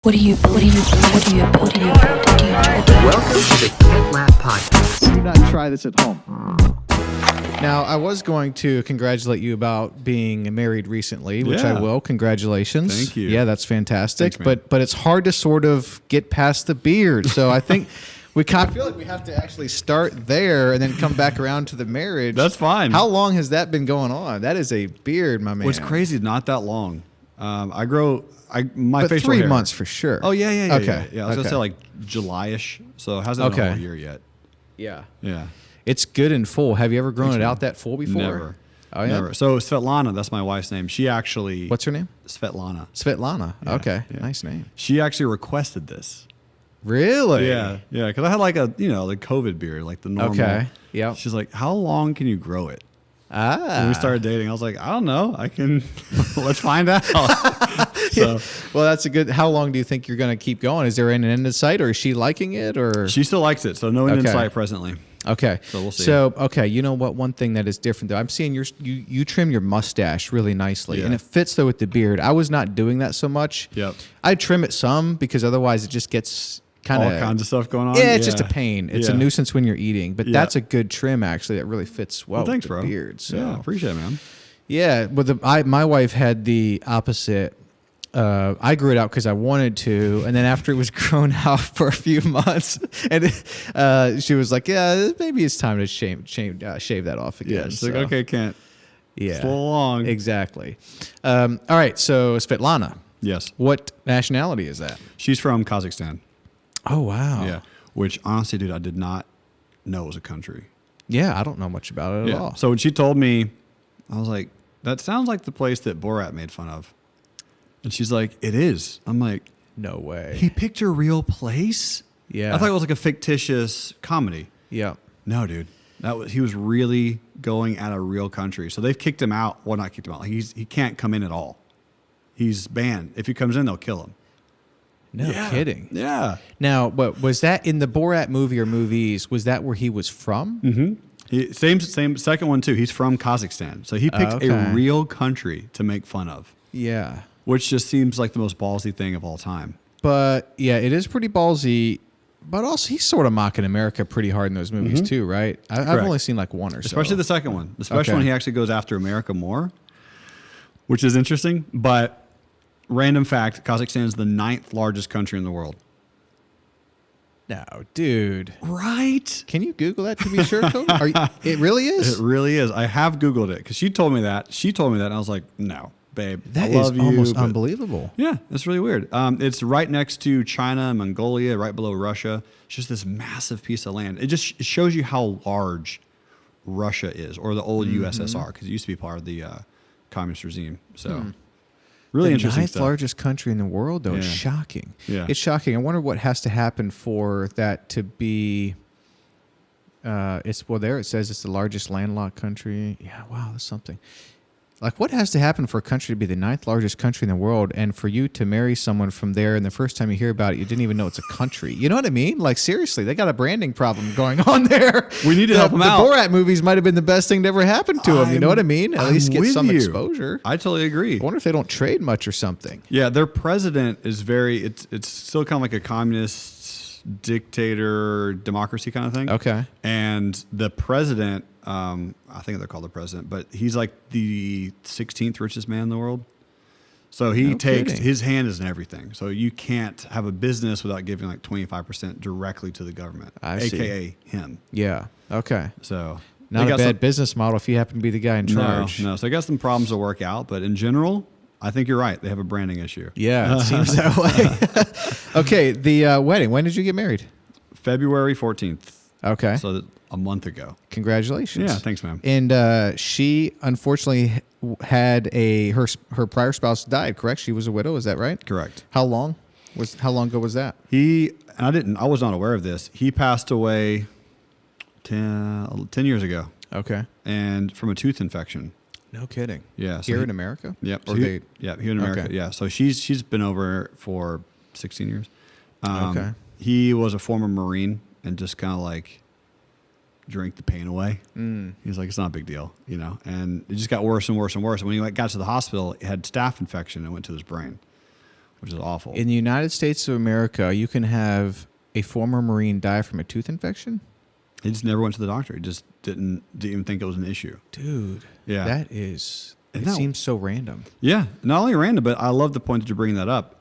What do you build? Do you enjoy doing? Welcome to the Lapp podcast. Do not try this at home. Now, I was going to congratulate you about being married recently, which I Yeah. will. Congratulations. Thank you. Yeah, that's fantastic. Thanks, man. but it's hard to sort of get past the beard. So I think we kind of feel like we have to actually start there and then come back around to the marriage. That's fine. How long has that been going on? That is a beard, my man. What's crazy is not that long. My But facial 3 hair. months for sure. Oh yeah. Okay. Yeah, I was gonna say like July-ish, so it hasn't been a whole year yet. Yeah. Yeah. It's good and full. Have you ever grown it out that full before? Never. Oh, yeah? Never. So Svetlana, that's my wife's name. She actually. What's her name? Svetlana. Svetlana. Yeah, Okay. yeah. Nice name. She actually requested this. Really? Yeah. Because I had like the COVID beard, like the normal. Okay. Yep. She's like, "How long can you grow it?" Ah. When we started dating, I was like, "I don't know. I can. Let's find out." So Well, that's a good. How long do you think you're going to keep going? Is there an end in sight, or is she liking it, or? she still likes it. So no end in Okay. sight presently. Okay. So we'll see. So, okay, you know what? One thing that is different, though, I'm seeing you trim your mustache really nicely, Yeah. and it fits, though, with the beard. I was not doing that so much. Yep. I trim it some because otherwise it just gets kind All kinds of stuff going on. Yeah, it's just a pain. It's a Yeah. nuisance when you're eating, but Yeah. that's a good trim, actually. That really fits well, Thanks, with the bro. beard. So. Yeah, appreciate it, man. Yeah, but my wife had the opposite. I grew it out because I wanted to, and then after it was grown out for a few months, and she was like, "Yeah, maybe it's time to shave that off again." Yeah, she's like, okay, can't. yeah, It's a little long. exactly. All right, so Svetlana, Yes. what nationality is that? She's from Kazakhstan. Oh wow, Yeah. Which, honestly, dude, I did not know it was a country. yeah. I don't know much about it at all. So when she told me, I was like, that sounds like the place that Borat made fun of. And she's like, it is. I'm like, No way. he picked a real place? Yeah. I thought it was like a fictitious comedy. Yeah. No, dude. He was really going at a real country. So they've kicked him out. Well, not kicked him out. Like he can't come in at all. He's banned. If he comes in, they'll kill him. No kidding. Yeah. Now, but was that in the Borat movie or movies? Was that where he was from? Mm-hmm. Same second one too. He's from Kazakhstan. So he picked Okay. a real country to make fun of, Yeah. which just seems like the most ballsy thing of all time. But yeah, it is pretty ballsy. But also, he's sort of mocking America pretty hard in those movies too, right? I've Correct. only seen like one or so. Especially the second one. The special Okay. one, he actually goes after America more, which is interesting. But random fact, Kazakhstan is the 9th largest country in the world. No, dude. Right? Can you Google that to be sure, Cody? It really is? It really is. I have Googled it because she told me that. And I was like, no, babe. That I is love you, almost but- unbelievable. Yeah, it's really weird. It's right next to China, Mongolia, right below Russia. It's just this massive piece of land. It shows you how large Russia is, or the old USSR, because it used to be part of the communist regime. So, really The interesting ninth stuff. largest country in the world, though. It's Yeah. shocking. Yeah. It's shocking. I wonder what has to happen for that to be. There it says it's the largest landlocked country. Yeah, wow, that's something. Like, what has to happen for a country to be the 9th largest country in the world, and for you to marry someone from there, and the first time you hear about it, you didn't even know it's a country? You know what I mean? Like, seriously, they got a branding problem going on there. We need to help 'em out. The Borat movies might have been the best thing to ever happen to them. You know what I mean? At I'm least get with some you. exposure. I totally agree. I wonder if they don't trade much or something. Yeah, their president is it's still kind of like a communist dictator democracy kind of thing. Okay. And the president, I think they're called the president, but he's like the 16th richest man in the world. So he No takes kidding. his hand is in everything. So you can't have a business without giving like 25% directly to the government, I see. AKA him. Yeah. Okay. So Not they a got bad business model if you happen to be the guy in charge. No. So I got some problems to work out, but in general, I think you're right. They have a branding issue. Yeah, it seems that way. Okay, the wedding. When did you get married? February 14th. Okay. So a month ago. Congratulations. Yeah, thanks, man. And she unfortunately had her prior spouse died, correct? She was a widow, is that right? Correct. How long ago was that? I was not aware of this. He passed away 10 years ago, Okay. and from a tooth infection. No kidding. Yeah. so Here he- in America? Yep. Or So they, here in America. Okay. Yeah. So she's been over for 16 years. Okay. He was a former Marine and just kind of like drank the pain away. Mm. He was like, it's not a big deal, And it just got worse and worse and worse. And when he got to the hospital, it had staph infection and went to his brain, which is awful. In the United States of America, you can have a former Marine die from a tooth infection. He just never went to the doctor. He just didn't even think it was an issue. Dude, Yeah. that is, it No. seems so random. Yeah, not only random, but I love the point that you're bringing that up.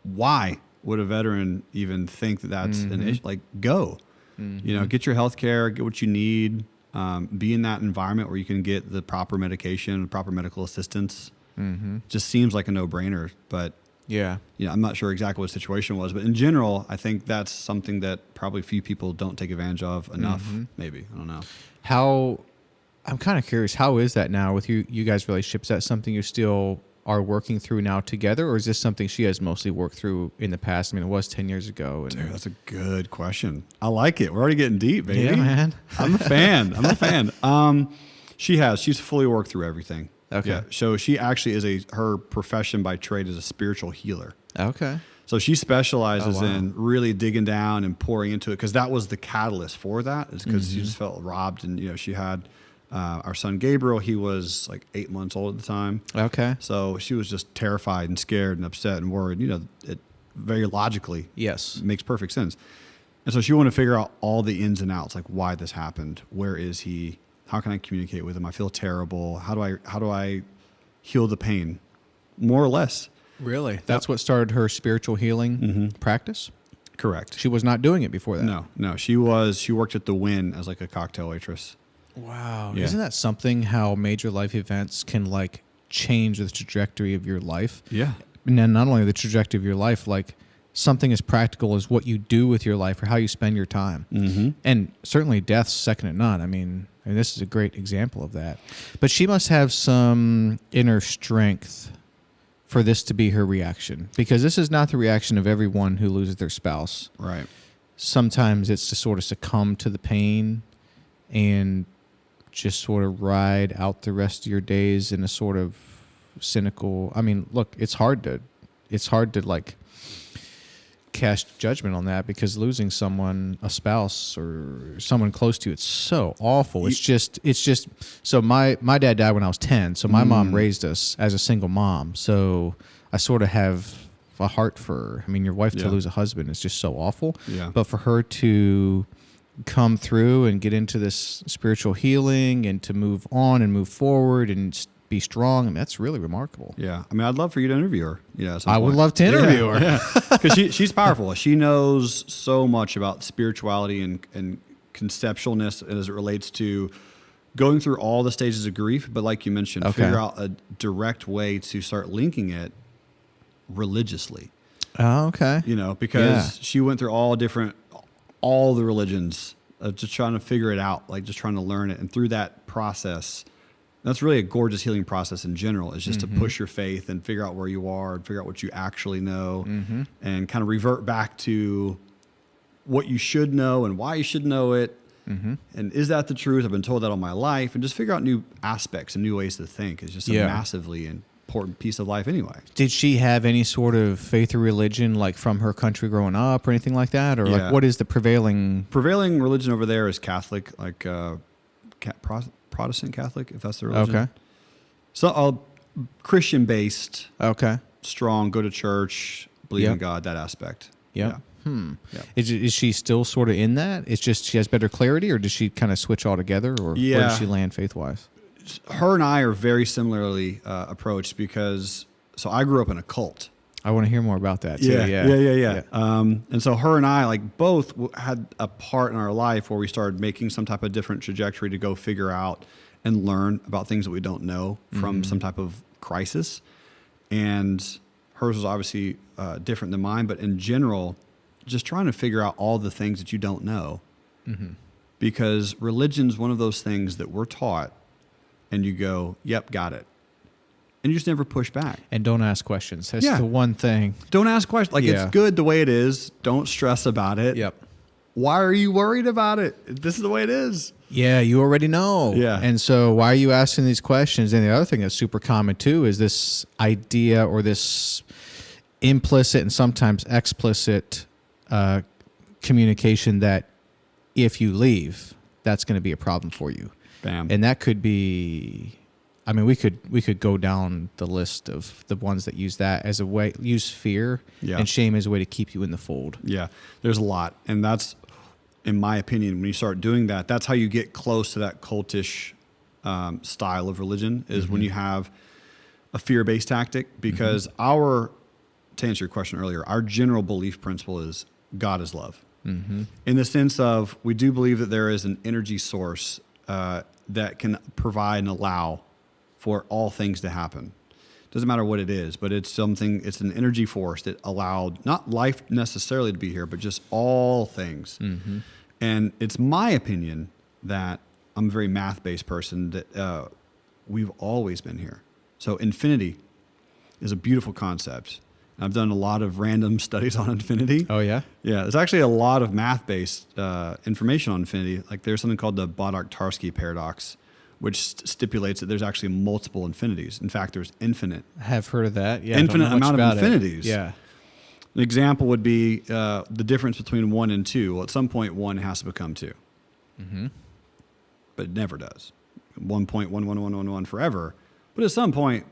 Why would a veteran even think that that's an issue? Like, go. You know, get your health care, get what you need, be in that environment where you can get the proper medication, the proper medical assistance. Just seems like a no-brainer. But, Yeah. you know, I'm not sure exactly what the situation was. But in general, I think that's something that probably few people don't take advantage of enough, maybe. I don't know. I'm kind of curious, how is that now with you guys' relationship? Is that something you still are working through now together, or is this something she has mostly worked through in the past? I mean, it was 10 years ago. And Dude, that's a good question. I like it. We're already getting deep, baby. Yeah, man. I'm a fan. She's fully worked through everything. Okay. Yeah. So she actually is her profession by trade is a spiritual healer. Okay. So she specializes Oh, wow. in really digging down and pouring into it, because that was the catalyst for that, is because she just felt robbed. And, you know, she had our son Gabriel. He was like 8 months old at the time. Okay. So she was just terrified and scared and upset and worried. You know, it very logically Yes. makes perfect sense. And so she wanted to figure out all the ins and outs, like why this happened. Where is he? How can I communicate with him? I feel terrible. How do I heal the pain? More or less. Really? That's what started her spiritual healing practice? Correct. She was not doing it before that? No. She worked at the Wynn as like a cocktail waitress. Wow. Yeah. Isn't that something, how major life events can like change the trajectory of your life? Yeah. And then not only the trajectory of your life, like something as practical as what you do with your life or how you spend your time. And certainly death's second to none. I mean, this is a great example of that. But she must have some inner strength for this to be her reaction, because this is not the reaction of everyone who loses their spouse. Right. Sometimes it's to sort of succumb to the pain and just sort of ride out the rest of your days in a sort of cynical. I mean, look, it's hard to like cast judgment on that, because losing someone, a spouse or someone close to you, it's so awful. It's just so my dad died when I was 10, so my mom raised us as a single mom, so I sort of have a heart for her. I mean, your wife to lose a husband is just so awful. Yeah. But for her to come through and get into this spiritual healing and to move on and move forward and be strong, I mean, that's really remarkable. Yeah. I mean, I'd love for you to interview her. Yeah. At some I would point. love to interview her. Yeah. Because she's powerful. She knows so much about spirituality and conceptualness as it relates to going through all the stages of grief. But like you mentioned, figure out a direct way to start linking it religiously. Oh, okay. You know, because she went through all the religions, just trying to figure it out, like just trying to learn it. And through that process, that's really a gorgeous healing process in general, is just to push your faith and figure out where you are and figure out what you actually know and kind of revert back to what you should know and why you should know it. And is that the truth? I've been told that all my life. And just figure out new aspects and new ways to think is just a massively important piece of life anyway. Did she have any sort of faith or religion, like from her country growing up or anything like that? Or like, what is the prevailing religion over there is Catholic, like Protestant Catholic, if that's the religion. Okay. So Christian based. Okay. Strong, go to church, believe in God, that aspect. Yep. Yeah. Is she still sort of in that? It's just she has better clarity, or does she kind of switch altogether, or where does she land faith-wise? Her and I are very similarly approached, because I grew up in a cult. I want to hear more about that too. Yeah. And so her and I, like, both had a part in our life where we started making some type of different trajectory to go figure out and learn about things that we don't know from some type of crisis. And hers was obviously different than mine, but in general, just trying to figure out all the things that you don't know. Because religion's one of those things that we're taught and you go, yep, got it. And you just never push back. And don't ask questions. That's the one thing. Don't ask questions. Like, it's good the way it is. Don't stress about it. Yep. Why are you worried about it? This is the way it is. Yeah, you already know. Yeah. And so why are you asking these questions? And the other thing that's super common too is this idea, or this implicit and sometimes explicit communication that if you leave, that's going to be a problem for you. Bam. And that could be, I mean, we could go down the list of the ones that use that as a way, use fear Yeah. and shame as a way to keep you in the fold. Yeah, there's a lot. And that's, in my opinion, when you start doing that, that's how you get close to that cultish style of religion, is when you have a fear-based tactic. Because to answer your question earlier, our general belief principle is God is love. In the sense of, we do believe that there is an energy source that can provide and allow for all things to happen. Doesn't matter what it is, but it's an energy force that allowed not life necessarily to be here, but just all things. And it's my opinion that I'm a very math-based person, that we've always been here. So infinity is a beautiful concept. I've done a lot of random studies on infinity. Oh, yeah? Yeah, there's actually a lot of math-based information on infinity. Like, there's something called the Bodak-Tarski paradox, which stipulates that there's actually multiple infinities. In fact, there's infinite. I have heard of that. Yeah, I don't know Infinite much amount of about it. infinities. Yeah. An example would be the difference between 1 and 2. Well, at some point, 1 has to become 2. But it never does. 1.11111 forever. But at some point,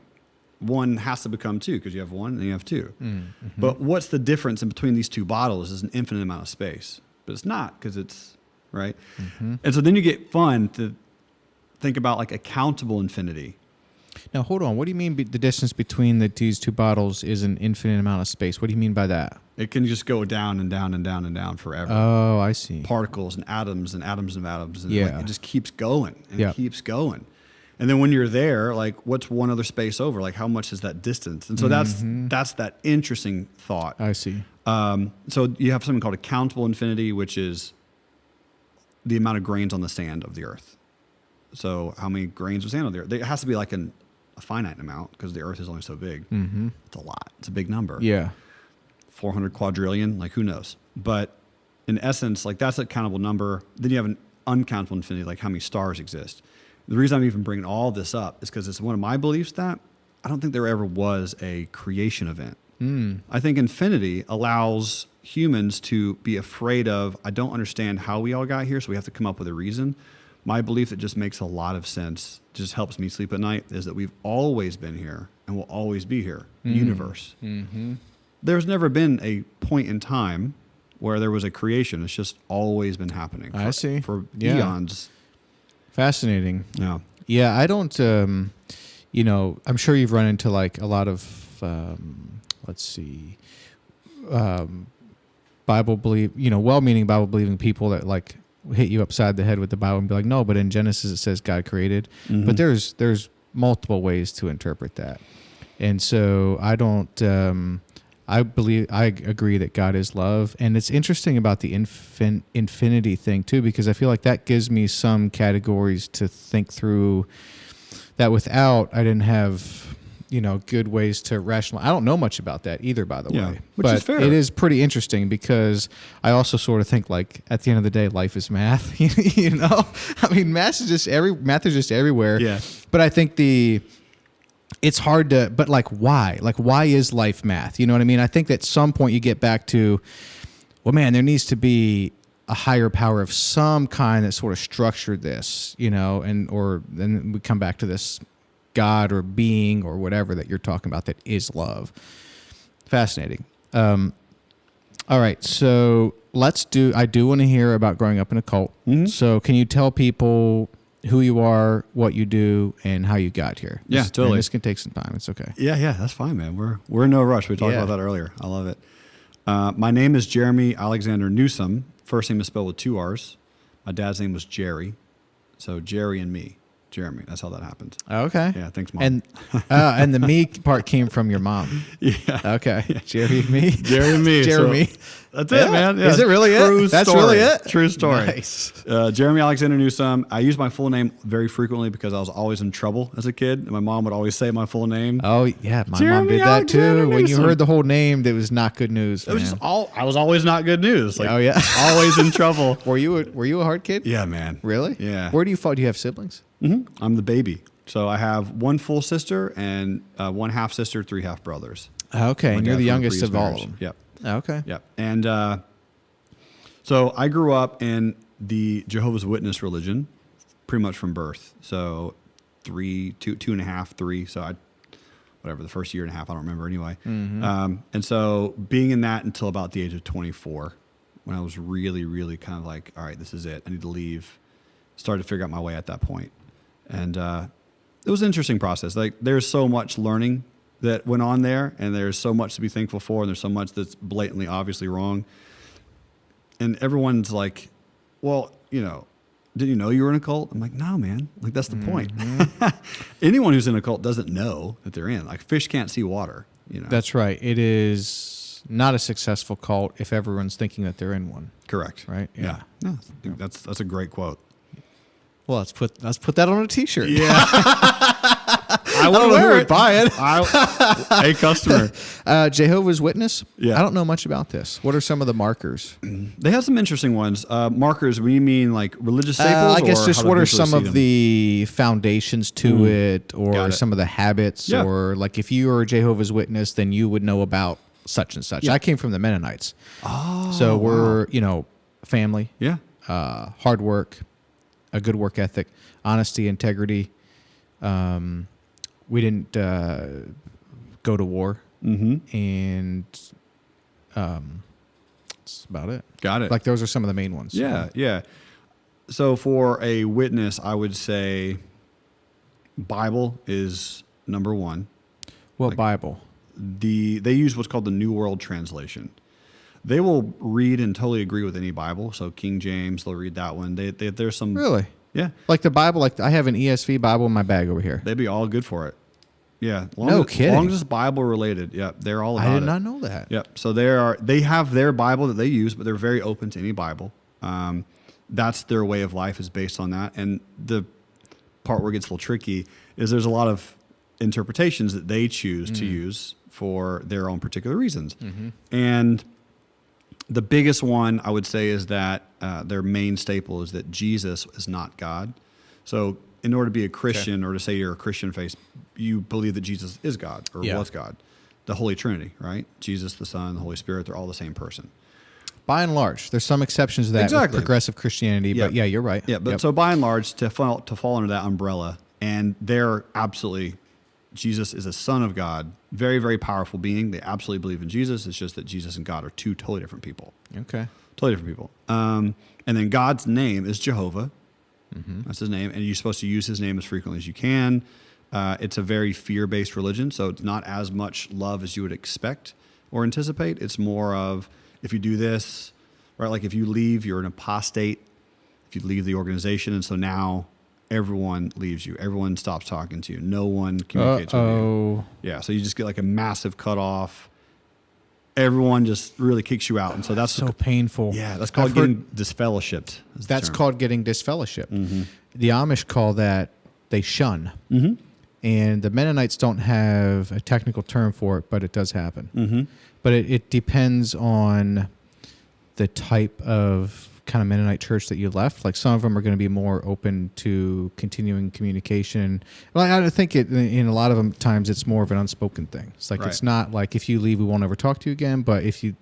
1 has to become 2, because you have 1 and you have 2. But what's the difference in between these two bottles is an infinite amount of space. But it's not, because it's, right? And so then you get fun to think about like a countable infinity. Now, hold on. What do you mean the distance between these two bottles is an infinite amount of space? What do you mean by that? It can just go down and down and down and down forever. Oh, I see. Particles and atoms and atoms of atoms. And Yeah. like, it just keeps going and Yeah. it keeps going. And then when you're there, like, what's one other space over? Like, how much is that distance? And so that's that interesting thought. I see. So you have something called a countable infinity, which is the amount of grains on the sand of the earth. So how many grains of sand on the earth? It has to be like a finite amount, because the earth is only so big. It's a lot. It's a big number. Yeah. 400 quadrillion, like, who knows? But in essence, like, that's a countable number. Then you have an uncountable infinity, like how many stars exist. The reason I'm even bringing all this up is because it's one of my beliefs that I don't think there ever was a creation event. I think infinity allows humans to be afraid of, I don't understand how we all got here, so we have to come up with a reason. My belief that just makes a lot of sense, just helps me sleep at night, is that we've always been here and will always be here, the universe. There's never been a point in time where there was a creation. It's just always been happening. I see. For Yeah. eons. Fascinating. Yeah. Yeah, I don't, I'm sure you've run into like a lot of, well-meaning Bible-believing people that like hit you upside the head with the Bible and be like, no, but in Genesis it says God created. But there's multiple ways to interpret that. And so I agree that God is love. And it's interesting about the infinity thing too, because I feel like that gives me some categories to think through that without, I didn't have, good ways to rationalize. I don't know much about that either, by the way. Which is fair. It is pretty interesting because I also sort of think like at the end of the day, life is math, I mean, math is just everywhere. Yeah. But I think it's hard to, but like, why? Like, why is life math? You know what I mean? I think that at some point you get back to, well, man, there needs to be a higher power of some kind that sort of structured this, or then we come back to this God or being or whatever that you're talking about that is love. Fascinating. All right. So I do want to hear about growing up in a cult. So can you tell people who you are, what you do, and how you got here? Yeah, totally. And this can take some time. It's okay. Yeah, that's fine, man. We're in no rush. We talked about that earlier. I love it. My name is Jerremy Alexander Newsome. First name is spelled with 2 R's. My dad's name was Jerry. So Jerry and me. Jeremy. That's how that happened. Okay. Yeah, thanks, Mom. And the me part came from your mom. Yeah. Okay. Yeah. Jerry and me. Jerry and me. Jeremy. So, that's it, man. Yeah. Is it really True it? That's story. really it? True story. Nice. Jerremy Alexander Newsome. I use my full name very frequently because I was always in trouble as a kid. And my mom would always say my full name. Oh, yeah. My mom Jerremy did that Alexander too. When you Newsome. heard the whole name, that was not good news. It was just I was always not good news. Like, oh, yeah. always in trouble. Were you a hard kid? Yeah, man. Really? Yeah. Where do you fall? Do you have siblings? I'm the baby. So I have 1 full sister and 1 half sister, 3 half brothers. Okay. My And you're dad the from a youngest previous of all marriage. of them. Yep. Okay. Yep. And so I grew up in the Jehovah's Witness religion pretty much from birth. So two and a half, 3. So whatever, the first year and a half, I don't remember anyway. And so being in that until about the age of 24, when I was really, really kind of like, all right, this is it. I need to leave. Started to figure out my way at that point. And it was an interesting process. Like, there's so much learning that went on there, and there's so much to be thankful for, and there's so much that's blatantly, obviously wrong. And everyone's like, well, did you know you were in a cult? I'm like, no, man. Like, that's the point. Anyone who's in a cult doesn't know that they're in. Like, fish can't see water. That's right. It is not a successful cult if everyone's thinking that they're in one. Correct. Right? Yeah. No, that's a great quote. Well, let's put that on a T-shirt. Yeah. I don't know who would buy it. A customer. Jehovah's Witness. Yeah. I don't know much about this. What are some of the markers? They have some interesting ones. Markers, when you mean like religious staples? I guess or just how what do are people some see of them? the foundations to it, Got or it. some of the habits, Yeah. or like if you are a Jehovah's Witness, then you would know about such and such. Yeah. I came from the Mennonites. Oh, So we're, family, Yeah. hard work, a good work ethic, honesty, integrity. We didn't go to war, and that's about it. Got it. Like, those are some of the main ones. Yeah, yeah. So for a witness, I would say Bible is number one. What Bible? They use what's called the New World Translation. They will read and totally agree with any Bible. So King James, they'll read that one. There's some Really? Yeah, Like the Bible, like I have an ESV Bible in my bag over here. they'd be all good for it. Yeah, No kidding. As long as it's Bible related, yeah, they're all about it. I did not know that. Yep. So they have their Bible that they use, but they're very open to any Bible. That's their way of life is based on that. And the part where it gets a little tricky is there's a lot of interpretations that they choose to use for their own particular reasons. And the biggest one I would say is that their main staple is that Jesus is not God. So in order to be a Christian or to say you're a Christian faith, you believe that Jesus is God or was God. The Holy Trinity, right? Jesus, the Son, the Holy Spirit, they're all the same person. By and large, there's some exceptions to that with progressive Christianity, but yeah, you're right. Yeah, but so by and large, to fall under that umbrella, and they're absolutely, Jesus is a son of God, very, very powerful being. They absolutely believe in Jesus. It's just that Jesus and God are two totally different people. Okay. Totally different people. And then God's name is Jehovah. That's his name. And you're supposed to use his name as frequently as you can. It's a very fear-based religion, so it's not as much love as you would expect or anticipate. It's more of, if you do this, right? Like if you leave, you're an apostate. If you leave the organization, and so now everyone leaves you. Everyone stops talking to you. No one communicates with you. Yeah, so you just get like a massive cutoff. Everyone just really kicks you out, and so that's so painful. Yeah, that's called getting disfellowshipped. That's called getting disfellowshipped. The Amish call that they shun. And the Mennonites don't have a technical term for it, but it does happen. But it depends on the type of kind of Mennonite church that you left. Like, some of them are going to be more open to continuing communication. Well, I think in a lot of them times it's more of an unspoken thing. It's like, it's not like, if you leave, we won't ever talk to you again. But if you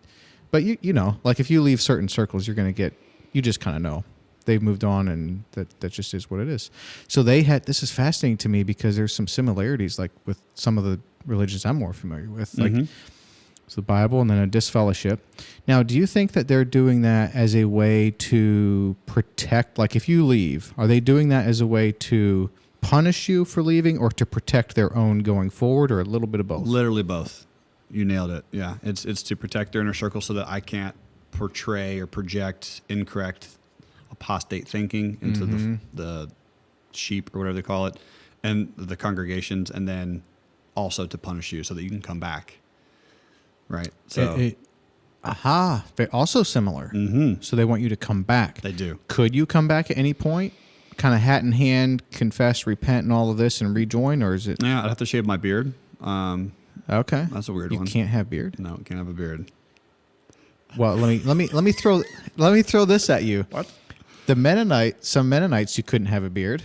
like if you leave certain circles, you're going to you just kind of know they've moved on, and that just is what it is. So this is fascinating to me because there's some similarities, like with some of the religions I'm more familiar with, like so the Bible and then a disfellowship. Now, do you think that they're doing that as a way to protect, like if you leave, are they doing that as a way to punish you for leaving or to protect their own going forward, or a little bit of both? Literally both. You nailed it. Yeah, it's to protect their inner circle so that I can't portray or project incorrect apostate thinking into the sheep or whatever they call it, and the congregations, and then also to punish you so that you can come back. Right. So they're also similar. So they want you to come back. They do. Could you come back at any point? Kind of hat in hand, confess, repent, and all of this, and rejoin, or is it? Yeah, I'd have to shave my beard. Okay, that's a weird one. You can't have beard. No, can't have a beard. Well, let me throw this at you. What? Some Mennonites, you couldn't have a beard,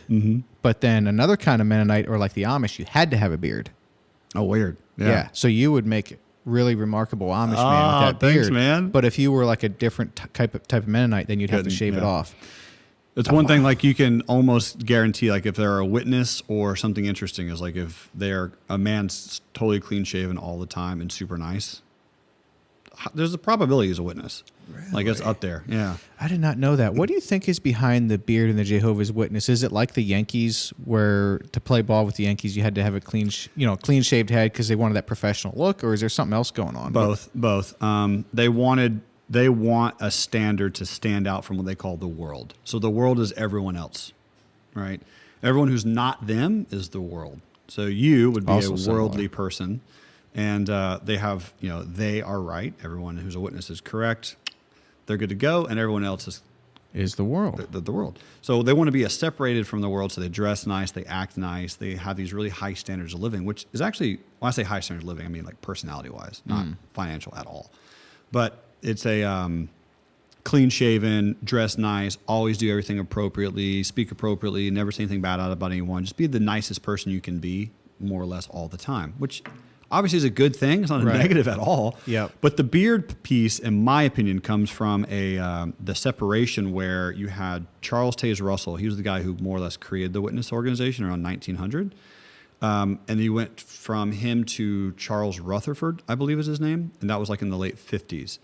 but then another kind of Mennonite, or like the Amish, you had to have a beard. Oh, weird. Yeah. So you would make really remarkable Amish man with that thanks, beard. man. But if you were like a different type of Mennonite, then you'd have to shave it off. It's one thing like you can almost guarantee, like if they're a witness or something interesting, is like if they're a man's totally clean shaven all the time and super nice, there's a probability he's a witness. Really? Like it's up there. Yeah. I did not know that. What do you think is behind the beard in the Jehovah's Witness? Is it like the Yankees, where to play ball with the Yankees you had to have a clean shaved head because they wanted that professional look, or is there something else going on? Both. They want a standard to stand out from what they call the world. So the world is everyone else, right? Everyone who's not them is the world. So you would be Also a worldly person, and they have, they are right. Everyone who's a witness is correct. They're good to go, and everyone else is the world. The world. So they want to be separated from the world. So they dress nice, they act nice, they have these really high standards of living, which is actually, when I say high standards of living, I mean like personality-wise, not financial at all. But it's a clean shaven, dress nice, always do everything appropriately, speak appropriately, never say anything bad about anyone. Just be the nicest person you can be, more or less all the time, which obviously is a good thing. It's not a negative at all. Yep. But the beard piece, in my opinion, comes from the separation where you had Charles Taze Russell. He was the guy who more or less created the Witness organization around 1900. And you went from him to Charles Rutherford, I believe is his name, and that was like in the late 50s.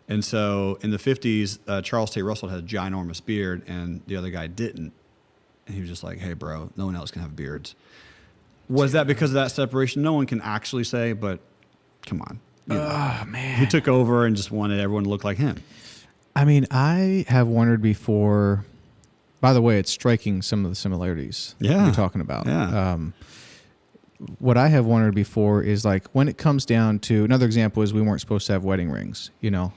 And so in the 50s, Charles Taze Russell had a ginormous beard, and the other guy didn't. And he was just like, hey, bro, no one else can have beards. Was that because of that separation? No one can actually say, but come on. Oh, man. He took over and just wanted everyone to look like him. I mean, I have wondered before. By the way, it's striking some of the similarities you're talking about. Yeah. What I have wondered before is like when it comes down to another example is we weren't supposed to have wedding rings,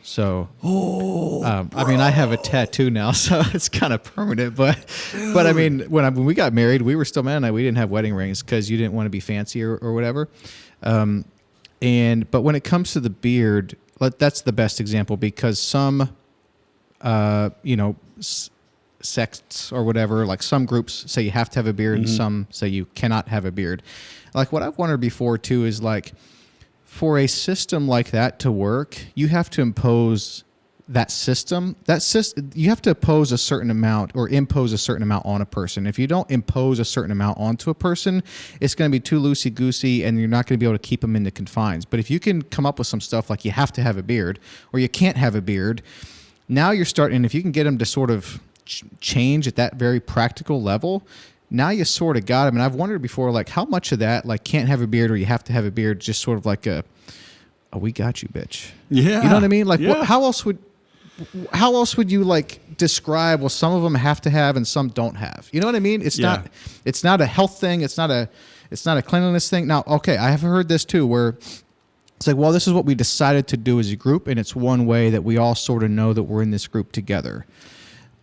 So, I mean, I have a tattoo now, so it's kind of permanent. But I mean, when we got married, we were still married. We didn't have wedding rings because you didn't want to be fancy or whatever. But when it comes to the beard, that's the best example because some, sects or whatever, like some groups say you have to have a beard and some say you cannot have a beard. Like what I've wondered before too is like for a system like that to work, you have to impose that system. You have to impose a certain amount on a person. If you don't impose a certain amount onto a person, it's going to be too loosey-goosey and you're not going to be able to keep them in the confines. But if you can come up with some stuff like you have to have a beard or you can't have a beard, now you're starting, if you can get them to sort of change at that very practical level, now you sort of got them. And I've wondered before, like how much of that, like can't have a beard or you have to have a beard, just sort of like we got you, bitch. Yeah. You know what I mean? Like how else would you like describe, well, some of them have to have and some don't have, you know what I mean? It's not a health thing. It's not a cleanliness thing. Now, okay. I have heard this too, where it's like, well, this is what we decided to do as a group. And it's one way that we all sort of know that we're in this group together.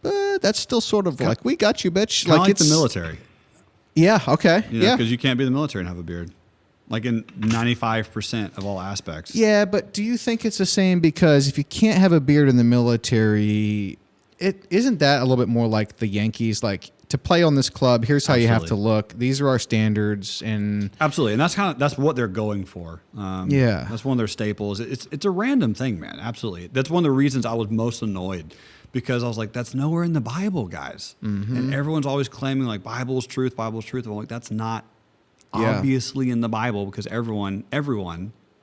But that's still sort of like, we got you, bitch. Like it's the military. Yeah. Okay. Because you can't be in the military and have a beard. Like in 95% of all aspects. Yeah, but do you think it's the same? Because if you can't have a beard in the military, isn't that a little bit more like the Yankees? Like to play on this club, here's how you have to look. These are our standards, and absolutely, and that's what they're going for. That's one of their staples. It's a random thing, man. Absolutely, that's one of the reasons I was most annoyed. Because I was like, that's nowhere in the Bible, guys. Mm-hmm. And everyone's always claiming like Bible's truth. I'm like, that's not obviously in the Bible because everyone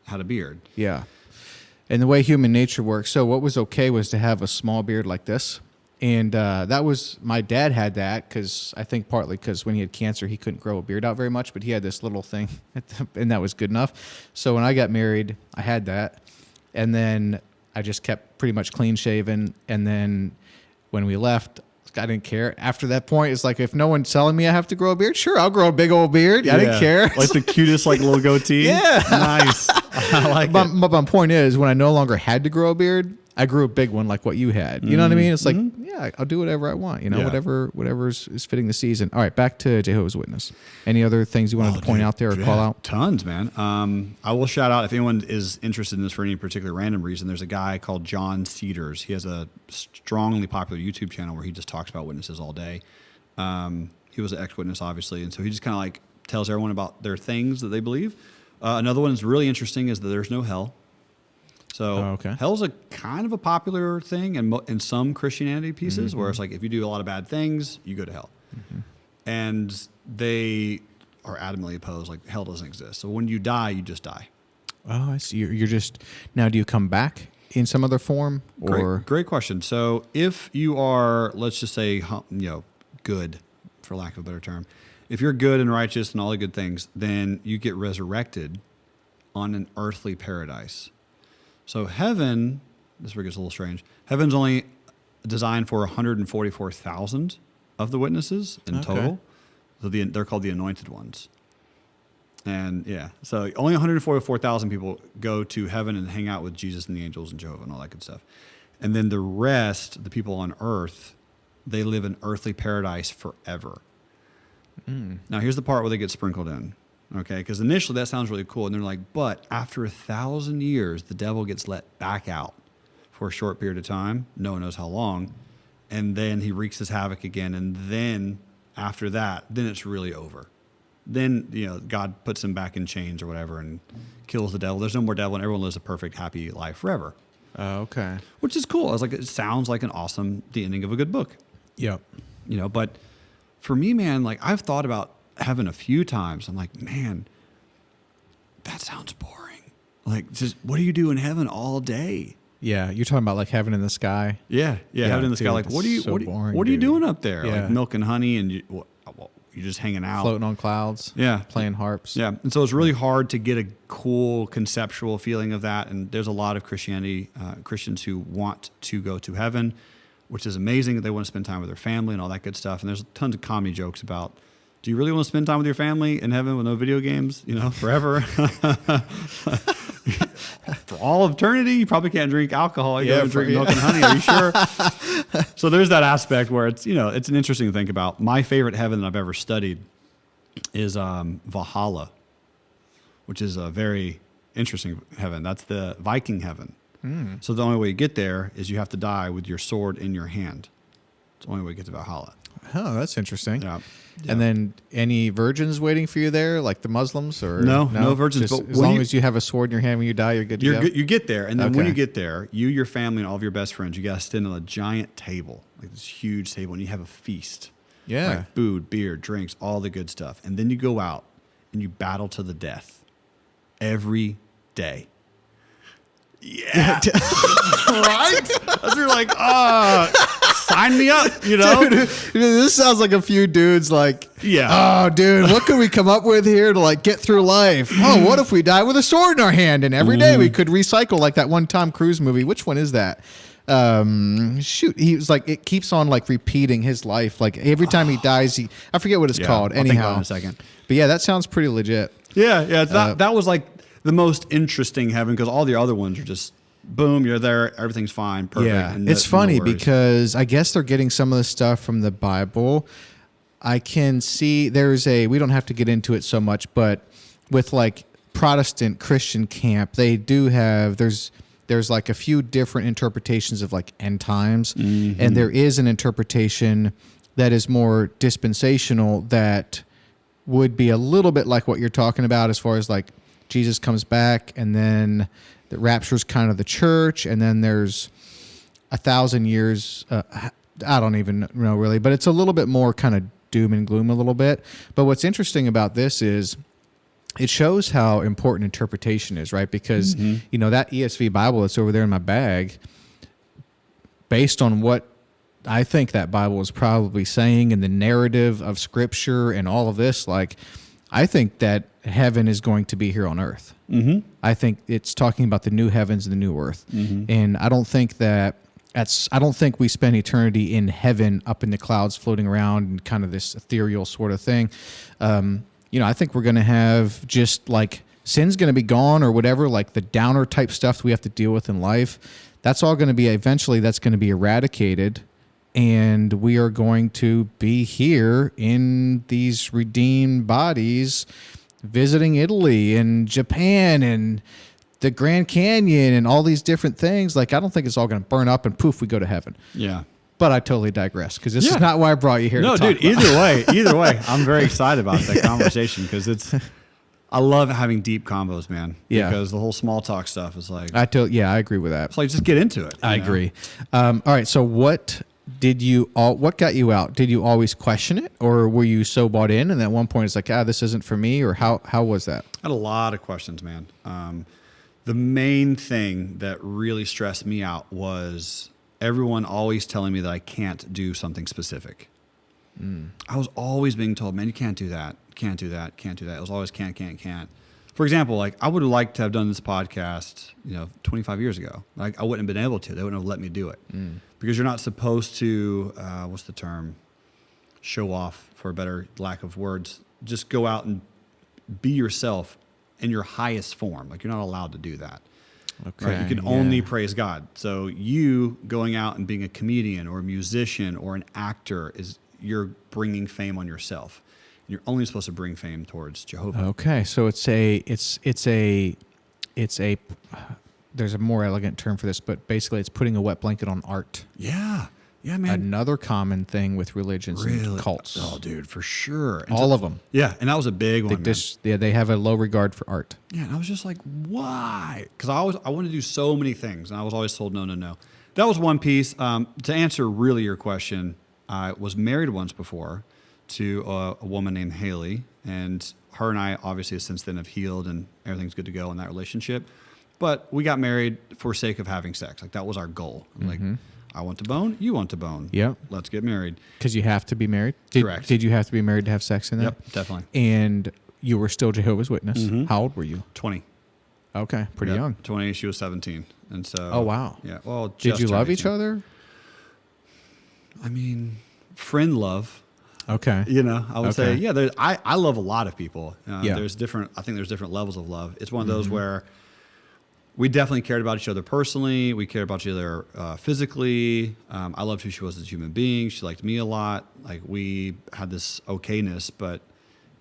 had a beard. Yeah. And the way human nature works. So what was okay was to have a small beard like this. And that was, my dad had that because I think partly because when he had cancer, he couldn't grow a beard out very much, but he had this little thing and that was good enough. So when I got married, I had that. And then I just kept pretty much clean shaven. And then when we left, I didn't care. After that point, it's like, if no one's telling me I have to grow a beard, sure, I'll grow a big old beard. I didn't care. Like the cutest like little goatee. Yeah. Nice. I like it. But my point is, when I no longer had to grow a beard, I grew a big one like what you had. You know what I mean? It's like, I'll do whatever I want. Whatever is fitting the season. All right, back to Jehovah's Witness. Any other things you wanted to point out there or call out? Tons, man. I will shout out if anyone is interested in this for any particular random reason. There's a guy called John Cedars. He has a strongly popular YouTube channel where he just talks about witnesses all day. He was an ex-witness, obviously, and so he just kind of like tells everyone about their things that they believe. Another one that's really interesting is that there's no hell. So okay. hell's a kind of a popular thing in some Christianity pieces, where it's like if you do a lot of bad things, you go to hell. And they are adamantly opposed, like hell doesn't exist. So when you die, you just die. Oh, I see. You're just now. Do you come back in some other form, or Great question. So if you are, let's just say, good, for lack of a better term, if you're good and righteous and all the good things, then you get resurrected on an earthly paradise. So heaven, this is where it gets a little strange. Heaven's only designed for 144,000 of the witnesses in total. So they're called the anointed ones. And yeah, so only 144,000 people go to heaven and hang out with Jesus and the angels and Jehovah and all that good stuff. And then the rest, the people on earth, they live in earthly paradise forever. Now here's the part where they get sprinkled in. Okay, because initially that sounds really cool. And they're like, but after 1,000 years, the devil gets let back out for a short period of time. No one knows how long. And then he wreaks his havoc again. And then after that, then it's really over. Then, God puts him back in chains or whatever and kills the devil. There's no more devil and everyone lives a perfect, happy life forever. Okay. Which is cool. I was like, it sounds like the ending of a good book. Yep. But for me, man, like I've thought about heaven a few times. I'm like, man, that sounds boring. Like, just what do you do in heaven all day? Yeah, you're talking about like heaven in the sky. Yeah, heaven in the sky. Dude, Like, what are you boring, doing up there? Yeah. Like milk and honey, and you're just hanging out, Floating on clouds. Yeah, Playing harps. Yeah, and so it's really hard to get a cool conceptual feeling of that. And there's a lot of Christians who want to go to heaven, which is amazing. They want to spend time with their family and all that good stuff. And there's tons of comedy jokes about, do you really want to spend time with your family in heaven with no video games, forever? For all eternity, you probably can't drink alcohol. You gotta drink milk and honey. Are you sure? So there's that aspect where it's, it's an interesting to think about. My favorite heaven that I've ever studied is Valhalla, which is a very interesting heaven. That's the Viking heaven. So the only way you get there is you have to die with your sword in your hand. It's the only way you get to Valhalla. Oh, that's interesting. Yeah. And then any virgins waiting for you there, like the Muslims, or no virgins. Just but as long as you have a sword in your hand when you die, you're good to go. You get there, and then when Okay. you get there, you, your family, and all of your best friends, you got to stand on a giant table, like this huge table, and you have a feast. Yeah. Like food, beer, drinks, all the good stuff, and then you go out and you battle to the death every day. Yeah. Right? You're like, sign me up, Dude, this sounds like a few dudes like, Yeah. oh, dude, what could we come up with here to like get through life? Oh, what if we die with a sword in our hand and every day we could recycle like that one Tom Cruise movie? Which one is that? He was like, it keeps on like repeating his life. Like every time he dies, I forget what it's called. I'll think about it Anyhow, in a second. But yeah, that sounds pretty legit. Yeah. It's that was like the most interesting heaven, because all the other ones are just boom, you're there, everything's fine, perfect. Yeah, and it's no funny worries. because I guess they're getting some of the stuff from the Bible. I can see we don't have to get into it so much, but with like Protestant Christian camp, they do have, there's like a few different interpretations of like end times. And there is an interpretation that is more dispensational that would be a little bit like what you're talking about, as far as like Jesus comes back and then the rapture's kind of the church, and then there's 1,000 years. I don't even know really, but it's a little bit more kind of doom and gloom a little bit. But what's interesting about this is it shows how important interpretation is, right? Because, that ESV Bible that's over there in my bag, based on what I think that Bible is probably saying and the narrative of Scripture and all of this, like, I think that heaven is going to be here on earth. I think it's talking about the new heavens and the new earth. And I don't think we spend eternity in heaven up in the clouds floating around and kind of this ethereal sort of thing. I think we're going to have just like sin's going to be gone or whatever, like the downer type stuff we have to deal with in life. That's all going to be eventually that's going to be eradicated. And we are going to be here in these redeemed bodies, visiting Italy and Japan and the Grand Canyon and all these different things. Like, I don't think it's all going to burn up and poof, we go to heaven. Yeah. But I totally digress because this is not why I brought you here. No, to talk dude, either way, I'm very excited about that conversation because I love having deep combos, man. Yeah. Because the whole small talk stuff is like, I agree with that. it's like, just get into it. I you know? agree. All right. So what got you out? Did you always question it, or were you so bought in? And at one point it's like, this isn't for me, or how was that? I had a lot of questions, man. The main thing that really stressed me out was everyone always telling me that I can't do something specific. I was always being told, man, you can't do that. Can't do that. Can't do that. It was always can't. For example, like I would have liked to have done this podcast, 25 years ago. Like I wouldn't have been able to. They wouldn't have let me do it because you're not supposed to, what's the term? Show off, for a better lack of words. Just go out and be yourself in your highest form. Like you're not allowed to do that. Okay. Right? You can only praise God. So you going out and being a comedian or a musician or an actor you're bringing fame on yourself. You're only supposed to bring fame towards Jehovah. Okay, so it's a there's a more elegant term for this, but basically it's putting a wet blanket on art. Yeah, man. Another common thing with religions and cults. Oh, dude, for sure. And All of them. Yeah, and that was a big one. They have a low regard for art. Yeah, and I was just like, why? Because I wanted to do so many things, and I was always told no. That was one piece. To answer really your question, I was married once before to a woman named Haley, and her and I obviously since then have healed and everything's good to go in that relationship. But we got married for sake of having sex. Like that was our goal. Like I want to bone, you want to bone. Yep. Let's get married. Because you have to be married? Correct. Did you have to be married to have sex in that? Yep, definitely. And you were still Jehovah's Witness. How old were you? 20. Okay, pretty Yep, young. 20, she was 17. And so Oh, wow. Yeah. Well, Did you love 18. each other? I mean, friend love. Okay. I would say, yeah, I love a lot of people. I think there's different levels of love. It's one of those where we definitely cared about each other personally. We cared about each other physically. I loved who she was as a human being. She liked me a lot. Like we had this okayness, but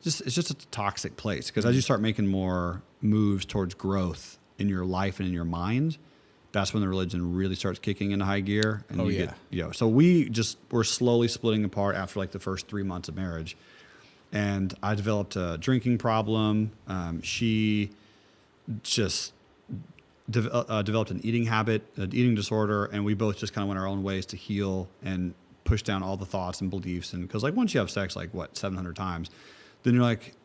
it's just a toxic place because as you start making more moves towards growth in your life and in your mind, that's when the religion really starts kicking into high gear. And so we're slowly splitting apart after like the first 3 months of marriage. And I developed a drinking problem. She just developed an eating habit, an eating disorder. And we both just kind of went our own ways to heal and push down all the thoughts and beliefs. And because like once you have sex, 700 times, then you're like,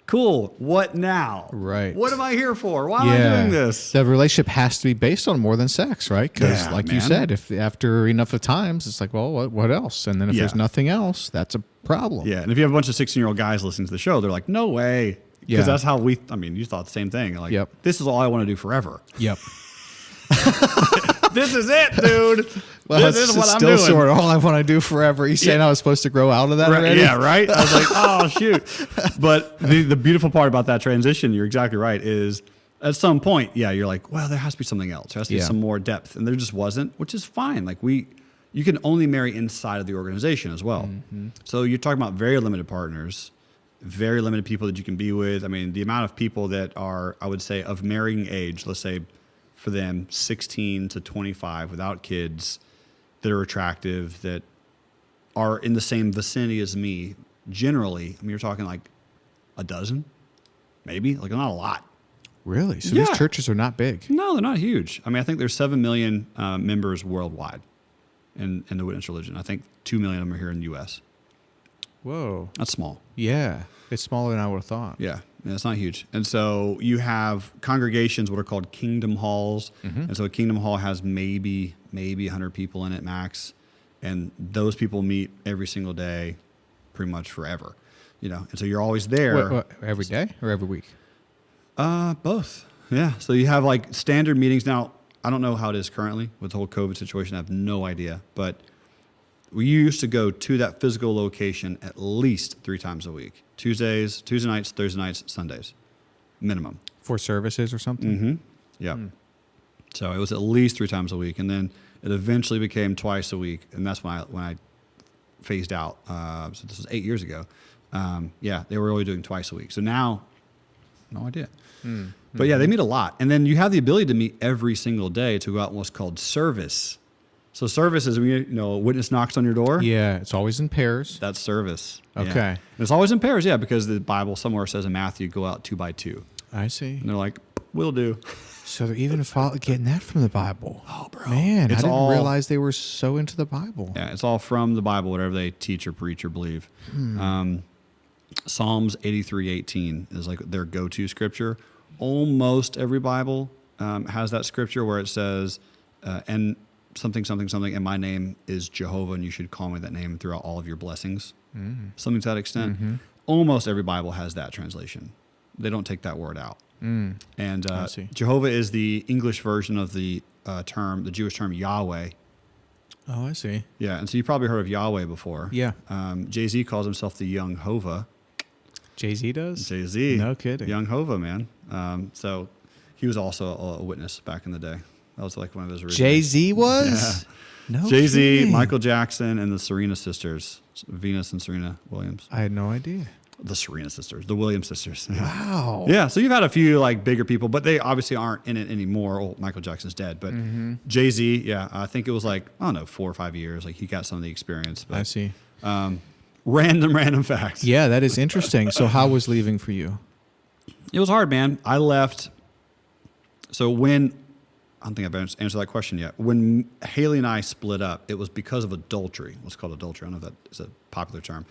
cool. What now? Right. What am I here for? Why am I doing this? The relationship has to be based on more than sex, right? Because, Yeah, like you man. said, if after enough of times, it's like, well, what else? And then if Yeah. there's nothing else, that's a problem. Yeah. And if you have a bunch of 16-year-old guys listening to the show, they're like, no way. Because Yeah. that's how you thought the same thing. Like, Yep. this is all I want to do forever. Yep. This is it, dude. Well, this it's is what I'm still doing. sort of all I want to do forever. You saying I was supposed to grow out of that Right, already? yeah, right? I was like, oh, shoot. But the beautiful part about that transition, you're exactly right, is at some point, you're like, well, there has to be something else. There has to be some more depth. And there just wasn't, which is fine. Like you can only marry inside of the organization as well. So you're talking about very limited partners, very limited people that you can be with. I mean, the amount of people that are, I would say, of marrying age, let's say for them, 16 to 25 without kids, that are attractive, that are in the same vicinity as me, generally, I mean, you're talking like a dozen, maybe, like not a lot. Really? So these churches are not big. No, they're not huge. I mean, I think there's 7 million members worldwide in the witness religion. I think 2 million of them are here in the U.S. Whoa. That's small. Yeah. It's smaller than I would have thought. Yeah, it's not huge. And so you have congregations, what are called kingdom halls. And so a kingdom hall has maybe 100 people in it max. And those people meet every single day pretty much forever. And so you're always there. What, every day or every week? Both. Yeah. So you have like standard meetings. Now, I don't know how it is currently with the whole COVID situation. I have no idea. But we used to go to that physical location at least 3 times a week. Tuesday nights, Thursday nights, Sundays, minimum. For services or something? Mm-hmm. Yeah. So it was at least 3 times a week. And then it eventually became twice a week. And that's when I phased out. So this was 8 years ago. They were only doing twice a week. So now, no idea. But yeah, they meet a lot. And then you have the ability to meet every single day to go out in what's called service. So service is when a witness knocks on your door. Yeah, it's always in pairs. That's service. Yeah. Okay. And it's always in pairs, yeah, because the Bible somewhere says in Matthew, go out 2 by 2. I see. And they're like, will do. So they're even getting that from the Bible. Oh, bro. Man, I It's didn't all- realize they were so into the Bible. Yeah, it's all from the Bible, whatever they teach or preach or believe. Psalms 83:18 is like their go-to scripture. Almost every Bible has that scripture where it says, and something, something, something, and my name is Jehovah, and you should call me that name throughout all of your blessings. Something to that extent. Almost every Bible has that translation. They don't take that word out. And I see. Jehovah is the English version of the term, the Jewish term Yahweh. Oh, I see. Yeah, and so you probably heard of Yahweh before. Yeah. Jay-Z calls himself the Young Hova. Jay-Z does? Jay-Z. No kidding. Young Hova, man. So he was also a witness back in the day. That was like one of his original. Jay-Z was? No Jay-Z, kidding. Michael Jackson, and the Serena sisters, Venus and Serena Williams. I had no idea. The Serena sisters, the Williams sisters. Wow. Yeah, so you've had a few like bigger people, but they obviously aren't in it anymore. Oh, Michael Jackson's dead, but Jay-Z, yeah, I think it was like, I don't know, 4 or 5 years. Like he got some of the experience. But, I see. Random facts. Yeah, that is interesting. So how was leaving for you? It was hard, man. I left. So when, I don't think I've answered that question yet. When Haley and I split up, it was because of adultery. What's called adultery? I don't know if that is a popular term.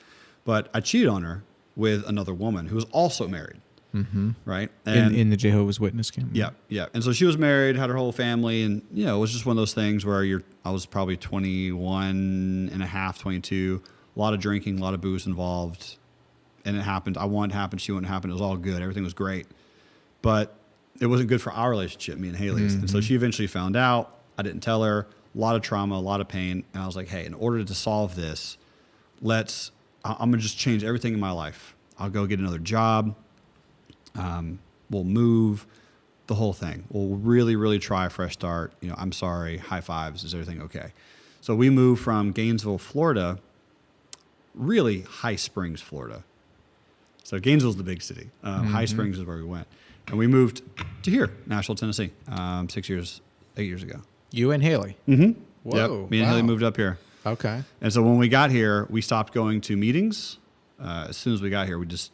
But I cheated on her with another woman who was also married. Right? And In the Jehovah's Witness camp? yeah, yeah. And so she was married, had her whole family, and it was just one of those things where I was probably 21 and a half, 22, a lot of drinking, a lot of booze involved. And it happened. I wanted it to happen, she wanted it to happen. It was all good. Everything was great. But it wasn't good for our relationship, me and Haley's. And so she eventually found out. I didn't tell her. A lot of trauma, a lot of pain. And I was like, hey, in order to solve this, I'm going to just change everything in my life. I'll go get another job. We'll move, the whole thing. We'll really, really try a fresh start. I'm sorry, high fives, is everything okay? So we moved from Gainesville, Florida, really High Springs, Florida. So Gainesville's the big city. High Springs is where we went. And we moved to here, Nashville, Tennessee, 8 years ago. You and Haley? Mm-hmm. Whoa. Yep. Me and Haley moved up here. Okay. And so when we got here, we stopped going to meetings. As soon as we got here, we just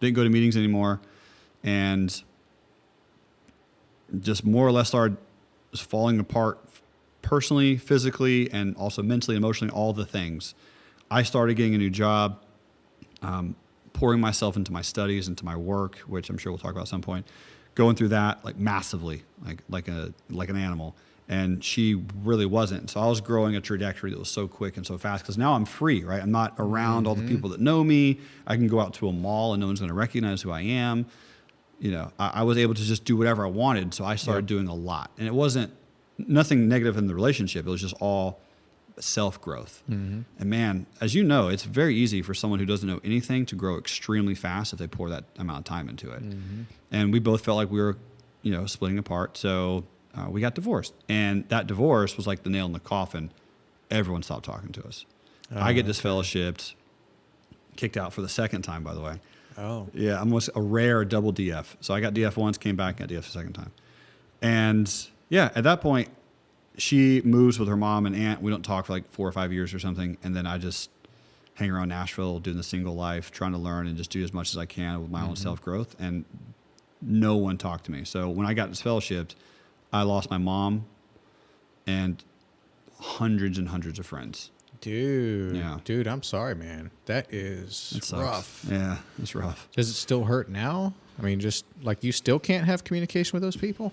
didn't go to meetings anymore. And just more or less started falling apart personally, physically, and also mentally, emotionally, all the things. I started getting a new job, pouring myself into my studies, into my work, which I'm sure we'll talk about at some point, going through that like massively, like an animal. And she really wasn't. So I was growing a trajectory that was so quick and so fast because now I'm free, right? I'm not around all the people that know me. I can go out to a mall and no one's going to recognize who I am. I was able to just do whatever I wanted. So I started doing a lot. And it wasn't nothing negative in the relationship. It was just all self-growth. And man, as you know, it's very easy for someone who doesn't know anything to grow extremely fast if they pour that amount of time into it. And we both felt like we were, splitting apart. So we got divorced. And that divorce was like the nail in the coffin. Everyone stopped talking to us. I get disfellowshipped, kicked out for the second time, by the way. Oh. Yeah, almost a rare double DF. So I got DF once, came back, got DF the second time. And yeah, at that point, she moves with her mom and aunt. We don't talk for like 4 or 5 years or something. And then I just hang around Nashville, doing the single life, trying to learn and just do as much as I can with my own self-growth. And no one talked to me. So when I got disfellowshipped, I lost my mom and hundreds and hundreds of friends. Dude, I'm sorry, man. That is rough. Yeah, it's rough. Does it still hurt now? I mean, just like you still can't have communication with those people?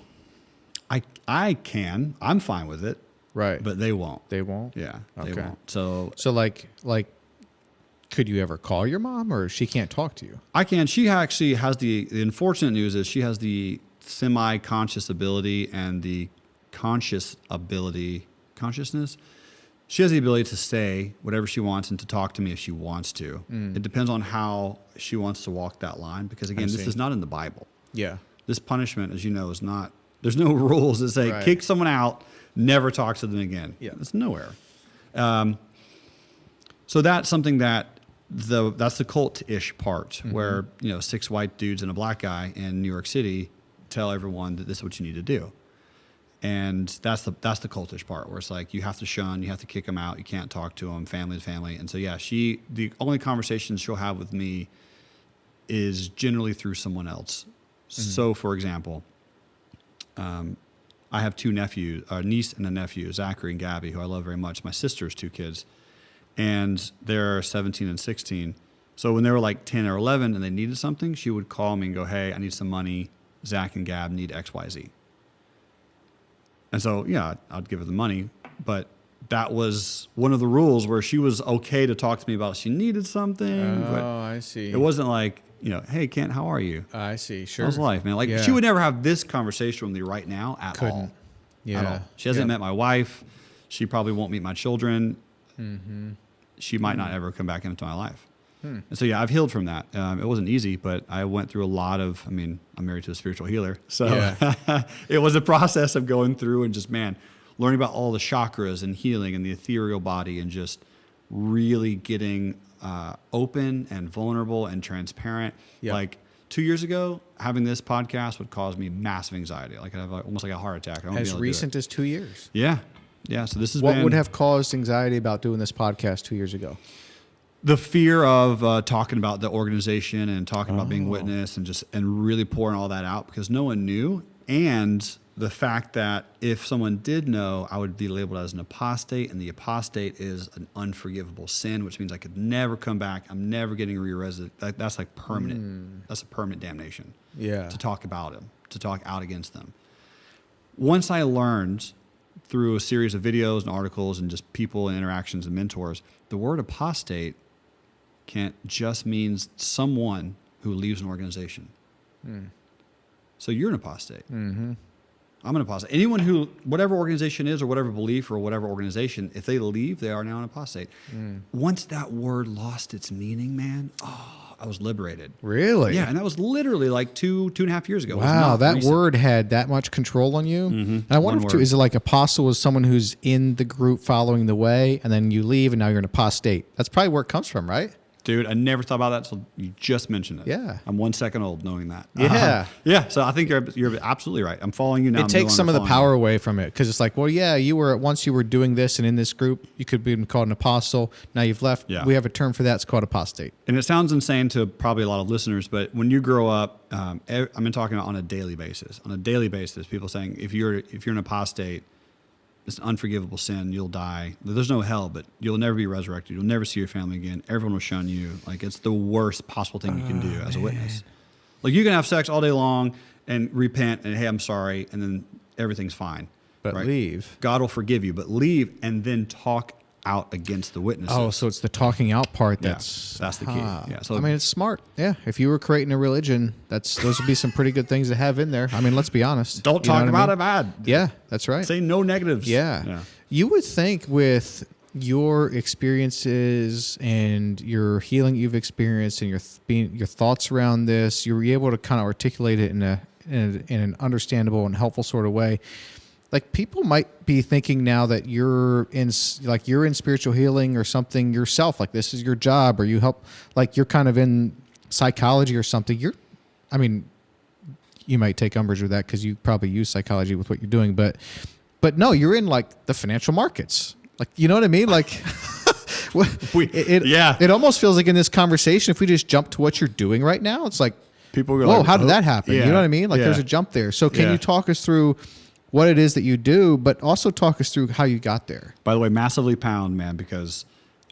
I can. I'm fine with it. Right. But they won't. They won't? Yeah, they Okay. won't. So like, could you ever call your mom or she can't talk to you? I can. She actually has the unfortunate news is she has the semi-conscious ability and the consciousness. She has the ability to say whatever she wants and to talk to me if she wants to. It depends on how she wants to walk that line. Because again, this is not in the Bible. Yeah. This punishment, as you know, is not, there's no rules that say kick someone out, never talk to them again. Yeah. It's nowhere. So that's something that's the cult-ish part where, 6 white dudes and a black guy in New York City tell everyone that this is what you need to do. And that's the cultish part where it's like you have to shun, you have to kick them out, you can't talk to them, family to family. And so yeah, the only conversations she'll have with me is generally through someone else. So for example, I have two nephews, a niece and a nephew, Zachary and Gabby, who I love very much. My sister's two kids, and they're 17 and 16. So when they were like 10 or 11 and they needed something, she would call me and go, "Hey, I need some money. Zach and Gab need X, Y, Z." And so, yeah, I'd give her the money, but that was one of the rules where she was okay to talk to me about she needed something. Oh, but I see. it wasn't like, "Hey, Kent, how are you?" I see. Sure. How's life, man? Like, Yeah. she would never have this conversation with me right now at all. Yeah. At all. She hasn't met my wife. She probably won't meet my children. She might not ever come back into my life. And so, yeah, I've healed from that. It wasn't easy, but I went through a lot of, I'm married to a spiritual healer. So it was a process of going through and just, learning about all the chakras and healing and the ethereal body and just really getting open and vulnerable and transparent. Yep. Like 2 years ago, having this podcast would cause me massive anxiety. Like I'd have almost like a heart attack. I wouldn't be As able to do recent it. as 2 years. Yeah. Yeah. So this has What been... would have caused anxiety about doing this podcast 2 years ago? The fear of talking about the organization and talking about being witness and really pouring all that out because no one knew. And the fact that if someone did know, I would be labeled as an apostate, and the apostate is an unforgivable sin, which means I could never come back. I'm never getting re-resident. That's like permanent. That's a permanent damnation. Yeah. To talk about them, to talk out against them. Once I learned through a series of videos and articles and just people and interactions and mentors, the word apostate just means someone who leaves an organization. So you're an apostate. Mm-hmm. I'm an apostate. Anyone who, whatever organization is or whatever belief or whatever organization, if they leave, they are now an apostate. Once that word lost its meaning, man, I was liberated. Really? Yeah, and that was literally like two and a half years ago. Wow, that word had that much control on you. And I wonder is it like apostle is someone who's in the group following the way, and then you leave and now you're an apostate. That's probably where it comes from, right? Dude, I never thought about that until you just mentioned it. Yeah. I'm 1 second old knowing that. Yeah. Yeah, so I think you're absolutely right. I'm following you now. It takes some of the power away from it because it's like, well, yeah, once you were doing this and in this group, you could be called an apostle. Now you've left. Yeah. We have a term for that. It's called apostate. And it sounds insane to probably a lot of listeners, but when you grow up, I've been talking about on a daily basis. On a daily basis, people saying if you're an apostate, it's an unforgivable sin. You'll die. There's no hell, but you'll never be resurrected. You'll never see your family again. Everyone will shun you. Like it's the worst possible thing you can do as a witness. Like you can have sex all day long and repent and hey, I'm sorry, and then everything's fine. But leave. God will forgive you, but leave and then talk out against the witnesses. Oh, so it's the talking out part that's the key. Yeah. So it's smart. Yeah. If you were creating a religion, those would be some pretty good things to have in there. I mean, let's be honest. Don't talk about it bad. Yeah, that's right. Say no negatives. Yeah. You would think with your experiences and your healing you've experienced and your thoughts around this, you were able to kind of articulate it in an understandable and helpful sort of way. Like people might be thinking now that you're in spiritual healing or something yourself, like this is your job or you help, like you're kind of in psychology or something. You might take umbrage with that because you probably use psychology with what you're doing, but no, you're in like the financial markets. Like, you know what I mean? Like it almost feels like in this conversation, if we just jump to what you're doing right now, it's like, people go, whoa, how did that happen? Yeah. You know what I mean? Like there's a jump there. So can you talk us through what it is that you do, but also talk us through how you got there? By the way, massively pound, man, because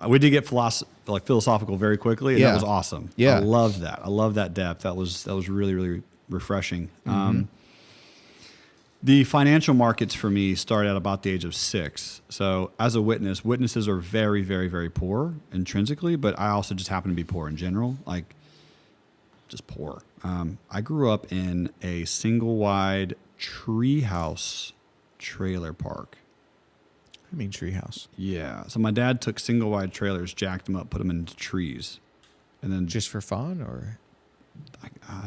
we did get philosophical very quickly, and that was awesome. Yeah. I loved that. I love that depth. That was really, really refreshing. The financial markets for me started at about the age of 6. So as a witnesses are very, very, very poor intrinsically, but I also just happen to be poor in general, like just poor. I grew up in a single-wide treehouse trailer park. I mean treehouse. Yeah. So my dad took single-wide trailers, jacked them up, put them into trees, and then Just for fun, or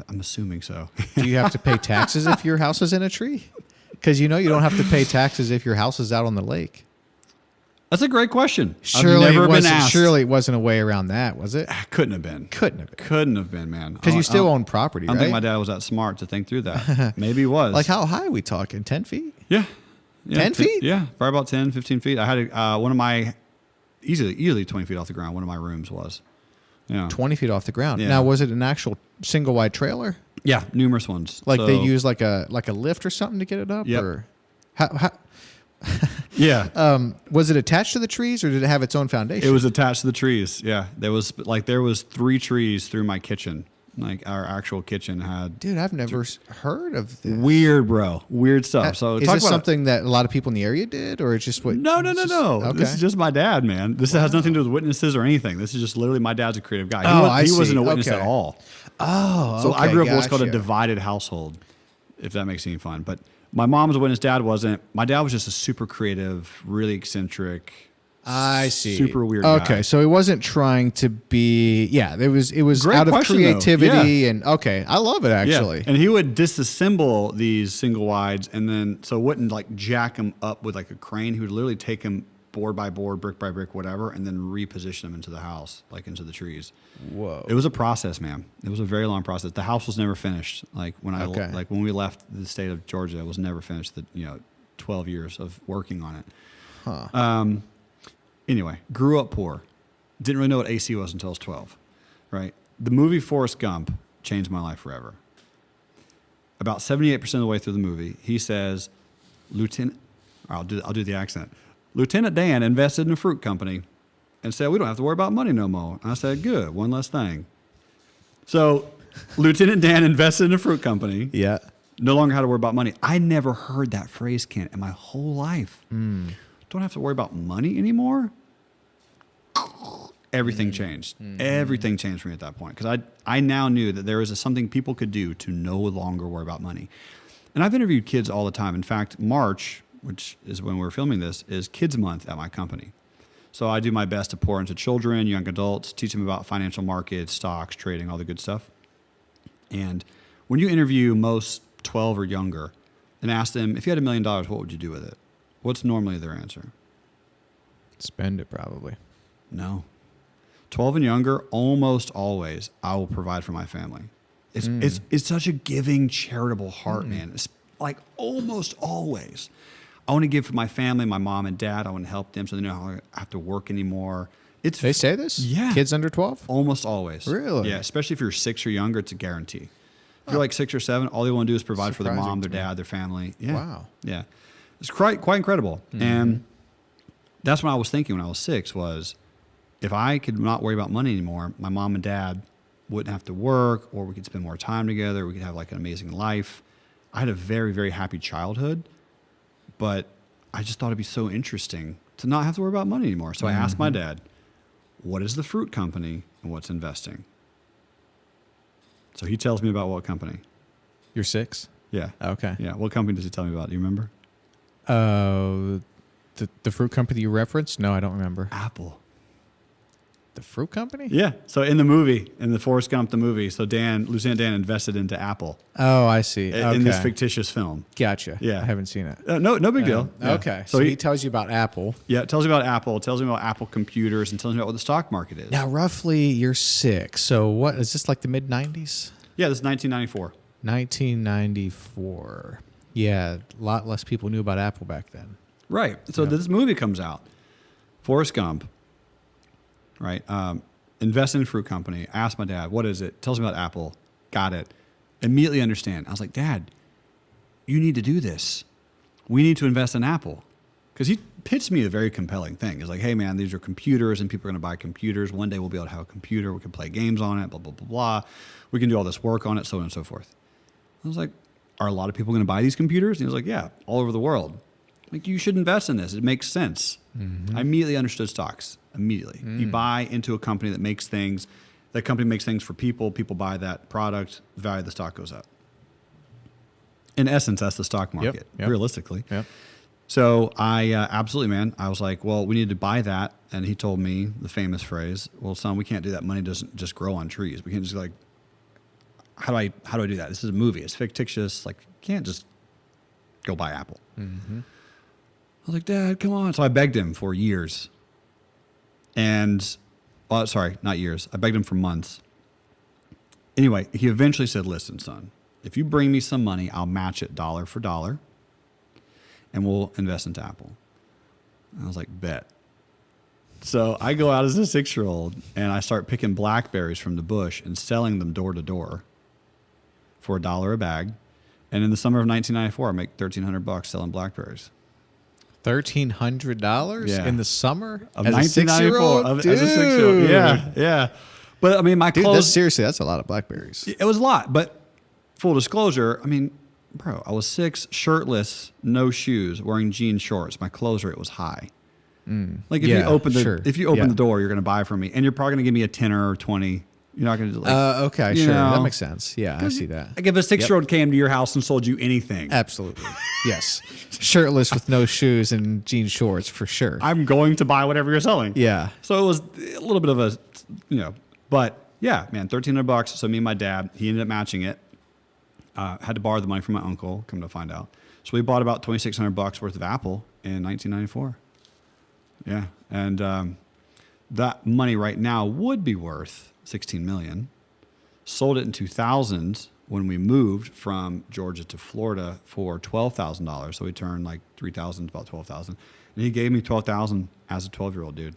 I'm assuming so. do you have to pay taxes if your house is in a tree? Because you don't have to pay taxes if your house is out on the lake. That's a great question. Surely I've never been asked. Surely it wasn't a way around that, was it? Couldn't have been. Couldn't have been, man. Because you still own property, I don't right? think my dad was that smart to think through that. Maybe he was. Like how high are we talking? 10 feet? Yeah. Yeah, 10 feet? Yeah, probably about 10, 15 feet. I had one of my, easily 20 feet off the ground, one of my rooms was. Yeah. 20 feet off the ground. Yeah. Now, was it an actual single wide trailer? Yeah, numerous ones. Like So- they use like a lift or something to get it up? Yep. Or how Yeah. was it attached to the trees or did it have its own foundation? It was attached to the trees. Yeah. There was 3 trees through my kitchen. Like our actual kitchen had. Dude, I've never heard of this. Weird, bro. Weird stuff. So is talk this about something that a lot of people in the area did, or it's just what? No. Okay. This is just my dad, man. This has nothing to do with witnesses or anything. This is just literally my dad's a creative guy. He wasn't a witness at all. Oh, So I grew up in what's called a gotcha. divided household, if that makes any fun. But my mom was a witness, dad wasn't. My dad was just a super creative, really eccentric. I see. Super weird guy. Okay, so he wasn't trying to be. Yeah, it was Great out of question, though. creativity and okay, I love it actually. Yeah. And he would disassemble these single wides and then so it wouldn't like jack them up with like a crane. He would literally take them board by board, brick by brick, whatever, and then reposition them into the house, like into the trees. Whoa. It was a process, man. It was a very long process. The house was never finished. Like when when we left the state of Georgia, it was never finished. 12 years of working on it. Huh. Anyway, grew up poor. Didn't really know what AC was until I was 12, right? The movie Forrest Gump changed my life forever. About 78% of the way through the movie, he says, I'll do the accent. Lieutenant Dan invested in a fruit company and said, we don't have to worry about money no more. And I said, good, one less thing. So Lieutenant Dan invested in a fruit company. Yeah. No longer had to worry about money. I never heard that phrase, Kent, in my whole life. Don't have to worry about money anymore. Everything changed. Everything changed for me at that point because I now knew that there was something people could do to no longer worry about money. And I've interviewed kids all the time. In fact, March, which is when we're filming this, is Kids Month at my company. So I do my best to pour into children, young adults, teach them about financial markets, stocks, trading, all the good stuff. And when you interview most 12 or younger and ask them, if you had $1 million, what would you do with it? What's normally their answer? Spend it probably. No. 12 and younger, almost always, I will provide for my family. It's such a giving, charitable heart, man. It's like almost always. I want to give for my family, my mom and dad. I want to help them so they know how I have to work anymore. They say this? Yeah. Kids under 12? Almost always. Really? Yeah, especially if you're 6 or younger, it's a guarantee. If you're like 6 or 7, all they want to do is provide for their mom, their dad, their family. Yeah. Wow. Yeah. It's quite incredible. And that's what I was thinking when I was 6 was if I could not worry about money anymore, my mom and dad wouldn't have to work or we could spend more time together. We could have like an amazing life. I had a very, very happy childhood, but I just thought it'd be so interesting to not have to worry about money anymore. So I asked my dad, what is the fruit company and what's investing? So he tells me about what company. You're 6? Yeah. Okay. Yeah. What company does he tell me about? Do you remember? The fruit company you referenced? No, I don't remember. Apple. The fruit company? Yeah. So in the movie, in the Forrest Gump, the movie, so Lieutenant Dan invested into Apple Oh, I see. in this Okay. fictitious film. Gotcha. Yeah. I haven't seen it. No big deal. Yeah. Okay. So he tells you about Apple. Yeah, it tells me about Apple, it tells me about Apple computers, and tells me about what the stock market is. Now, roughly, you're 6. So what is this, like the mid-90s? Yeah, this is 1994. 1994. Yeah, a lot less people knew about Apple back then. Right. So this movie comes out, Forrest Gump, right? Invest in a fruit company. Ask my dad, what is it? Tells me about Apple. Got it. Immediately understand. I was like, Dad, you need to do this. We need to invest in Apple. Because he pitched me a very compelling thing. He's like, hey, man, these are computers and people are going to buy computers. One day we'll be able to have a computer. We can play games on it, blah, blah, blah, blah. We can do all this work on it, so on and so forth. I was like, are a lot of people going to buy these computers? And he was like, yeah, all over the world. Like, you should invest in this. It makes sense. I immediately understood stocks. Immediately. You buy into a company that makes things. That company makes things for people. People buy that product. The value of the stock goes up. In essence, that's the stock market, realistically. Yep. So I absolutely, man. I was like, well, we need to buy that. And he told me the famous phrase, well, son, we can't do that. Money doesn't just grow on trees. We can't just like, how do I do that? This is a movie. It's fictitious. Like, you can't just go buy Apple. I was like, Dad, come on. So I begged him for years. And, sorry, not years. I begged him for months. Anyway, he eventually said, listen, son, if you bring me some money, I'll match it dollar for dollar. and we'll invest into Apple. And I was like, bet. So I go out as a 6-year-old and I start picking blackberries from the bush and selling them door to door for $1 a bag. And in the summer of 1994, I make $1,300 selling blackberries. $1,300 in the summer Of as a 6-year-old? As a 6-year-old. Yeah, yeah. But I mean, my Dude, clothes. seriously, that's a lot of blackberries. It was a lot. But full disclosure, I mean, bro, I was 6, shirtless, no shoes, wearing jean shorts. My close rate was high. Like if you open the door, you're going to buy from me, and you're probably going to give me a 10 or 20. You're not going to like. Okay, sure, that makes sense. Yeah, I see that. Like if a 6-year-old came to your house and sold you anything, Absolutely, yes. Shirtless with no shoes and jean shorts for sure. I'm going to buy whatever you're selling. Yeah. So it was a little bit of a, but yeah, man, $1,300. So me and my dad, he ended up matching it. Had to borrow the money from my uncle. Come to find out, so we bought about $2,600 worth of Apple in 1994. Yeah, and that money right now would be worth $16 million. Sold it in 2000 when we moved from Georgia to Florida for $12,000. So we turned like 3,000 to about 12,000, and he gave me 12,000 as a 12-year-old dude.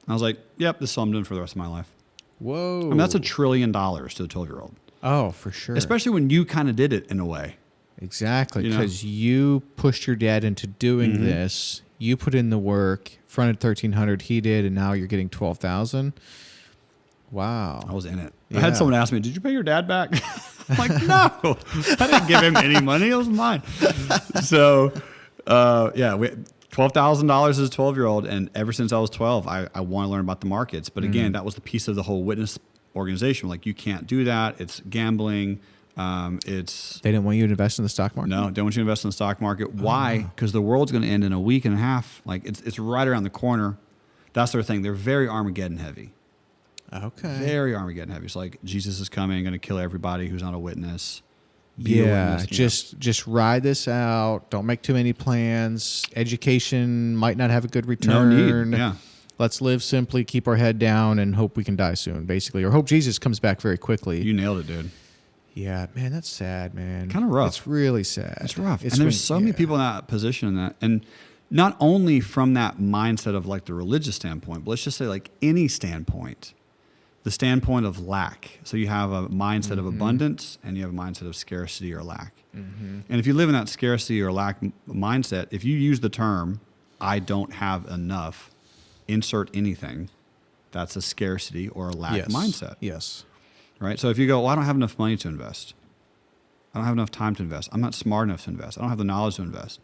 I was like, "Yep, this is what I'm doing for the rest of my life." Whoa! I mean, that's $1 trillion to a 12-year-old. Oh, for sure. Especially when you kind of did it in a way. Exactly, because you pushed your dad into doing this. You put in the work, fronted $1,300, he did, and now you're getting $12,000. Wow. I was in it. Yeah. I had someone ask me, "Did you pay your dad back?" I'm like, "No, I didn't give him any money. It was mine." So, $12,000 as a 12-year-old, and ever since I was 12, I want to learn about the markets. But again, that was the piece of the whole witness organization. Like, you can't do that. It's gambling. They didn't want you to invest in the stock market? No, don't want you to invest in the stock market. Why? Because the world's going to end in a week and a half. Like, it's right around the corner. That's their thing. They're very Armageddon heavy. Okay. Very Armageddon heavy. It's like, Jesus is coming, going to kill everybody who's not a witness. Be a witness, just ride this out. Don't make too many plans. Education might not have a good return. No need. Yeah. Let's live simply, keep our head down, and hope we can die soon, basically. Or hope Jesus comes back very quickly. You nailed it, dude. Yeah, man, that's sad, man. Kind of rough. It's really sad. It's rough. And there's so many people in that position, and not only from that mindset of like the religious standpoint, but let's just say like any standpoint, the standpoint of lack. So you have a mindset of abundance and you have a mindset of scarcity or lack. And if you live in that scarcity or lack mindset, if you use the term, "I don't have enough," insert anything, that's a scarcity or a lack mindset. Yes. Right? So if you go, "Well, I don't have enough money to invest. I don't have enough time to invest. I'm not smart enough to invest. I don't have the knowledge to invest."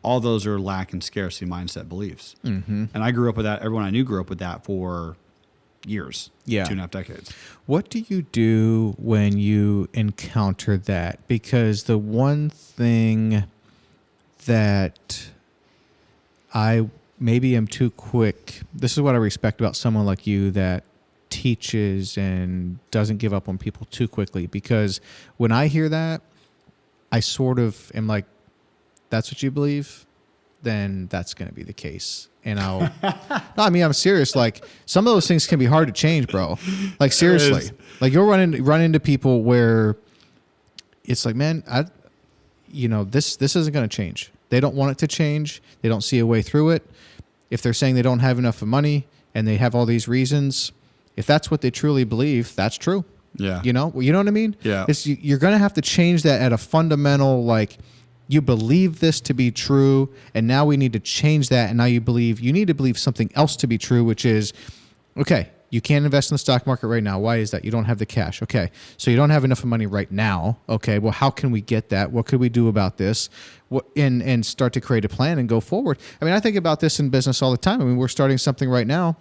All those are lack and scarcity mindset beliefs. And I grew up with that. Everyone I knew grew up with that for years. Yeah. 2.5 decades. What do you do when you encounter that? Because the one thing that I maybe am too quick, this is what I respect about someone like you that teaches and doesn't give up on people too quickly, because when I hear that, I sort of am like, that's what you believe? Then that's going to be the case. And no, I mean, I'm serious. Like, some of those things can be hard to change, bro. Like, seriously. Like, you'll run into people where it's like, man, this isn't going to change. They don't want it to change. They don't see a way through it. If they're saying they don't have enough money and they have all these reasons, if that's what they truly believe, that's true. Yeah. You know what I mean? Yeah. You're going to have to change that at a fundamental, like, you believe this to be true, and now we need to change that, and now you need to believe something else to be true, which is, okay, you can't invest in the stock market right now. Why is that? You don't have the cash. Okay, so you don't have enough money right now. Okay, well, how can we get that? What could we do about this? And start to create a plan and go forward. I mean, I think about this in business all the time. I mean, we're starting something right now,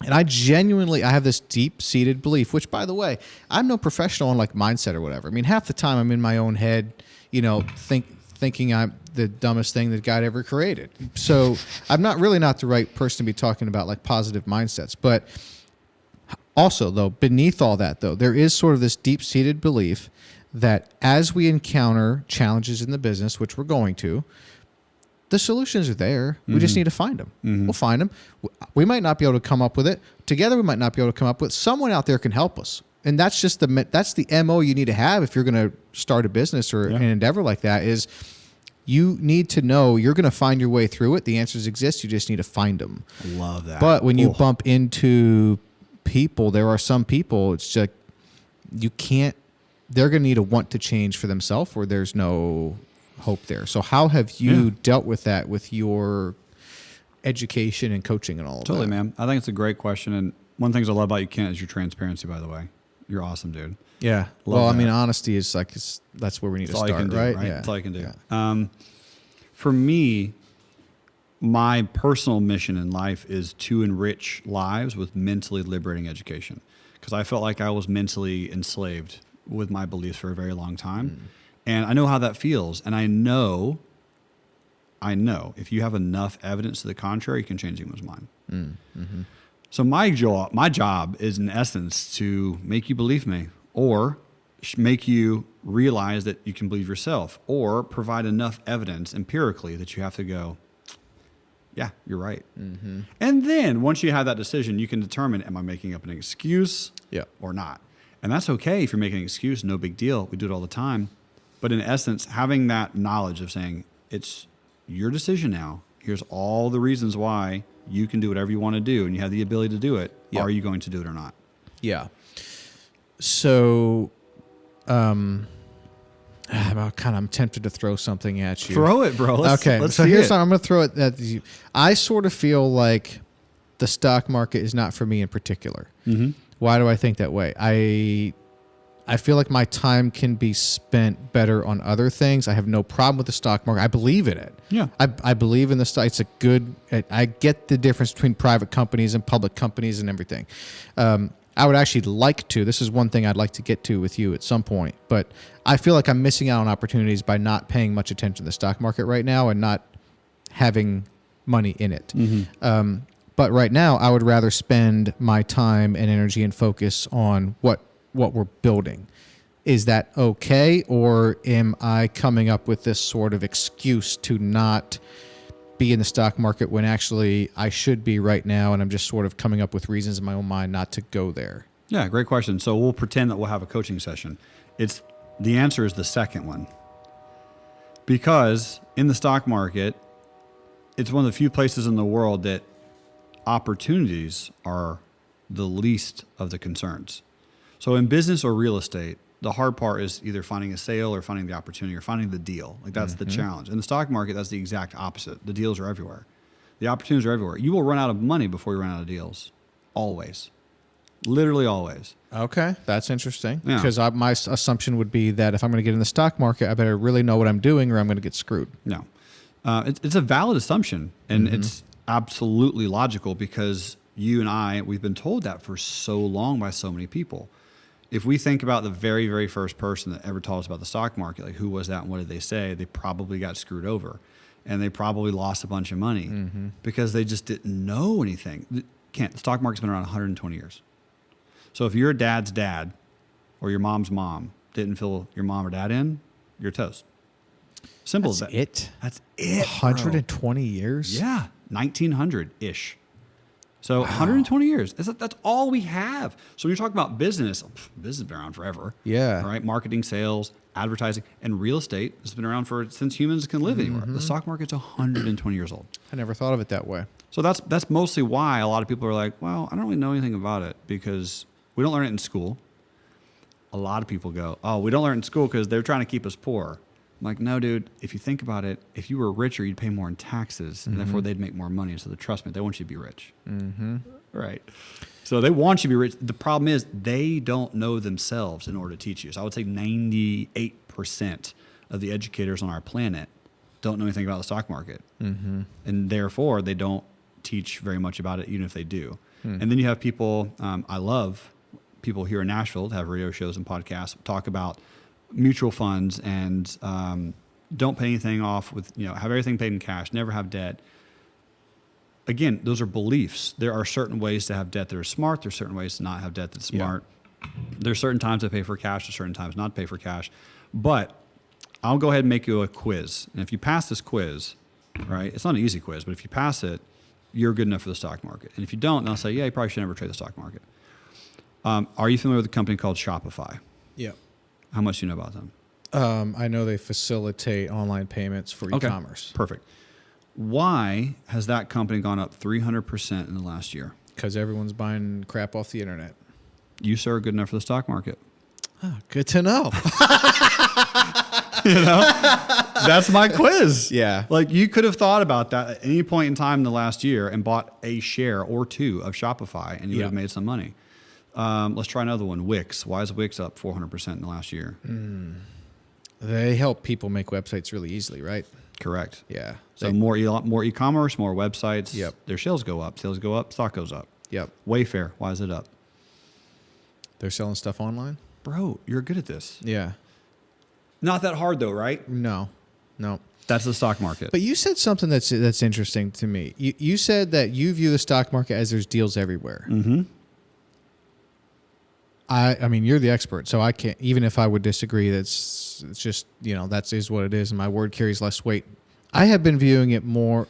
and I have this deep-seated belief, which, by the way, I'm no professional on like mindset or whatever. I mean, half the time I'm in my own head, thinking I'm the dumbest thing that God ever created. So I'm not the right person to be talking about like positive mindsets. But also, though, beneath all that, though, there is sort of this deep-seated belief that as we encounter challenges in the business, which we're going to, the solutions are there. We just need to find them. We'll find them. We might not be able to come up with it. Together, we might not be able to come up with it. Someone out there can help us. And that's just the MO you need to have if you're going to start a business or an endeavor like that is You need to know you're going to find your way through it. The answers exist. You just need to find them. Love that. But when you bump into people, there are some people, it's just you can't, they're going to need to want to change for themselves or there's no hope there. So how have you dealt with that with your education and coaching and all of Totally, that? man. I think it's a great question. And one of the things I love about you, Kent, is your transparency, by the way. You're awesome, dude. Yeah. Love Well, I that. mean, honesty is like, that's where we need That's to all you start, can do, right? right? Yeah. That's all you can do. Yeah. For me, my personal mission in life is to enrich lives with mentally liberating education. Because I felt like I was mentally enslaved with my beliefs for a very long time. And I know how that feels. And I know if you have enough evidence to the contrary, you can change anyone's mind. So my job is in essence to make you believe me, or make you realize that you can believe yourself, or provide enough evidence empirically that you have to go, yeah, you're right. And then once you have that decision, you can determine, am I making up an excuse or not? And that's okay if you're making an excuse, no big deal. We do it all the time. But in essence, having that knowledge of saying, it's your decision now. Here's all the reasons why you can do whatever you want to do and you have the ability to do it. Yep. Are you going to do it or not? Yeah. So, I'm tempted to throw something at you. Throw it, bro. Let's so see here's it. something. I'm going to throw it at you. I sort of feel like the stock market is not for me in particular. Why do I think that way? I feel like my time can be spent better on other things. I have no problem with the stock market. I believe in it. Yeah. I believe in the stock. It's a good, I get the difference between private companies and public companies and everything. I would actually like to, this is one thing I'd like to get to with you at some point, but I feel like I'm missing out on opportunities by not paying much attention to the stock market right now and not having money in it. But right now, I would rather spend my time and energy and focus on what we're building. Is that okay? Or am I coming up with this sort of excuse to not be in the stock market when actually I should be right now, and I'm just sort of coming up with reasons in my own mind not to go there? Yeah, great question. So we'll pretend that we'll have a coaching session. The answer is the second one. Because in the stock market, it's one of the few places in the world that opportunities are the least of the concerns. So in business or real estate, the hard part is either finding a sale or finding the opportunity or finding the deal. Like that's the challenge. In the stock market, that's the exact opposite. The deals are everywhere. The opportunities are everywhere. You will run out of money before you run out of deals. Always. Literally always. Okay, that's interesting. Yeah. Because my assumption would be that if I'm going to get in the stock market, I better really know what I'm doing or I'm going to get screwed. No. It's a valid assumption, and it's absolutely logical because you and I, we've been told that for so long by so many people. If we think about the very, very first person that ever taught us about the stock market, like who was that and what did they say? They probably got screwed over, and they probably lost a bunch of money because they just didn't know anything. The stock market's been around 120 years. So if your dad's dad or your mom's mom didn't fill your mom or dad in, you're toast. Simple as that. That's it. 120 years? Yeah, 1900-ish. So 120 years. That's all we have. So when you're talking about business, business has been around forever. Yeah. All right, marketing, sales, advertising, and real estate has been around since humans can live anywhere. The stock market's 120 years old. I never thought of it that way. So that's mostly why a lot of people are like, well, I don't really know anything about it because we don't learn it in school. A lot of people go, oh, we don't learn it in school because they're trying to keep us poor. I'm like, no, dude, if you think about it, if you were richer, you'd pay more in taxes, and therefore they'd make more money. So trust me, they want you to be rich. Right. So they want you to be rich. The problem is they don't know themselves in order to teach you. So I would say 98% of the educators on our planet don't know anything about the stock market. And therefore, they don't teach very much about it, even if they do. And then you have people, I love people here in Nashville that have radio shows and podcasts, talk about mutual funds and don't pay anything off with, have everything paid in cash, never have debt. Again, those are beliefs. There are certain ways to have debt that are smart. There's certain ways to not have debt that's smart. There's certain times to pay for cash, there's certain times not to pay for cash. But I'll go ahead and make you a quiz. And if you pass this quiz, right, it's not an easy quiz, but if you pass it, you're good enough for the stock market. And if you don't, then I'll say, yeah, you probably should never trade the stock market. Are you familiar with a company called Shopify? Yeah. How much do you know about them? I know they facilitate online payments for e-commerce. Perfect. Why has that company gone up 300% in the last year? Because everyone's buying crap off the internet. You, sir, are good enough for the stock market. Oh, good to know. That's my quiz. Yeah. Like you could have thought about that at any point in time in the last year and bought a share or two of Shopify and you would have made some money. Let's try another one. Wix. Why is Wix up 400% in the last year? They help people make websites really easily, right? Correct. Yeah. So more e-commerce, more websites. Yep. Their sales go up. Sales go up. Stock goes up. Yep. Wayfair. Why is it up? They're selling stuff online? Bro, you're good at this. Yeah. Not that hard though, right? No. That's the stock market. But you said something that's interesting to me. You said that you view the stock market as there's deals everywhere. Mm-hmm. I mean, you're the expert, so I can't. Even if I would disagree, it's just that is what it is, and my word carries less weight. I have been viewing it more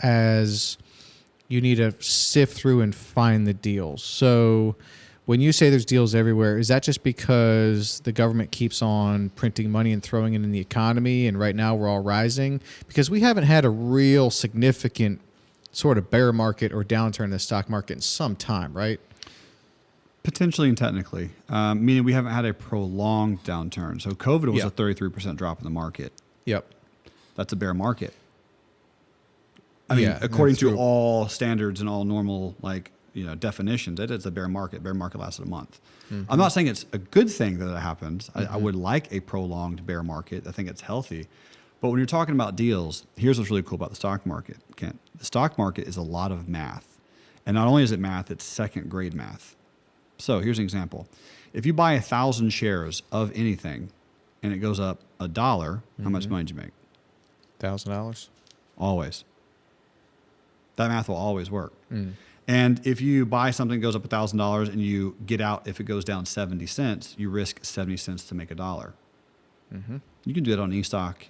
as you need to sift through and find the deals. So when you say there's deals everywhere, is that just because the government keeps on printing money and throwing it in the economy, and right now we're all rising? Because we haven't had a real significant sort of bear market or downturn in the stock market in some time, right? Potentially and technically, meaning we haven't had a prolonged downturn. So COVID was a 33% drop in the market. Yep. That's a bear market. I mean, according to all standards and all normal definitions, it is a bear market. Bear market lasted a month. Mm-hmm. I'm not saying it's a good thing that it happens. Mm-hmm. I would like a prolonged bear market. I think it's healthy. But when you're talking about deals, here's what's really cool about the stock market, Kent. The stock market is a lot of math. And not only is it math, it's second grade math. So here's an example. If you buy 1,000 shares of anything and it goes up $1, how much money did you make? $1,000? Always. That math will always work. Mm. And if you buy something that goes up $1,000 and you get out, if it goes down 70 cents, you risk 70 cents to make $1. Mm-hmm. You can do it on any stock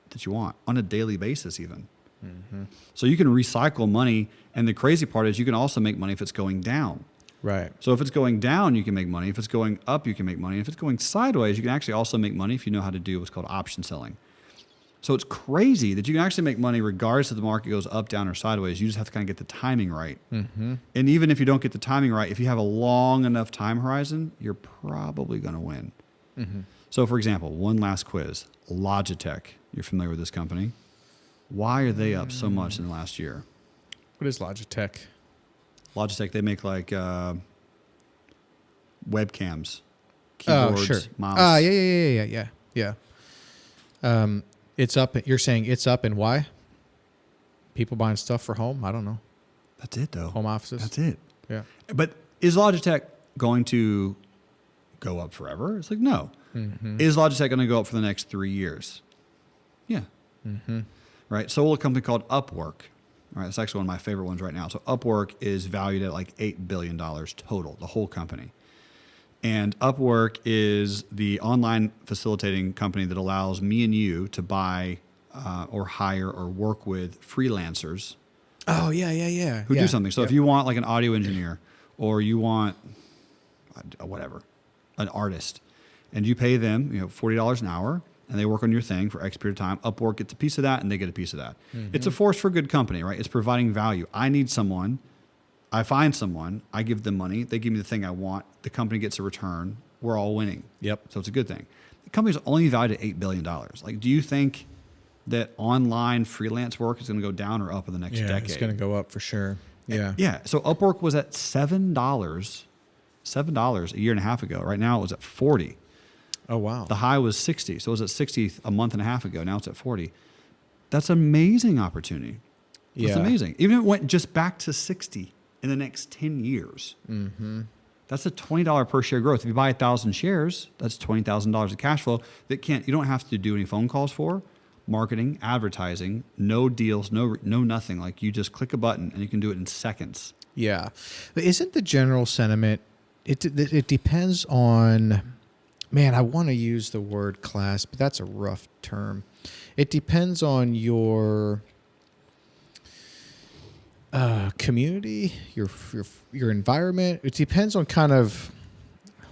that you want on a daily basis even. Mm-hmm. So you can recycle money. And the crazy part is you can also make money if it's going down. Right. So if it's going down, you can make money. If it's going up, you can make money. If it's going sideways, you can actually also make money if you know how to do what's called option selling. So it's crazy that you can actually make money regardless if the market goes up, down, or sideways. You just have to kind of get the timing right. Mm-hmm. And even if you don't get the timing right, if you have a long enough time horizon, you're probably going to win. Mm-hmm. So for example, one last quiz. Logitech. You're familiar with this company. Why are they up so much in the last year? What is Logitech? Logitech, they make webcams, keyboards, mouse. Yeah. It's up. You're saying it's up, and why? People buying stuff for home? I don't know. That's it, though. Home offices? That's it. Yeah. But is Logitech going to go up forever? It's like, no. Mm-hmm. Is Logitech going to go up for the next 3 years? Yeah. Mm-hmm. Right. So will a company called Upwork. All right, that's actually one of my favorite ones right now. So Upwork is valued at like $8 billion total, the whole company. And Upwork is the online facilitating company that allows me and you to buy or hire or work with freelancers. Oh, yeah. Who do something. So if you want like an audio engineer or you want whatever, an artist, and you pay them $40 an hour, and they work on your thing for X period of time, Upwork gets a piece of that, and they get a piece of that. Mm-hmm. It's a force for good company, right? It's providing value. I need someone. I find someone. I give them money. They give me the thing I want. The company gets a return. We're all winning. Yep. So it's a good thing. The company's only valued at $8 billion. Like, do you think that online freelance work is going to go down or up in the next decade? It's going to go up for sure. Yeah. Yeah. So Upwork was at $7 a year and a half ago. Right now it was at 40. Oh, wow. The high was 60. So it was at 60 a month and a half ago. Now it's at 40. That's an amazing opportunity. That's amazing. Even if it went just back to 60 in the next 10 years, that's a $20 per share growth. If you buy 1,000 shares, that's $20,000 of cash flow that you don't have to do any phone calls for, marketing, advertising, no deals, no nothing. Like you just click a button and you can do it in seconds. Yeah. But isn't the general sentiment, it depends on... Man, I want to use the word class, but that's a rough term. It depends on your community, your environment. It depends on kind of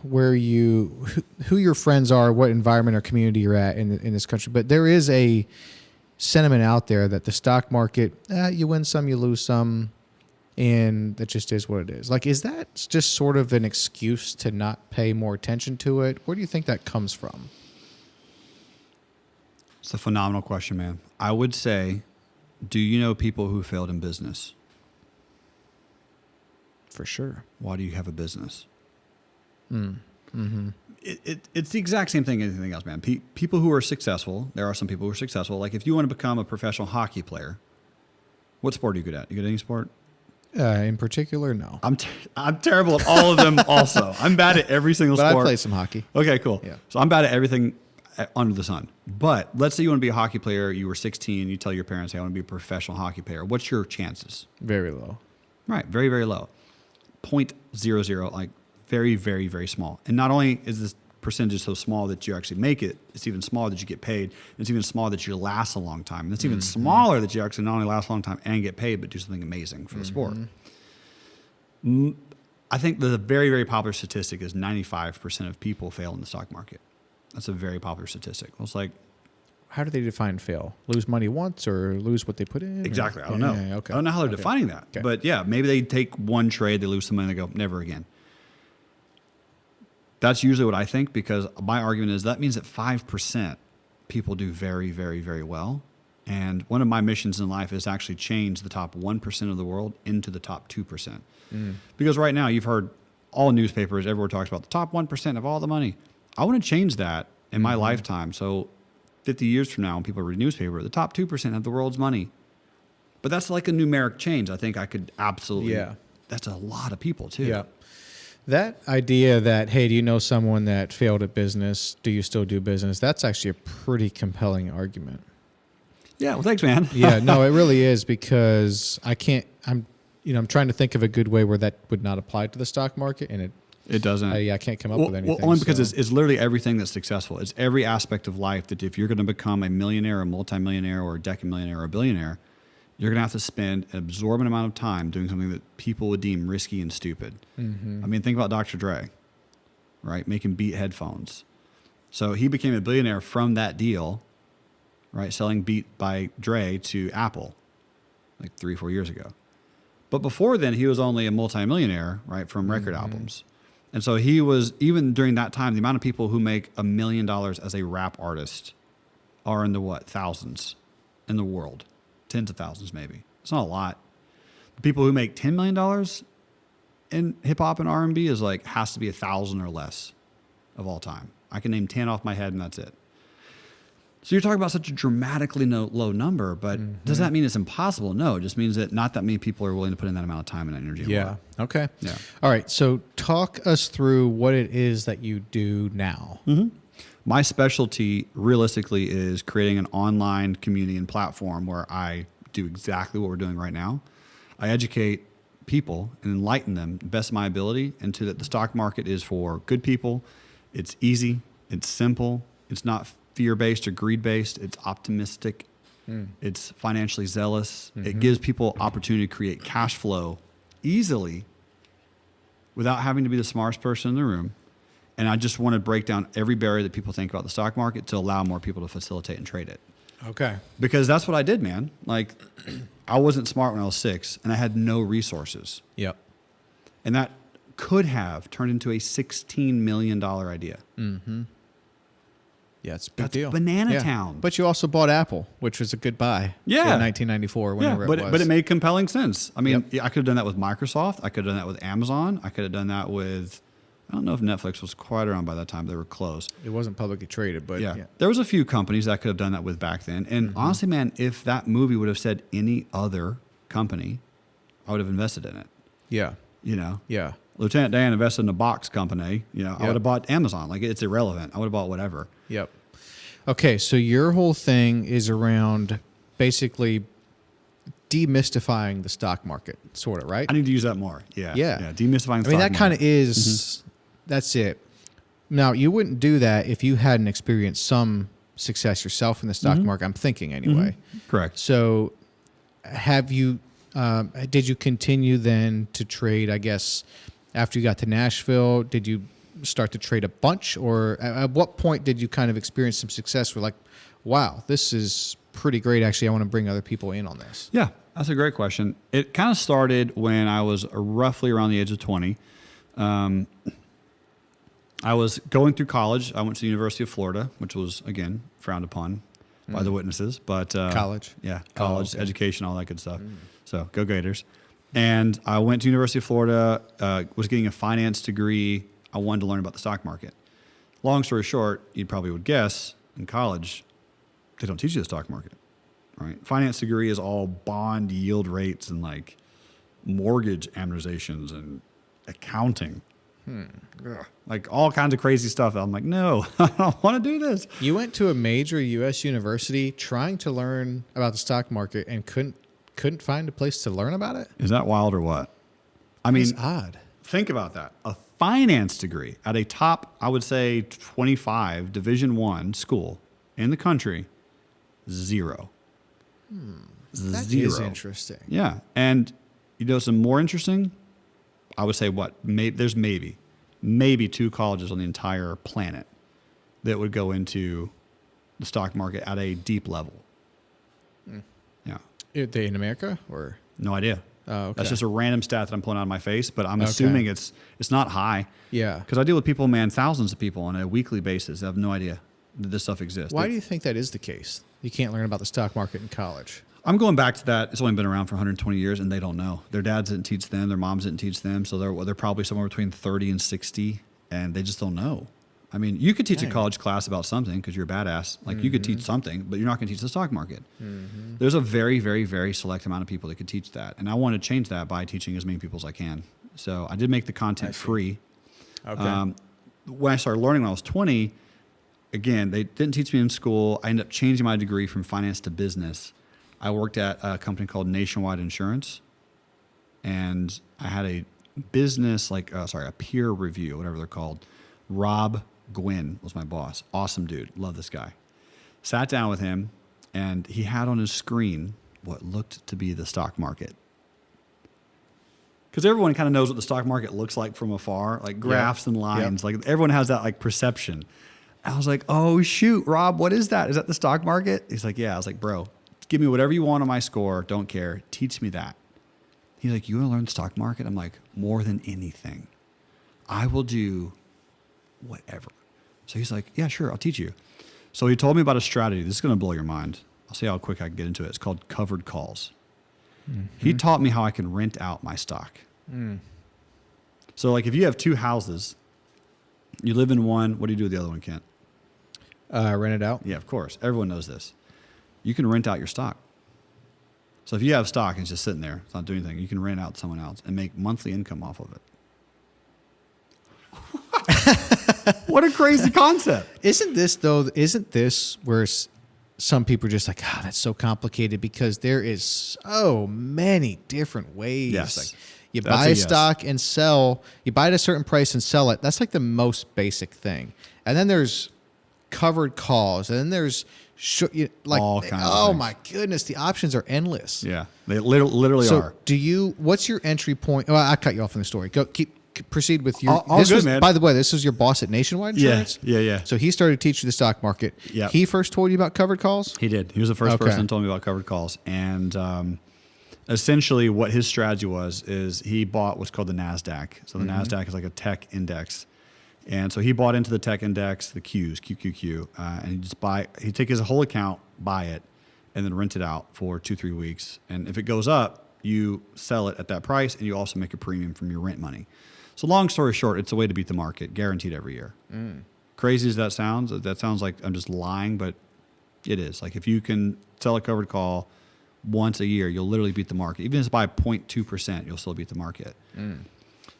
where who your friends are, what environment or community you're at in this country, but there is a sentiment out there that the stock market, you win some, you lose some, and that just is what it is. Like, is that just sort of an excuse to not pay more attention to it? Where do you think that comes from? It's a phenomenal question, man. I would say, do you know people who failed in business? For sure. Why do you have a business? Mm-hmm. It's the exact same thing as anything else, man. People who are successful, there are some people who are successful. Like if you want to become a professional hockey player, what sport are you good at? You good at any sport? In particular, no. I'm terrible at all of them also. I'm bad at every single But sport. I play some hockey. Okay, cool. Yeah. So I'm bad at everything under the sun. But let's say you want to be a hockey player. You were 16. You tell your parents, hey, I want to be a professional hockey player. What's your chances? Very low. Right. Very, very low. 0.00, like very, very, very small. And not only is this percentage so small that you actually make it, it's even smaller that you get paid. It's even smaller that you last a long time. And it's even smaller that you actually not only last a long time and get paid, but do something amazing for the sport. I think the very, very popular statistic is 95% of people fail in the stock market. That's a very popular statistic. It's like, how do they define fail? Lose money once or lose what they put in? exactly. Or? I don't know. Yeah, okay. I don't know how they're Okay. defining that. Okay. But yeah, maybe they take one trade, they lose some money, they go, never again. That's usually what I think, because my argument is that means that 5% people do very, very, very well. And one of my missions in life is to actually change the top 1% of the world into the top 2%. Because right now you've heard all newspapers, everyone talks about the top 1% of all the money. I want to change that in my lifetime. So 50 years from now, when people read newspaper, the top 2% of the world's money. But that's like a numeric change. I think I could absolutely, that's a lot of people too. Yeah. That idea that, hey, do you know someone that failed at business? Do you still do business? That's actually a pretty compelling argument. Yeah. Well, thanks, man. Yeah, no, it really is, because I'm trying to think of a good way where that would not apply to the stock market, and It doesn't. I can't come up with anything. Only because it's literally everything that's successful. It's every aspect of life that if you're going to become a millionaire, a multimillionaire, or a decamillionaire, or a billionaire, you're going to have to spend an absorbent amount of time doing something that people would deem risky and stupid. I mean, think about Dr. Dre, right? Making Beat headphones. So he became a billionaire from that deal, right? Selling Beat by Dre to Apple like 3-4 years ago. But before then, he was only a multimillionaire, right, from record albums. And so he was, even during that time, the amount of people who make $1 million as a rap artist are in the thousands in the world. Tens of thousands, maybe. It's not a lot. The people who make $10 million in hip hop and R&B has to be 1,000 or less of all time. I can name 10 off my head and that's it. So you're talking about such a dramatically low number, but does that mean it's impossible? No, it just means that not that many people are willing to put in that amount of time and energy. Yeah. Okay. Yeah. All right. So talk us through what it is that you do now. My specialty, realistically, is creating an online community and platform where I do exactly what we're doing right now. I educate people and enlighten them, the best of my ability, into that the stock market is for good people. It's easy. It's simple. It's not fear-based or greed-based. It's optimistic. It's financially zealous. It gives people opportunity to create cash flow easily without having to be the smartest person in the room. And I just want to break down every barrier that people think about the stock market to allow more people to facilitate and trade it. Okay. Because that's what I did, man. Like, I wasn't smart when I was 6, and I had no resources. Yep. And that could have turned into a $16 million idea. Yeah, it's a big That's deal. banana town. But you also bought Apple, which was a good buy. Yeah. In 1994, whenever it was. But it made compelling sense. I mean, I could have done that with Microsoft. I could have done that with Amazon. I could have done that with, I don't know if Netflix was quite around by that time. They were close. It wasn't publicly traded, but Yeah. There was a few companies that I could have done that with back then. And honestly, man, if that movie would have said any other company, I would have invested in it. Yeah. You know? Yeah. Lieutenant Dan invested in a box company. You know, I Yep. would have bought Amazon. Like, it's irrelevant. I would have bought whatever. Yep. Okay, so your whole thing is around basically demystifying the stock market, sort of, right? I need to use that more. Yeah. Yeah. Demystifying the I mean, stock that kind of market. is, that's it. Now, you wouldn't do that if you hadn't experienced some success yourself in the stock market, I'm thinking anyway. Correct. So have you, did you continue then to trade, I guess, after you got to Nashville? Did you start to trade a bunch, or at what point did you kind of experience some success? Where like, wow, this is pretty great. Actually, I want to bring other people in on this. Yeah, that's a great question. It kind of started when I was roughly around the age of 20. I was going through college. I went to the University of Florida, which was, again, frowned upon by the witnesses. But College? Yeah, college, okay. education, all that good stuff. So go Gators. And I went to University of Florida, was getting a finance degree. I wanted to learn about the stock market. Long story short, you probably would guess, in college, they don't teach you the stock market, right? Finance degree is all bond yield rates and like mortgage amortizations and accounting. Like all kinds of crazy stuff. I'm like, no, I don't want to do this. You went to a major U.S. university trying to learn about the stock market and couldn't find a place to learn about it? Is that wild or what? I mean, It's odd. think about that. A finance degree at a top, I would say 25 Division I school in the country, zero. That Zero. is interesting. Yeah. And you know, some more interesting, I would say what? There's maybe 2 colleges on the entire planet that would go into the stock market at a deep level. Yeah. Are they in America or? No idea. Oh, okay. That's just a random stat that I'm pulling out of my face, but I'm assuming it's not high. Yeah. Because I deal with people, man, thousands of people on a weekly basis. I have no idea that this stuff exists. Why do you think that is the case? You can't learn about the stock market in college. I'm going back to that. It's only been around for 120 years, and they don't know. Their dads didn't teach them. Their moms didn't teach them. So they're probably somewhere between 30 and 60, and they just don't know. I mean, you could teach a college class about something because you're a badass. Like you could teach something, but you're not going to teach the stock market. There's a very, very, very select amount of people that could teach that, and I want to change that by teaching as many people as I can. So I did make the content free. Okay. When I started learning when I was 20, again, they didn't teach me in school. I ended up changing my degree from finance to business. I worked at a company called Nationwide Insurance, and I had a business, a peer review, whatever they're called. Rob Gwynn was my boss. Awesome dude. Love this guy. Sat down with him, and he had on his screen what looked to be the stock market. Because everyone kind of knows what the stock market looks like from afar, like graphs and lines. Like everyone has that like perception. I was like, oh, shoot, Rob, what is that? Is that the stock market? He's like, yeah. I was like, bro, give me whatever you want on my score. Don't care. Teach me that. He's like, you want to learn the stock market? I'm like, more than anything. I will do whatever. So he's like, yeah, sure, I'll teach you. So he told me about a strategy. This is going to blow your mind. I'll see how quick I can get into it. It's called covered calls. He taught me how I can rent out my stock. So like if you have 2 houses, you live in one, what do you do with the other one, Kent? Rent it out. Yeah, of course. Everyone knows this. You can rent out your stock. So if you have stock and it's just sitting there, it's not doing anything, you can rent it out to someone else and make monthly income off of it. What a crazy concept. Isn't this where some people are just like, that's so complicated because there is so many different ways. Yes. Like you That's buy a a yes. stock and sell, you buy it at a certain price and sell it. That's like the most basic thing. And then there's covered calls, and then there's All kinds of oh things. my goodness, the options are endless. Yeah, they literally So are. what's your entry point? Well, I cut you off in the story. Proceed with your. All good, man. By the way, this was your boss at Nationwide Insurance? Yeah. So he started to teach you the stock market. Yep. He first told you about covered calls? He did. He was the first Okay. person that told me about covered calls. And essentially what his strategy is he bought what's called the NASDAQ. So the NASDAQ is like a tech index. And so he bought into the tech index, the Qs, QQQ, and he'd take his whole account, buy it, and then rent it out for 2-3 weeks. And if it goes up, you sell it at that price, and you also make a premium from your rent money. So long story short, it's a way to beat the market, guaranteed every year. Crazy as that sounds like I'm just lying, but it is. Like if you can sell a covered call once a year, you'll literally beat the market. Even if it's by 0.2%, you'll still beat the market.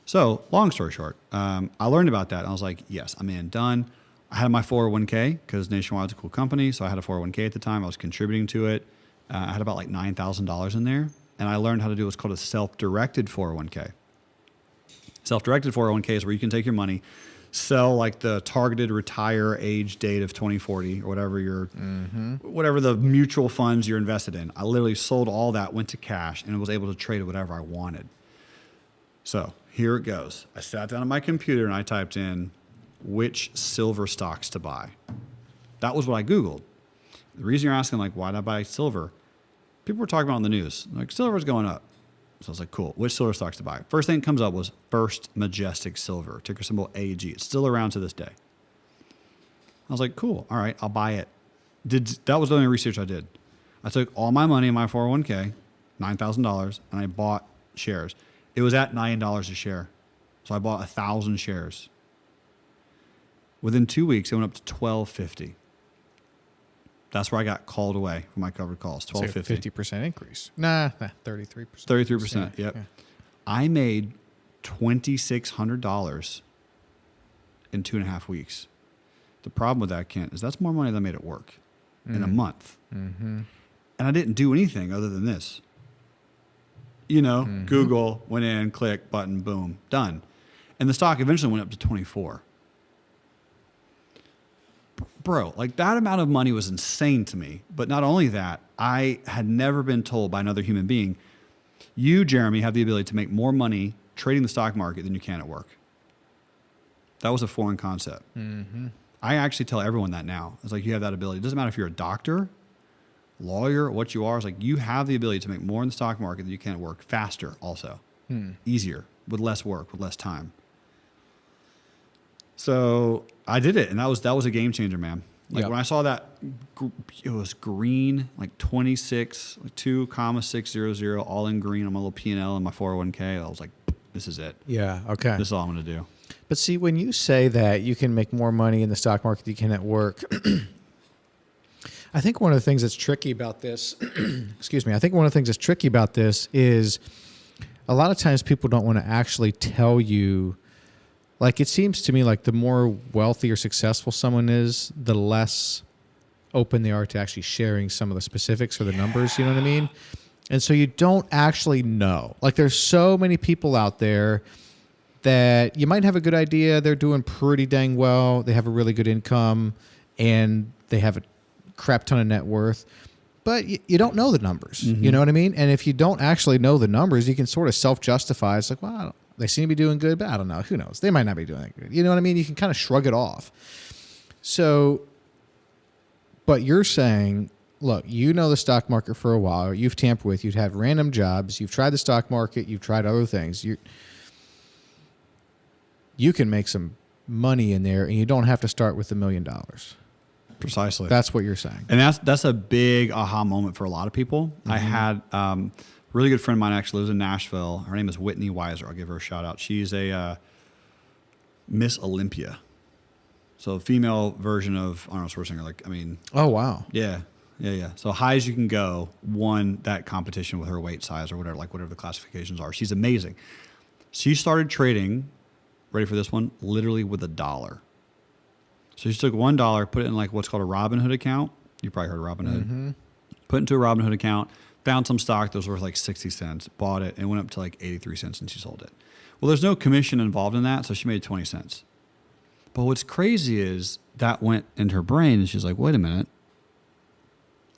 So long story short, I learned about that. And I was like, yes, I'm in, done. I had my 401k because Nationwide's a cool company. So I had a 401k at the time. I was contributing to it. I had about like $9,000 in there. And I learned how to do what's called a self-directed 401k. Self-directed 401k is where you can take your money, sell like the targeted retire age date of 2040 or whatever the mutual funds you're invested in. I literally sold all that, went to cash, and was able to trade whatever I wanted. So here it goes. I sat down at my computer and I typed in which silver stocks to buy. That was what I Googled. The reason you're asking, like, why did I buy silver? People were talking about it on the news. Like, silver's going up. So I was like, cool. Which silver stocks to buy? First thing that comes up was First Majestic Silver, ticker symbol AG. It's still around to this day. I was like, cool. All right, I'll buy it. That was the only research I did. I took all my money in my 401k, $9,000, and I bought shares. It was at $9 a share. So I bought 1,000 shares. Within 2 weeks, it went up to $12.50. That's where I got called away from my covered calls. $12.50. 50% increase. Nah, 33%. 33%. Yep. Yeah. I made $2,600 in 2.5 weeks. The problem with that, Kent, is that's more money than I made at work in a month. Mm-hmm. And I didn't do anything other than this. You know, Google, went in, click, button, boom, done. And the stock eventually went up to 24. Bro, like that amount of money was insane to me. But not only that, I had never been told by another human being, you, Jeremy, have the ability to make more money trading the stock market than you can at work. That was a foreign concept. Mm-hmm. I actually tell everyone that now. It's like, you have that ability. It doesn't matter if you're a doctor, lawyer, what you are. It's like, you have the ability to make more in the stock market than you can at work, faster also, easier, with less work, with less time. So I did it, and that was a game changer, man. Like when I saw that, it was green, like 26, like 2,600, all in green on my little P&L and my 401k. I was like, this is it. Yeah, okay. This is all I'm going to do. But see, when you say that you can make more money in the stock market than you can at work, I think one of the things that's tricky about this, I think one of the things that's tricky about this is a lot of times people don't want to actually tell you. Like, it seems to me like the more wealthy or successful someone is, the less open they are to actually sharing some of the specifics or the numbers, you know what I mean? And so you don't actually know. Like, there's so many people out there that you might have a good idea. They're doing pretty dang well. They have a really good income, and they have a crap ton of net worth. But you don't know the numbers, you know what I mean? And if you don't actually know the numbers, you can sort of self-justify. It's like, well, they seem to be doing good, but I don't know. Who knows? They might not be doing that good. You know what I mean? You can kind of shrug it off. So, but you're saying, look, you know the stock market for a while. You've tampered with. You've had random jobs. You've tried the stock market. You've tried other things. You can make some money in there, and you don't have to start with $1 million. Precisely. That's what you're saying. And that's a big aha moment for a lot of people. I had a really good friend of mine actually lives in Nashville. Her name is Whitney Weiser. I'll give her a shout out. She's a Miss Olympia. So a female version of Arnold Schwarzenegger. Oh, wow. Yeah. So high as you can go, won that competition with her weight size or whatever the classifications are. She's amazing. She started trading, ready for this one, literally with $1. So she took $1, put it in like what's called a Robinhood account. You probably heard of Robinhood. Mm-hmm. Put it into a Robinhood account, found some stock that was worth like 60 cents, bought it, and went up to like 83 cents and she sold it. Well, there's no commission involved in that, so she made 20 cents. But what's crazy is that went into her brain and she's like, wait a minute,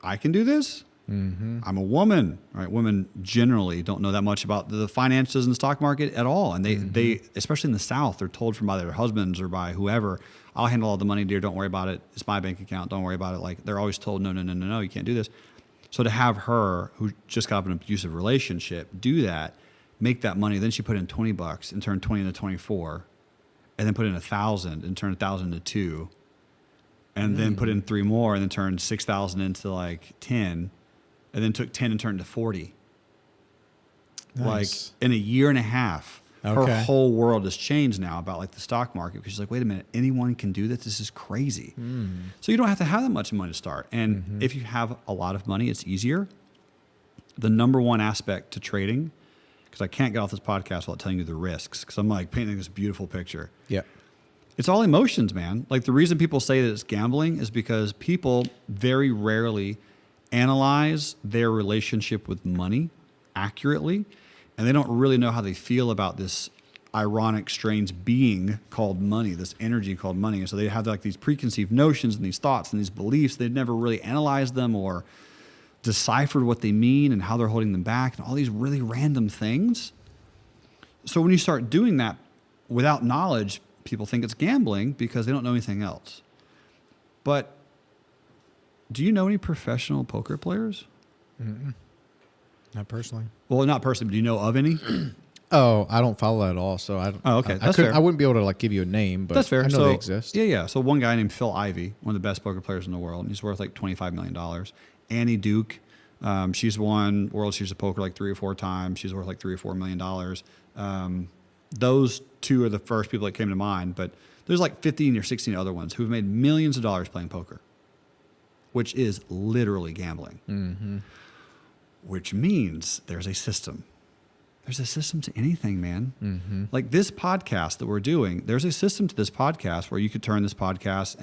I can do this? Mm-hmm. I'm a woman, right? Women generally don't know that much about the finances and the stock market at all. And they especially in the South, they're told from by their husbands or by whoever, I'll handle all the money, dear. Don't worry about it. It's my bank account. Don't worry about it. Like they're always told, no, you can't do this. So to have her, who just got out of an abusive relationship, do that, make that money, then she put in $20 and turned 20 into 24, and then put in 1,000 and turned 1,000 to 2, and then put in 3 more and then turned 6,000 into like 10. And then took 10 and turned to 40. Nice. Like in a year and a half, her whole world has changed now about like the stock market. Because she's like, wait a minute, anyone can do this? This is crazy. So you don't have to have that much money to start. And if you have a lot of money, it's easier. The number one aspect to trading, because I can't get off this podcast without telling you the risks, because I'm like painting this beautiful picture. Yeah. It's all emotions, man. Like the reason people say that it's gambling is because people very rarely analyze their relationship with money accurately, and they don't really know how they feel about this ironic, strange being called money, this energy called money. And so they have like these preconceived notions and these thoughts and these beliefs. They've never really analyzed them or deciphered what they mean and how they're holding them back and all these really random things. So when you start doing that without knowledge, people think it's gambling because they don't know anything else. But do you know any professional poker players? Not personally. Well, not personally, but do you know of any? Oh, I don't follow that at all, so I don't. Oh, okay. I That's couldn't. fair. I wouldn't be able to like give you a name, but That's fair. I know So, they exist. Yeah. So one guy named Phil Ivey, one of the best poker players in the world. He's worth like $25 million. Annie Duke, she's won World Series of Poker like 3 or 4 times. She's worth like $3 or $4 million. Those two are the first people that came to mind, but there's like 15 or 16 other ones who've made millions of dollars playing poker, which is literally gambling. Mm-hmm. Which means there's a system. There's a system to anything, man. Mm-hmm. Like this podcast that we're doing, there's a system to this podcast where you could turn this podcast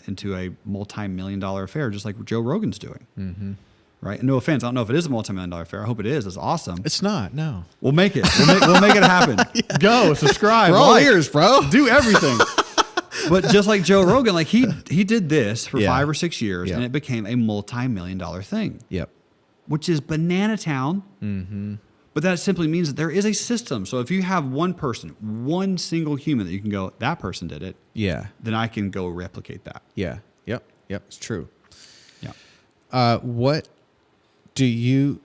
into a multi-million-dollar affair, just like Joe Rogan's doing. Mm-hmm. Right? And no offense, I don't know if it is a multi-million-dollar affair. I hope it is. It's awesome. It's not. No. We'll make it. We'll make it happen. Go, subscribe, We're all like, ears, bro. do everything. But just like Joe Rogan, like he did this for Yeah. 5 or 6 years, Yeah. and it became a multi-million-dollar thing. Yep. Which is banana town. Mm-hmm. But that simply means that there is a system. So if you have one person, one single human that you can go, that person did it, Yeah. then I can go replicate that. Yeah. Yep. Yep. It's true. Yeah. What do you?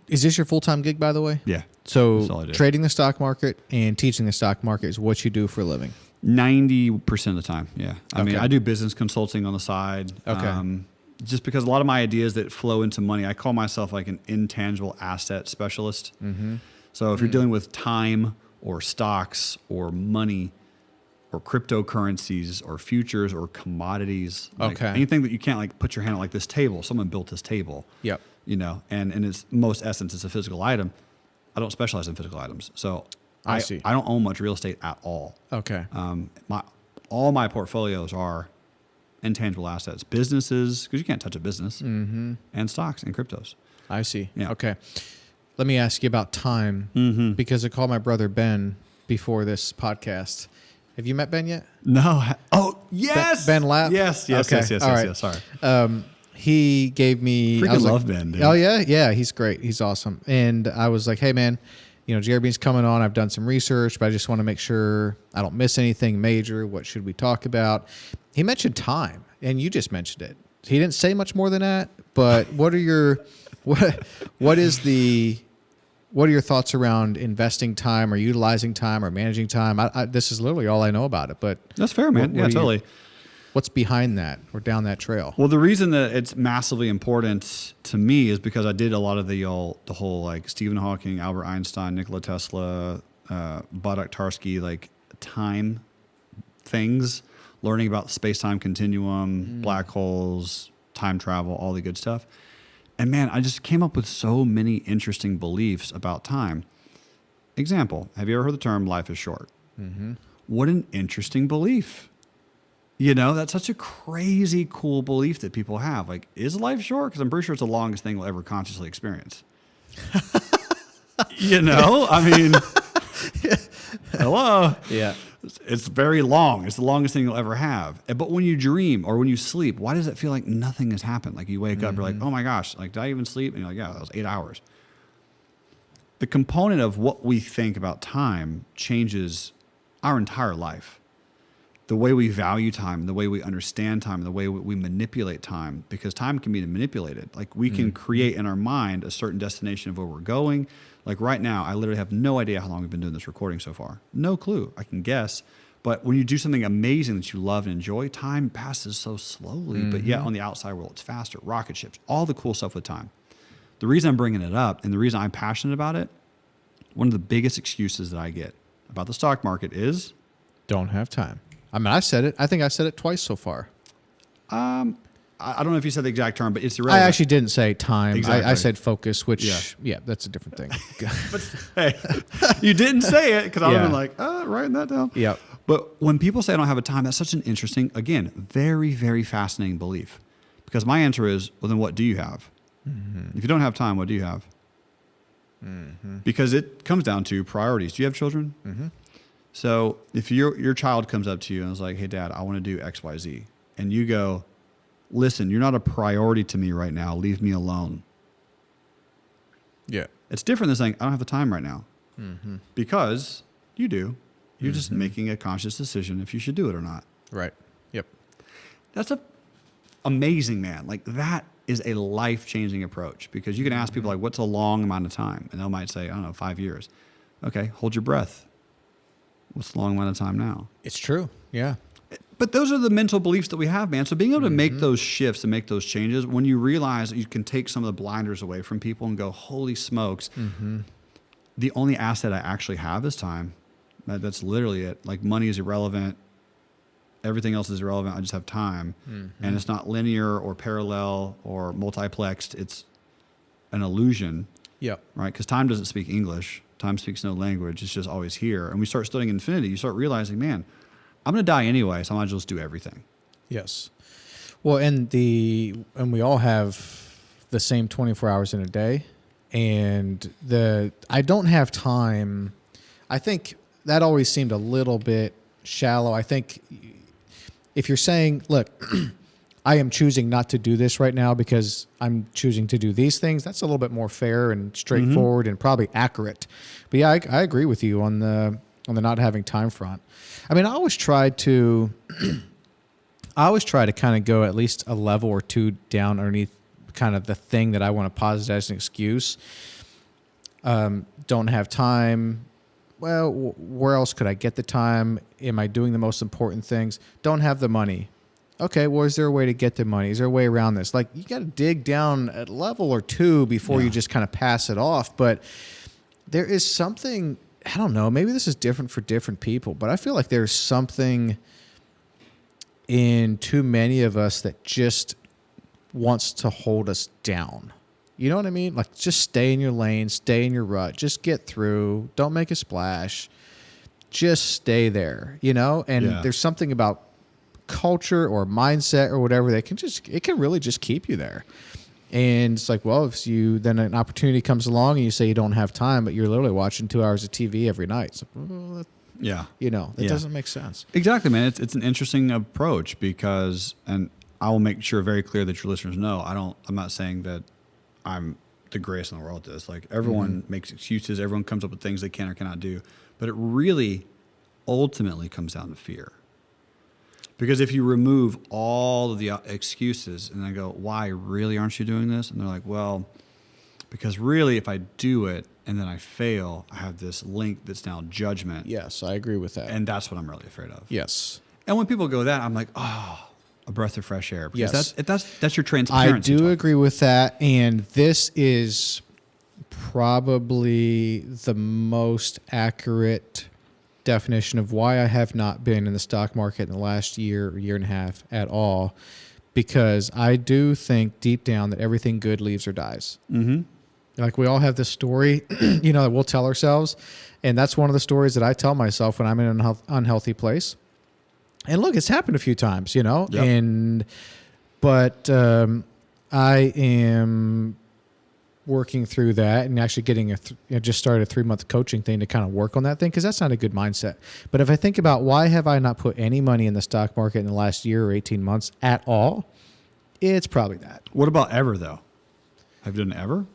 Is this your full-time gig, by the way? Yeah. So That's all I do. trading the stock market and teaching the stock market is what you do for a living. 90% of the time. Yeah. I mean, Okay. I do business consulting on the side. Okay. Just because a lot of my ideas that flow into money, I call myself like an intangible asset specialist. Mm-hmm. So if you're dealing with time or stocks or money or cryptocurrencies or futures or commodities, like Okay. anything that you can't like put your hand on, like this table, someone built this table, Yep. you know, and in its most essence, it's a physical item. I don't specialize in physical items. So I see. I don't own much real estate at all. Okay. All my portfolios are intangible assets, businesses, because you can't touch a business, and stocks and cryptos. I see. Yeah. Okay. Let me ask you about time because I called my brother Ben before this podcast. Have you met Ben yet? No. Oh, yes. Ben Lapp? Yes. Okay. All right. Sorry. He gave me. Freaking I was love like, Ben, dude. Oh yeah, yeah. He's great. He's awesome. And I was like, hey man, you know, Jeremy's coming on. I've done some research, but I just want to make sure I don't miss anything major. What should we talk about? He mentioned time, and you just mentioned it. He didn't say much more than that. But what are your what are your thoughts around investing time or utilizing time or managing time? This is literally all I know about it. But That's fair, man. what are Totally. what's behind that or down that trail? Well, the reason that it's massively important to me is because I did a lot of the whole like Stephen Hawking, Albert Einstein, Nikola Tesla, Bud Oktarsky, like time things, learning about the space-time continuum, black holes, time travel, all the good stuff. And man, I just came up with so many interesting beliefs about time. Example, have you ever heard the term life is short? Mm-hmm. What an interesting belief. You know, that's such a crazy cool belief that people have. Like, is life short? Because I'm pretty sure it's the longest thing we'll ever consciously experience. You know, I mean, hello. Yeah. It's very long. It's the longest thing you'll ever have. But when you dream or when you sleep, why does it feel like nothing has happened? Like you wake up, you're like, oh my gosh, like did I even sleep? And you're like, yeah, that was 8 hours. The component of what we think about time changes our entire life. The way we value time, the way we understand time, the way we manipulate time, because time can be manipulated. Like we can create in our mind a certain destination of where we're going. Like right now, I literally have no idea how long we've been doing this recording so far. No clue. I can guess. But when you do something amazing that you love and enjoy, time passes so slowly. But yet on the outside world, it's faster. Rocket ships, all the cool stuff with time. The reason I'm bringing it up and the reason I'm passionate about it, one of the biggest excuses that I get about the stock market is... Don't have time. I mean, I said it. I think I said it twice so far. I don't know if you said the exact term, but it's irrelevant. I actually didn't say time. Exactly. I said focus, which, Yeah. yeah, that's a different thing. Hey, you didn't say it because I would have Yeah. been like, writing that down. Yep. But when people say I don't have a time, that's such an interesting, again, very, very fascinating belief. Because my answer is, well, then what do you have? If you don't have time, what do you have? Because it comes down to priorities. Do you have children? So if your child comes up to you and is like, hey, Dad, I want to do X, Y, Z. And you go, listen, you're not a priority to me right now. Leave me alone. Yeah. It's different than saying, I don't have the time right now. Because you do. You're just making a conscious decision if you should do it or not. Right. Yep. That's amazing, man. Like that is a life-changing approach because you can ask people like, what's a long amount of time? And they might say, I don't know, 5 years. Okay, hold your breath. What's the long amount of time now? It's true. Yeah. But those are the mental beliefs that we have, man. So being able to make those shifts and make those changes, when you realize that you can take some of the blinders away from people and go, holy smokes, the only asset I actually have is time. That's literally it. Like money is irrelevant. Everything else is irrelevant. I just have time. And it's not linear or parallel or multiplexed. It's an illusion. Yep. Right? Because time doesn't speak English. Time speaks no language. It's just always here. And we start studying infinity. You start realizing, man, I'm going to die anyway, so I might as well just do everything. Yes. Well, and we all have the same 24 hours in a day. And I don't have time. I think that always seemed a little bit shallow. I think if you're saying, look, I am choosing not to do this right now because I'm choosing to do these things, that's a little bit more fair and straightforward and probably accurate. But yeah, I agree with you on the not having time front. I mean, I always try to kind of go at least a level or two down underneath kind of the thing that I want to posit as an excuse. Don't have time. Well, where else could I get the time? Am I doing the most important things? Don't have the money. Okay, well, is there a way to get the money? Is there a way around this? Like, you got to dig down a level or two before you just kind of pass it off. But there is something, I don't know, maybe this is different for different people, but I feel like there's something in too many of us that just wants to hold us down. You know what I mean? Like, just stay in your lane, stay in your rut, just get through, don't make a splash, just stay there, you know? And there's something about culture or mindset or whatever that it can really just keep you there. And it's like, well, if then an opportunity comes along and you say you don't have time, but you're literally watching 2 hours of TV every night. It's like, well, that doesn't make sense. Exactly, man. It's an interesting approach because, and I will make sure very clear that your listeners know, I'm not saying that I'm the greatest in the world at this. Like, everyone makes excuses. Everyone comes up with things they can or cannot do. But it really ultimately comes down to fear. Because if you remove all of the excuses and I go, why really aren't you doing this? And they're like, well, because really if I do it and then I fail, I have this link that's now judgment. Yes, I agree with that. And that's what I'm really afraid of. Yes. And when people go that, I'm like, oh, a breath of fresh air. Because yes. that's your transparency. I do agree with that. And this is probably the most accurate definition of why I have not been in the stock market in the last year and a half at all, because I do think deep down that everything good leaves or dies. Mm-hmm. Like, we all have this story, that we'll tell ourselves, and that's one of the stories that I tell myself when I'm in an unhealthy place. And look, it's happened a few times, Yep. But I am working through that and actually getting just started a 3-month coaching thing to kind of work on that thing, because that's not a good mindset. But if I think about why have I not put any money in the stock market in the last year or 18 months at all, it's probably that. What about ever, though? Have you done ever?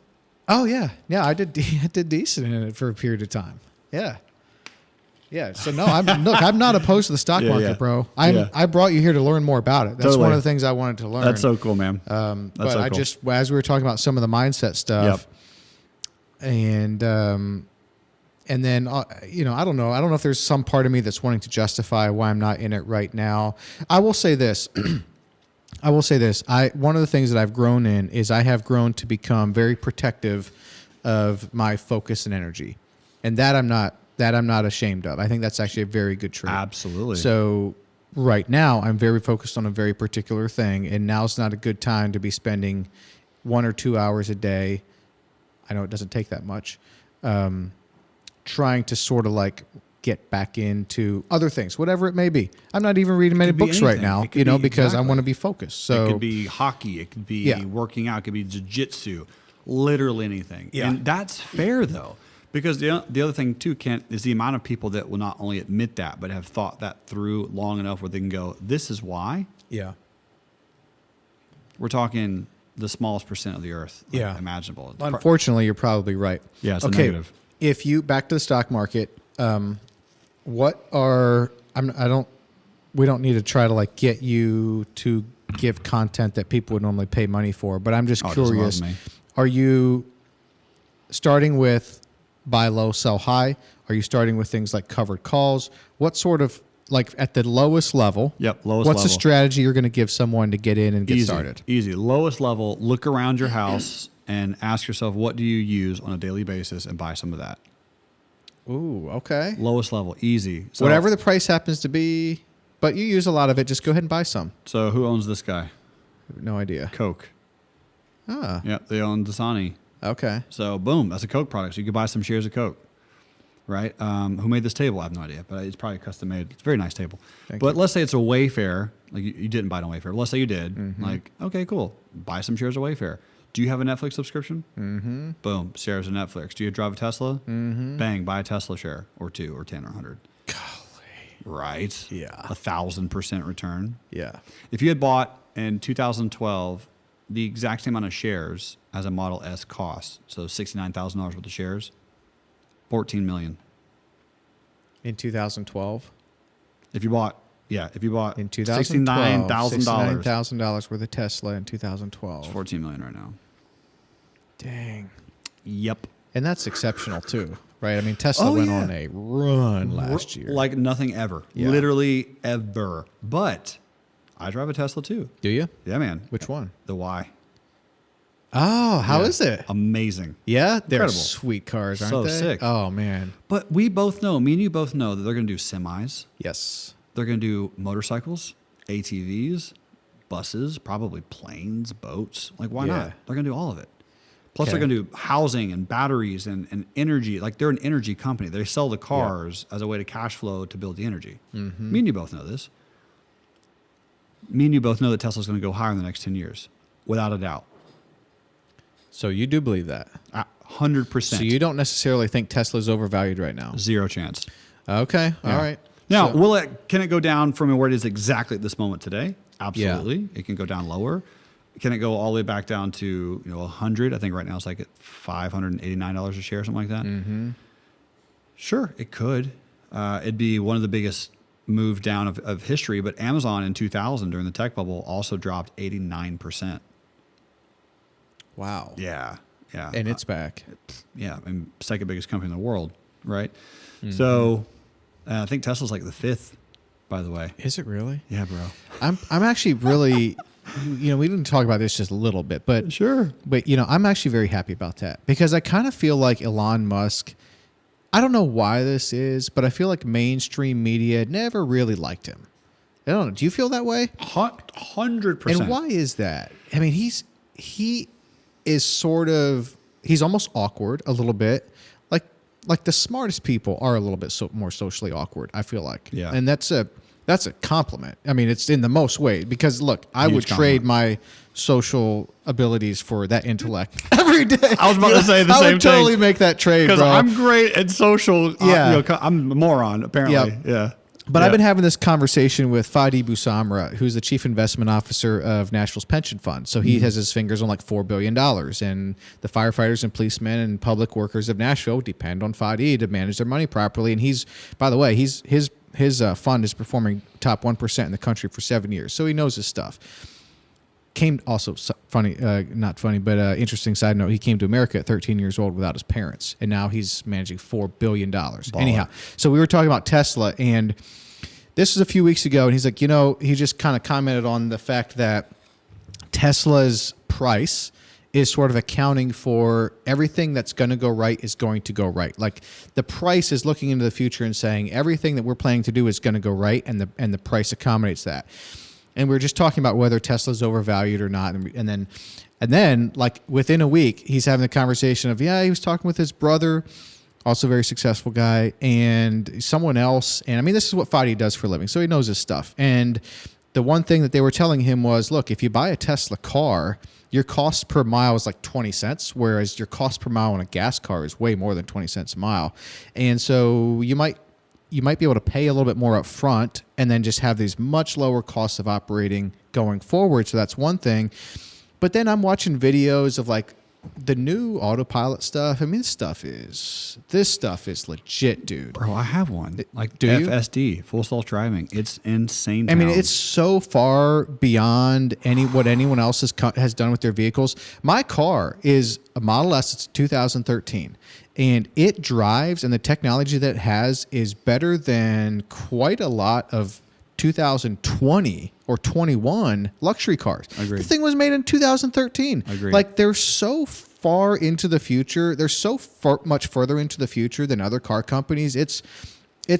Oh, yeah. Yeah, I did decent in it for a period of time. Yeah. Yeah. So, no, I'm not opposed to the stock market, bro. I brought you here to learn more about it. That's one of the things I wanted to learn. That's so cool, man. But so cool. As we were talking about some of the mindset stuff, and then, I don't know if there's some part of me that's wanting to justify why I'm not in it right now. I will say this. One of the things that I've grown in is I have grown to become very protective of my focus and energy, and that I'm not ashamed of. I think that's actually a very good trait. Absolutely. So right now I'm very focused on a very particular thing, and now's not a good time to be spending 1 or 2 hours a day. I know it doesn't take that much. Trying to sort of like get back into other things, whatever it may be. I'm not even reading many books right now, because I want to be focused. So it could be hockey, it could be working out, it could be jiu-jitsu, literally anything. Yeah. And that's fair though. Because the other thing too, Kent, is the amount of people that will not only admit that, but have thought that through long enough where they can go, this is why. Yeah. We're talking the smallest percent of the earth imaginable. Unfortunately, you're probably right. Yeah, it's a negative. If you, back to the stock market, What are I don't we don't need to try to like get you to give content that people would normally pay money for, but I'm just curious. Are you starting with buy low, sell high? Are you starting with things like covered calls? What sort of like at the lowest level? Yep, lowest What's level. the strategy you're going to give someone to get in and get started? Easy. Lowest level, look around your house and ask yourself, what do you use on a daily basis, and buy some of that. Ooh, okay. Lowest level, easy. So, Whatever the price happens to be, but you use a lot of it, just go ahead and buy some. So who owns this guy? No idea. Coke. Ah, Yep, they own Dasani. okay. So boom, that's a Coke product. So you could buy some shares of Coke, right? Who made this table? I have no idea, but it's probably custom made. It's a very nice table. But let's say it's a Wayfair. Like you didn't buy it on Wayfair. Let's say you did. Like, okay, cool. Buy some shares of Wayfair. Do you have a Netflix subscription? Mm-hmm. Boom, shares of Netflix. Do you drive a Tesla? Mm-hmm. Bang, buy a Tesla share or 2 or 10 or 100. Right? Yeah. 1,000% return. Yeah. If you had bought in 2012 the exact same amount of shares as a Model S cost, so $69,000 worth of shares, $14 million. In 2012? If you bought In 2012, $69,000, $69,000 worth of Tesla in 2012. it's $14 million right now. Dang. Yep. And that's exceptional too, right? I mean, Tesla went on a run last year. Like nothing ever. Yeah. Literally ever. But I drive a Tesla too. Do you? Yeah, man. Which one? The Y. Oh, how Yeah. is it? Amazing. Yeah, they're Incredible. sweet cars, aren't So they? sick. Oh, man. But we both know, me and you both know that they're going to do semis. Yes. They're going to do motorcycles, ATVs, buses, probably planes, boats. Like, why Yeah. not? They're going to do all of it. Plus, they're Okay. going to do housing and batteries and energy. Like, they're an energy company. They sell the cars as a way to cash flow to build the energy. Mm-hmm. Me and you both know this. Me and you both know that Tesla's going to go higher in the next 10 years, without a doubt. So you do believe that? 100%. So you don't necessarily think Tesla's overvalued right now? Zero chance. Okay. Yeah. All right. Now, So- can it go down from where it is exactly at this moment today? Absolutely. It can go down lower. Can it go all the way back down to 100? I think right now it's like at $589 a share, something like that. Mm-hmm. Sure, it could. It'd be one of the biggest move down of history. But Amazon in 2000 during the tech bubble also dropped 89%. Wow. Yeah. And it's back. Yeah, and second biggest company in the world, right? Mm-hmm. So I think Tesla's like the 5th, by the way. Is it really? Yeah, bro. I'm actually really, we didn't talk about this just a little bit, but Sure. But I'm actually very happy about that because I kind of feel like Elon Musk. I don't know why this is, but I feel like mainstream media never really liked him. I don't know. Do you feel that way? 100%. And why is that? I mean, he is he's almost awkward a little bit. Like the smartest people are a little bit more socially awkward, I feel like. Yeah. And that's a compliment. I mean, it's in the most way because look, I would trade my social abilities for that intellect every day. I was about to say the same thing. I would totally make that trade, bro. Because I'm great at social. Yeah. I'm a moron, apparently. Yep. Yeah. But I've been having this conversation with Fadi Bousamra, who's the chief investment officer of Nashville's pension fund. So he has his fingers on like $4 billion. And the firefighters and policemen and public workers of Nashville depend on Fadi to manage their money properly. And by the way, his fund is performing top 1% in the country for 7 years. So he knows his stuff. Interesting side note, he came to America at 13 years old without his parents, and now he's managing $4 billion. Anyhow, so we were talking about Tesla, and this was a few weeks ago, and he's like, he just kind of commented on the fact that Tesla's price is sort of accounting for everything that's going to go right is going to go right. Like the price is looking into the future and saying everything that we're planning to do is going to go right, and the price accommodates that. And we were just talking about whether Tesla's overvalued or not. And then like within a week, he's having the conversation of, he was talking with his brother, also a very successful guy, and someone else. And I mean, this is what Fadi does for a living, so he knows his stuff. And the one thing that they were telling him was, look, if you buy a Tesla car, your cost per mile is like 20 cents, whereas your cost per mile on a gas car is way more than 20 cents a mile. And so you might be able to pay a little bit more up front and then just have these much lower costs of operating going forward. So that's one thing. But then I'm watching videos of like the new autopilot stuff. I mean, this stuff is legit, dude. Bro, I have one. Like do you? FSD, full self driving. It's insane. I mean, it's so far beyond what anyone else has done with their vehicles. My car is a Model S. It's 2013, and it drives, and the technology that it has is better than quite a lot of 2020 or 21 luxury cars. Agreed. The thing was made in 2013. Agreed. Like, they're so far into the future. They're so much further into the future than other car companies. It's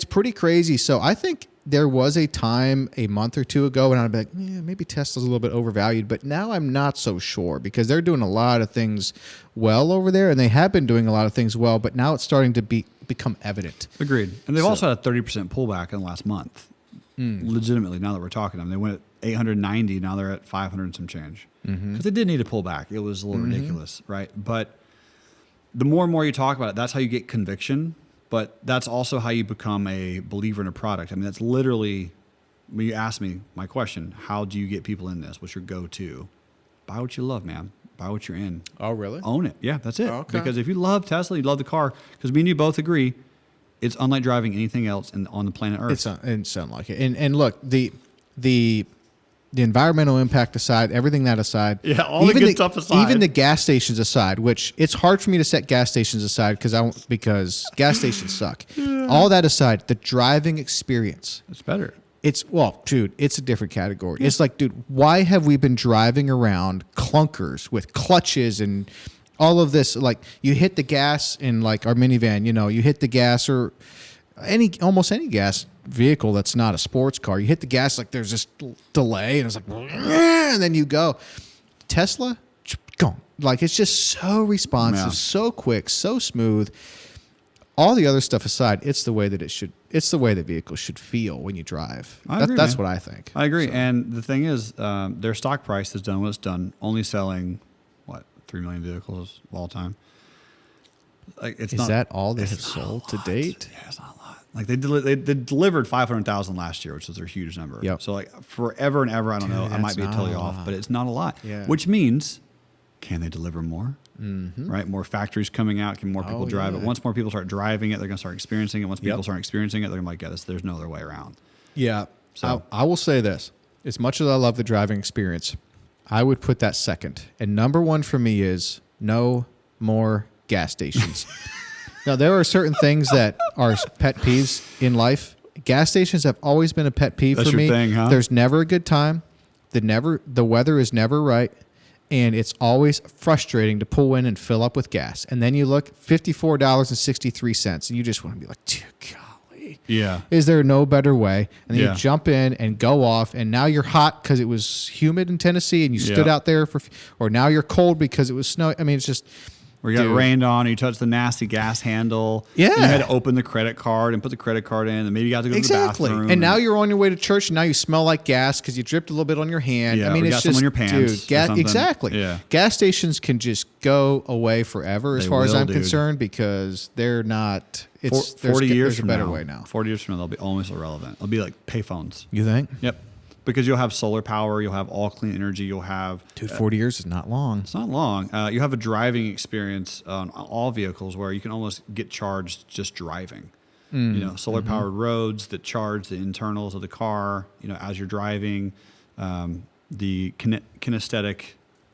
pretty crazy. So I think there was a time a month or two ago when I'd be like, yeah, maybe Tesla's a little bit overvalued, but now I'm not so sure because they're doing a lot of things well over there, and they have been doing a lot of things well, but now it's starting to become evident. Agreed. And they've also had a 30% pullback in the last month. Legitimately, now that we're talking to them, they went at 890. Now they're at 500 and some change because they did need to pull back. It was a little ridiculous, right? But the more and more you talk about it, that's how you get conviction. But that's also how you become a believer in a product. I mean, that's literally when you ask me my question: how do you get people in this? What's your go-to? Buy what you love, man. Buy what you're in. Oh, really? Own it. Yeah, that's it. Oh, okay. Because if you love Tesla, you love the car. Because me and you both agree. It's unlike driving anything else on the planet Earth. It's unlike it. And look, the environmental impact aside, everything that aside, Yeah, all the good stuff aside. even the gas stations aside, which it's hard for me to set gas stations aside because gas stations suck. All that aside, the driving experience. It's better. Dude, it's a different category. It's like, dude, why have we been driving around clunkers with clutches and all of this? Like, you hit the gas in like our minivan, you hit the gas, or almost any gas vehicle that's not a sports car. You hit the gas, like there's this delay, and it's like, and then you go. Tesla, go. Like, it's just so responsive, Yeah. so quick, so smooth. All the other stuff aside, it's the way that it's the way the vehicle should feel when you drive. That's what I think. I agree. So. And the thing is, their stock price has done what it's done, only selling 3 million vehicles of all time. Like, Is that all they have sold to date? Yeah, it's not a lot. Like, they delivered 500,000 last year, which was their huge number. Yep. So, like, forever and ever, I don't know. I might that's be not totally a off, lot. but it's not a lot. Yeah. Which means, can they deliver more? Mm-hmm. Right? More factories coming out. Can more people drive it? Once more people start driving it, they're going to start experiencing it. Once people start experiencing it, they're going to be like, there's no other way around. Yeah. So I will say this. As much as I love the driving experience, I would put that second. And number one for me is no more gas stations. Now, there are certain things that are pet peeves in life. Gas stations have always been a pet peeve That's for me. your thing, huh? There's never a good time. The weather is never right. And it's always frustrating to pull in and fill up with gas. And then you look, $54.63. And you just want to be like, dear golly. Yeah. Is there no better way? And then Yeah. you jump in and go off. And now you're hot because it was humid in Tennessee and you stood out there or now you're cold because it was snow. I mean, it's just. Where you got Dude. rained on, or you touched the nasty gas handle. Yeah. And you had to open the credit card and put the credit card in, and maybe you got to go to the bathroom. And now you're on your way to church, and now you smell like gas because you dripped a little bit on your hand. Yeah, I mean, or it's got some just on your pants dude, or something. exactly. Yeah. Gas stations can just go away forever, as They far as will, I'm dude. concerned, because they're not. It's 40 years there's a from better now, way now. 40 years from now, they'll be almost irrelevant. They'll be like payphones. You think? Yep. Because you'll have solar power, you'll have all clean energy, you'll have. Dude, 40 years is not long. It's not long. You have a driving experience on all vehicles where you can almost get charged just driving. Solar powered roads that charge the internals of the car. As you're driving, the kinesthetic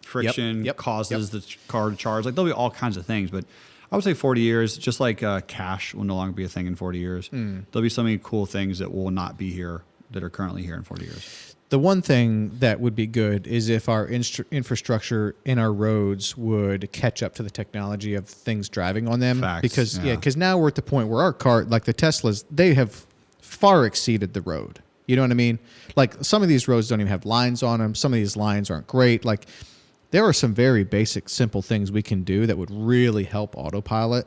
friction causes the car to charge. Like, there'll be all kinds of things, but I would say 40 years, just like cash will no longer be a thing in 40 years. There'll be so many cool things that will not be here that are currently here in 40 years. The one thing that would be good is if our infrastructure in our roads would catch up to the technology of things driving on them. Facts, Because now we're at the point where our car, like the Teslas, they have far exceeded the road. You know what I mean? Like, some of these roads don't even have lines on them. Some of these lines aren't great. Like, there are some very basic, simple things we can do that would really help autopilot.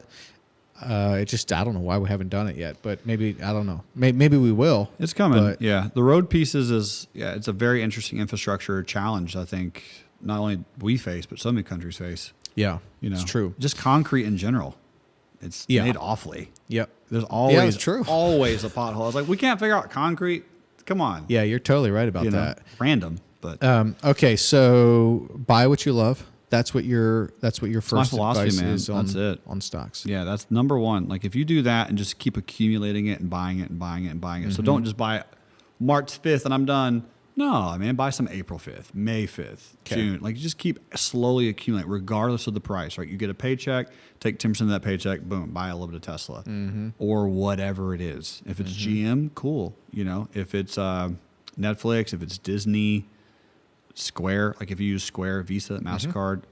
I don't know why we haven't done it yet, but maybe, I don't know. Maybe we will. It's coming. But Yeah. The road pieces it's a very interesting infrastructure challenge, I think, not only we face, but so many countries face. yeah, it's true. Just concrete in general. It's made awfully. Yep. There's always, it's true. always a pothole. It's like, we can't figure out concrete. Come on. Yeah, you're totally right about that. Random, but Okay, so buy what you love. That's what your first philosophy, advice man. is That's it. on stocks. Yeah, that's number one. Like if you do that and just keep accumulating it and buying it and buying it and buying it. So don't just buy it March 5th and I'm done. No, man, buy some April 5th, May 5th, June. Like you just keep slowly accumulate regardless of the price, right? You get a paycheck, take 10% of that paycheck, boom, buy a little bit of Tesla or whatever it is. If it's GM, cool. You know, if it's Netflix, if it's Disney, Square, like if you use Square, Visa, MasterCard,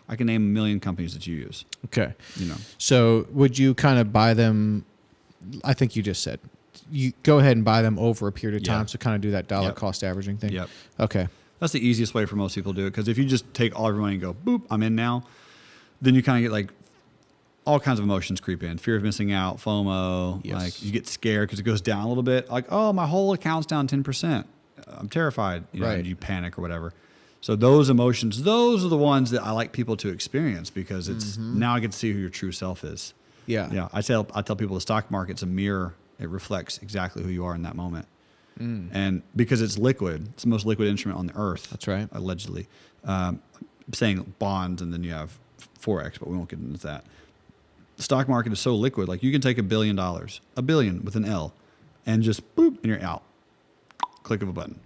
I can name a million companies that you use. Okay. You know. So would you kind of buy them? I think you just said you go ahead and buy them over a period of time. So kind of do that dollar cost averaging thing. Yep. Okay. That's the easiest way for most people to do it. Because if you just take all of your money and go, boop, I'm in now, then you kind of get like all kinds of emotions creep in. Fear of missing out, FOMO. Yes. Like you get scared because it goes down a little bit. Like, oh, my whole account's down 10%. I'm terrified. You know, Right. and you panic or whatever. So those emotions, those are the ones that I like people to experience because it's now I get to see who your true self is. Yeah. Yeah. I tell people the stock market's a mirror. It reflects exactly who you are in that moment. And because it's liquid, it's the most liquid instrument on the earth. That's right. Allegedly. I'm saying bonds and then you have Forex, but we won't get into that. The stock market is so liquid. Like you can take $1 billion, a billion with an L, and just boop, and you're out. Click of a button.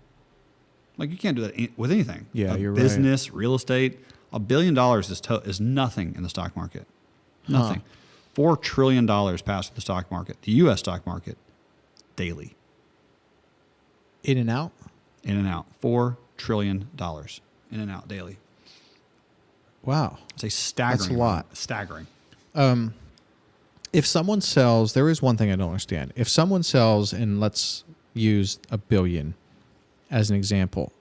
Like you can't do that with anything. Yeah, you're right. Business, real estate, $1 billion is nothing in the stock market. Nothing. $4 trillion passed through the stock market, the U.S. stock market, daily. In and out? In and out. $4 trillion in and out daily. Wow. It's a staggering. That's a lot. amount. Staggering. If someone sells, there is one thing I don't understand. If someone sells, and let's use $1 billion as an example,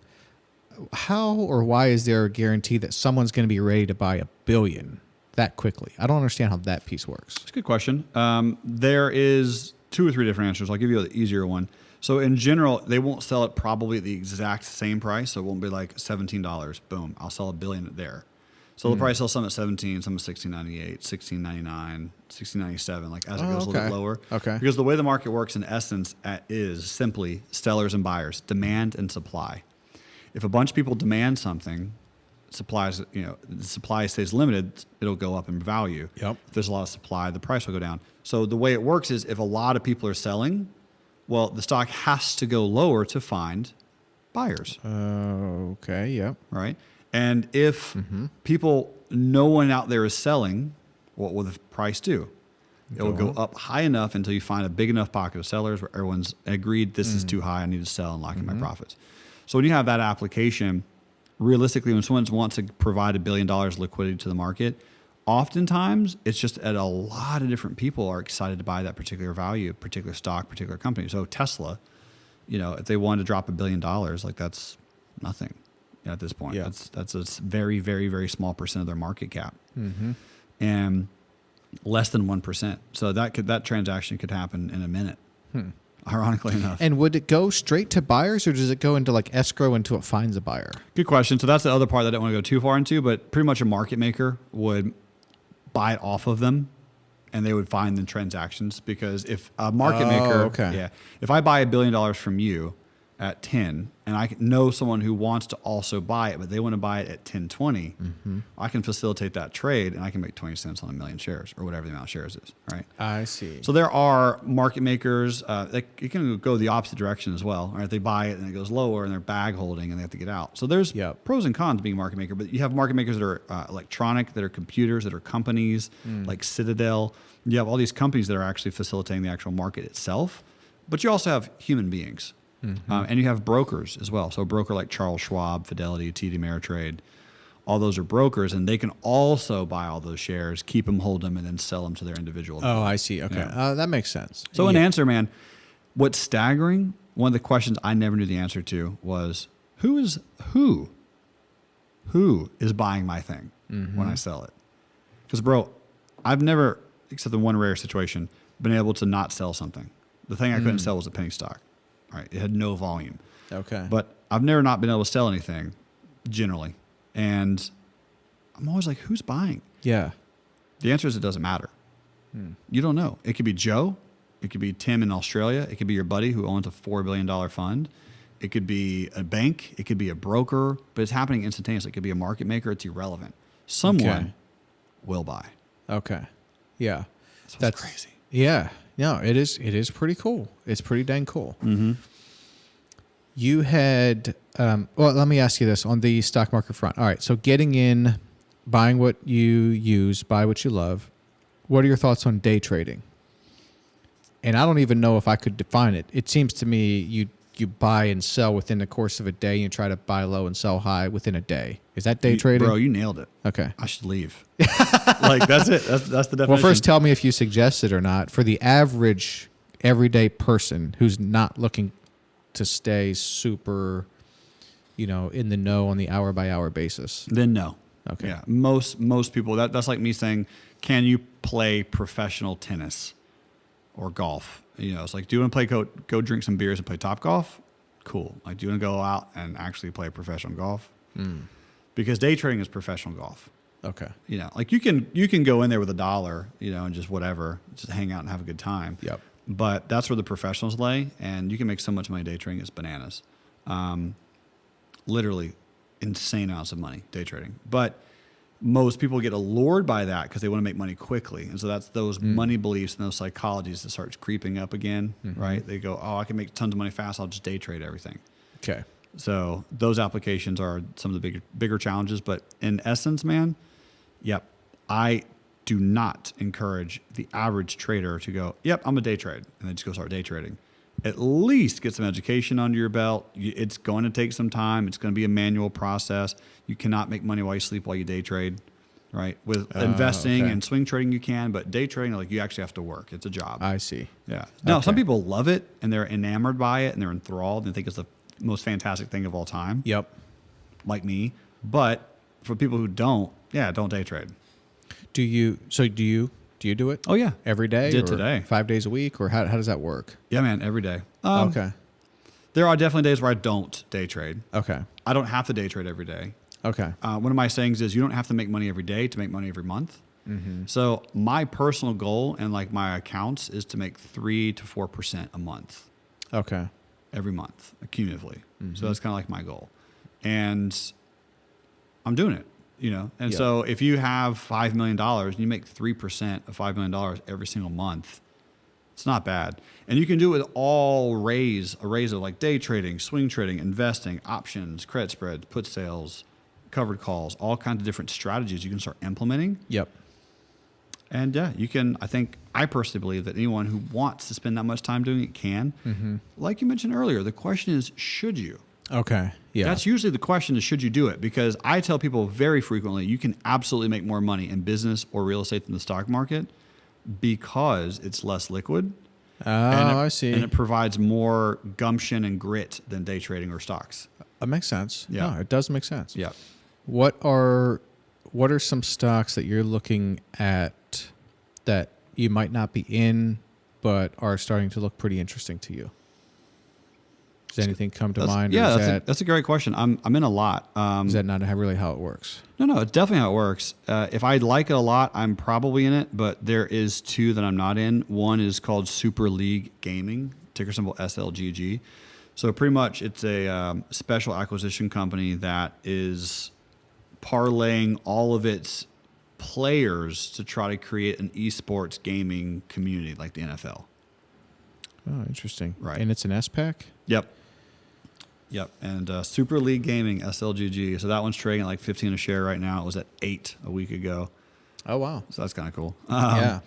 how or why is there a guarantee that someone's going to be ready to buy $1 billion that quickly? I don't understand how that piece works. It's a good question. There is 2 or 3 different answers. I'll give you the easier one. So in general, they won't sell it probably at the exact same price. So it won't be like $17. Boom, I'll sell $1 billion there. So they'll probably sell some at 17, some at 16.98, 16.99, 16.97, like as it goes a little bit lower. Okay. Because the way the market works in essence is simply sellers and buyers, demand and supply. If a bunch of people demand something, the supply stays limited, it'll go up in value. Yep. If there's a lot of supply, the price will go down. So the way it works is if a lot of people are selling, well, the stock has to go lower to find buyers. Okay, yep. Right? And if no one out there is selling, what will the price do? It will go up high enough until you find a big enough pocket of sellers where everyone's agreed this is too high, I need to sell and lock in my profits. So when you have that application, realistically, when someone wants to provide $1 billion liquidity to the market, oftentimes it's just that a lot of different people are excited to buy that particular value, particular stock, particular company. So Tesla, if they wanted to drop $1 billion, like that's nothing at this point. Yeah. That's a very, very, very small percent of their market cap, and less than 1%. So that transaction could happen in a minute. Ironically enough. And would it go straight to buyers, or does it go into like escrow until it finds a buyer? Good question. So that's the other part that I don't want to go too far into, but pretty much a market maker would buy it off of them, and they would find the transactions. Because if a market maker, if I buy $1 billion from you at 10, and I know someone who wants to also buy it, but they want to buy it at 10.20, I can facilitate that trade, and I can make 20 cents on 1 million shares or whatever the amount of shares is, right? I see. So there are market makers. It can go the opposite direction as well. Right? They buy it and it goes lower, and they're bag holding, and they have to get out. So there's pros and cons being a market maker. But you have market makers that are electronic, that are computers, that are companies like Citadel. You have all these companies that are actually facilitating the actual market itself. But you also have human beings. And you have brokers as well. So a broker like Charles Schwab, Fidelity, TD Ameritrade, all those are brokers, and they can also buy all those shares, keep them, hold them, and then sell them to their individual. Oh, I see. Okay. Yeah. That makes sense. So in answer, man, what's staggering, one of the questions I never knew the answer to was, who is buying my thing when I sell it? Because, bro, I've never, except in one rare situation, been able to not sell something. The thing I couldn't sell was a penny stock. Right, it had no volume. Okay. But I've never not been able to sell anything, generally. And I'm always like, who's buying? Yeah. The answer is it doesn't matter. You don't know. It could be Joe. It could be Tim in Australia. It could be your buddy who owns a $4 billion fund. It could be a bank. It could be a broker. But it's happening instantaneously. It could be a market maker. It's irrelevant. someone Okay. will buy. Okay. Yeah. That's crazy. Yeah. No, it is. It is pretty cool. It's pretty dang cool. Mm-hmm. You had, well, let me ask you this on the stock market front. All right. So getting in, buying what you use, buy what you love. What are your thoughts on day trading? And I don't even know if I could define it. It seems to me you buy and sell within the course of a day. You try to buy low and sell high within a day. Is that day trading? Bro, you nailed it. Okay. I should leave. Like, that's it. That's the definition. Well, first tell me if you suggest it or not. For the average everyday person who's not looking to stay super, in the know on the hour by hour basis. Then no. Okay. Yeah. Most people, that's like me saying, can you play professional tennis or golf? It's like, do you want to play, go drink some beers and play Topgolf? Cool. Like, do you want to go out and actually play professional golf? Because day trading is professional golf. Okay. Like you can go in there with $1, and just whatever, just hang out and have a good time. Yep. But that's where the professionals lay, and you can make so much money day trading, it's bananas. Literally insane amounts of money day trading. But most people get allured by that because they want to make money quickly. And so that's those money beliefs and those psychologies that starts creeping up again, right? They go, oh, I can make tons of money fast. I'll just day trade everything. Okay. So those applications are some of the bigger challenges. But in essence, man, yep, I do not encourage the average trader to go, yep, I'm a day trade, and then just go start day trading. At least get some education under your belt. It's going to take some time. It's going to be a manual process. You cannot make money while you sleep, while you day trade, right? With investing and swing trading, you can, but day trading, like, you actually have to work. It's a job. I see. Yeah. Now, Okay. some people love it, and they're enamored by it, and they're enthralled, and they think it's the most fantastic thing of all time. Yep. Like me. But for people who don't day trade. Do you do it? Oh, yeah. Every day? Did or today. 5 days a week? Or how does that work? Yeah, man, every day. Okay. There are definitely days where I don't day trade. Okay. I don't have to day trade every day. Okay. One of my sayings is you don't have to make money every day to make money every month. So my personal goal and like my accounts is to make 3 to 4% a month. Okay. Every month, cumulatively. So that's kind of like my goal. And I'm doing it, And Yeah. so if you have $5 million and you make 3% of $5 million every single month, it's not bad. And you can do it with all arrays of like day trading, swing trading, investing, options, credit spreads, put sales, covered calls, all kinds of different strategies you can start implementing. Yep. And yeah, you can, I personally believe that anyone who wants to spend that much time doing it can. Like you mentioned earlier, the question is, should you? Okay. Yeah. That's usually the question is, should you do it? Because I tell people very frequently, you can absolutely make more money in business or real estate than the stock market because it's less liquid. I see. And it provides more gumption and grit than day trading or stocks. That makes sense. Yeah. No, it does make sense. Yeah. What are some stocks that you're looking at that you might not be in, but are starting to look pretty interesting to you? Does anything come to mind? Yeah, or that's a great question. I'm in a lot. Is that not really how it works? No, it's definitely how it works. If I like it a lot, I'm probably in it, but there is two that I'm not in. One is called Super League Gaming, ticker symbol SLGG. So pretty much it's a special acquisition company that is parlaying all of its players to try to create an esports gaming community like the NFL. Oh, interesting. Right. And it's an SPAC? Yep. And Super League Gaming, SLGG. So that one's trading at like 15 a share right now. It was at 8 a week ago. Oh, wow. So that's kind of cool. Yeah.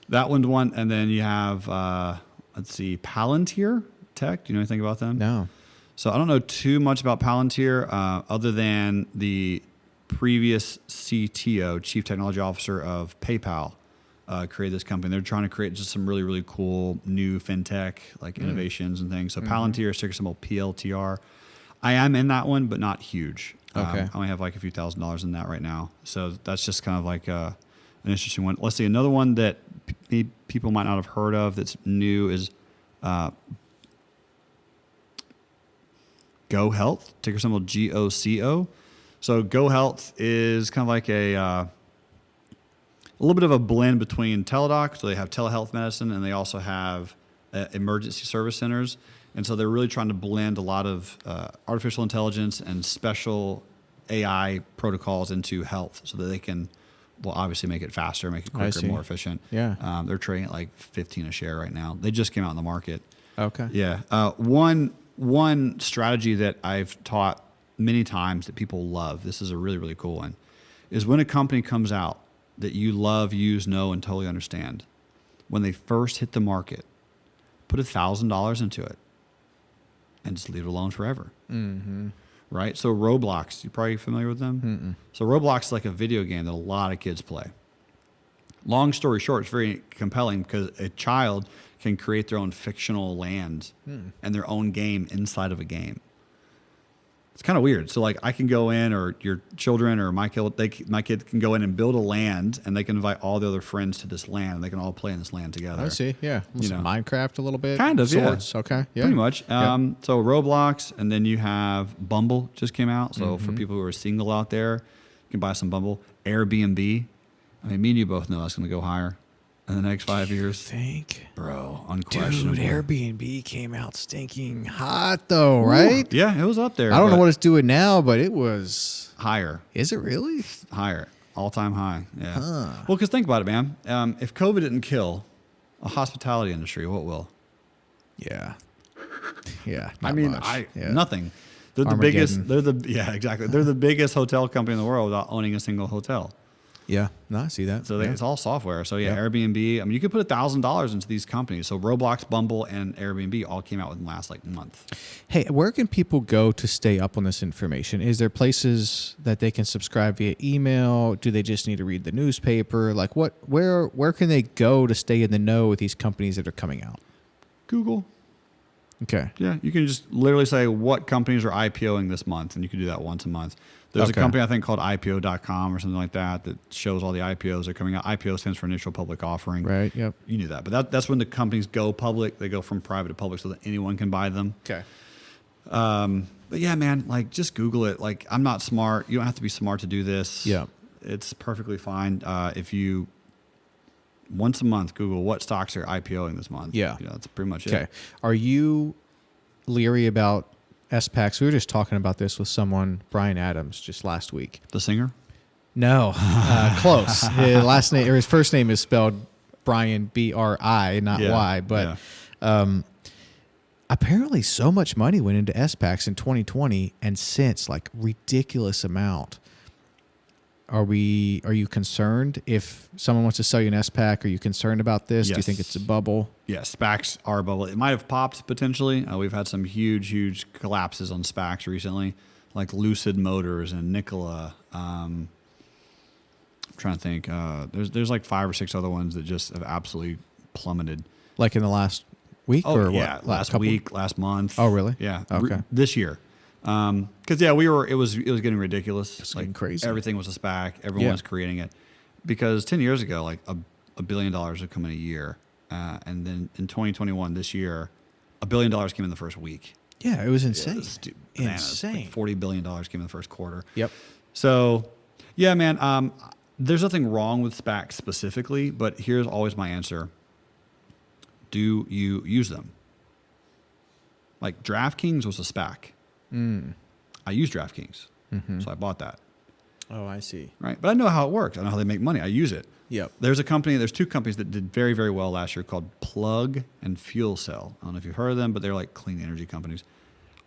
That one's one. And then you have, Palantir Tech. Do you know anything about them? No. So I don't know too much about Palantir other than the previous CTO, Chief Technology Officer of PayPal, created this company. They're trying to create just some really, really cool new fintech like innovations and things. So Palantir is ticker symbol PLTR. I am in that one, but not huge. Okay. I only have like a few $1,000s in that right now. So that's just kind of like an interesting one. Let's see. Another one that people might not have heard of that's new is Go Health, ticker symbol GOCO. So Go Health is kind of like a little bit of a blend between Teladoc. So they have telehealth medicine, and they also have emergency service centers. And so they're really trying to blend a lot of artificial intelligence and special AI protocols into health so that they can, well, obviously make it faster, make it quicker, see. more efficient. Yeah. They're trading at like 15 a share right now. They just came out in the market. Okay. Yeah. One strategy that I've taught many times that people love, this is a really, really cool one, is when a company comes out that you love, use, know, and totally understand, when they first hit the market, put $1,000 into it and just leave it alone forever. Mm-hmm. Right? So Roblox, you're probably familiar with them? Mm-mm. So Roblox is like a video game that a lot of kids play. Long story short, it's very compelling because a child can create their own fictional land and their own game inside of a game. It's kind of weird. So like I can go in, or your children or my kid can go in and build a land, and they can invite all the other friends to this land, and they can all play in this land together. I see. Yeah. Minecraft a little bit. Kind of, sorts. Yeah. Okay. Yeah. Pretty much. Yep. So Roblox, and then you have Bumble just came out. So for people who are single out there, you can buy some Bumble. Airbnb. I mean, me and you both know that's going to go higher in the next 5 years. Think. Bro, Dude, unquestionably. Airbnb came out stinking hot though, right? Yeah, it was up there. I don't know what it's doing now, but it was higher. Is it really? Higher. All-time high. Yeah. Huh. Well, because think about it, man. If COVID didn't kill a hospitality industry, what will? Yeah. Yeah. I not mean, much. Yeah. nothing. They're the Armageddon. biggest. Exactly. They're the biggest hotel company in the world without owning a single hotel. Yeah. No, I see that. So yeah. it's all software. So yeah, Yep. Airbnb. I mean, you could put $1,000 into these companies. So Roblox, Bumble, and Airbnb all came out within the last like month. Hey, where can people go to stay up on this information? Is there places that they can subscribe via email? Do they just need to read the newspaper? Like where can they go to stay in the know with these companies that are coming out? Google. Okay. Yeah, you can just literally say what companies are IPOing this month, and you can do that once a month. There's a Okay. company I think called IPO.com or something like that that shows all the IPOs that are coming out. IPO stands for initial public offering. Right. Yep. You knew that, but that's when the companies go public. They go from private to public so that anyone can buy them. Okay. But yeah, man, like just Google it. Like I'm not smart. You don't have to be smart to do this. Yeah. It's perfectly fine. If you once a month Google what stocks are IPOing this month. Yeah. That's pretty much Okay. it. Are you leery about SPACs? We were just talking about this with someone, Brian Adams, just last week. The singer? No, close. His last name or his first name is spelled Brian, B-R-I, not Yeah, Y. But yeah. Apparently, so much money went into SPACs in 2020, and since like ridiculous amount. Are you concerned if someone wants to sell you an SPAC? Are you concerned about this? Do you Yes. think it's a bubble? Yeah, SPACs are a bubble. It might have popped potentially. We've had some huge collapses on SPACs recently, like Lucid Motors and Nikola. I'm trying to think. There's like 5 or 6 other ones that just have absolutely plummeted. Like in the last week or what? yeah, last couple- week, last month. Oh, really? Yeah. Okay. This year. Because it was getting ridiculous. It's getting crazy. Everything was a SPAC. Everyone Yeah. was creating it. Because 10 years ago, like $1 billion would come in a year. And then in 2021, this year, $1 billion came in the first week. Yeah, it was insane. It was bananas. Insane. Like $40 billion came in the first quarter. Yep. So, yeah, man, there's nothing wrong with SPACs specifically, but here's always my answer. Do you use them? Like DraftKings was a SPAC. I use DraftKings, so I bought that. Oh, I see. Right, but I know how it works. I know how they make money. I use it. Yep. There's 2 companies that did very, very well last year called Plug and Fuel Cell. I don't know if you've heard of them, but they're like clean energy companies.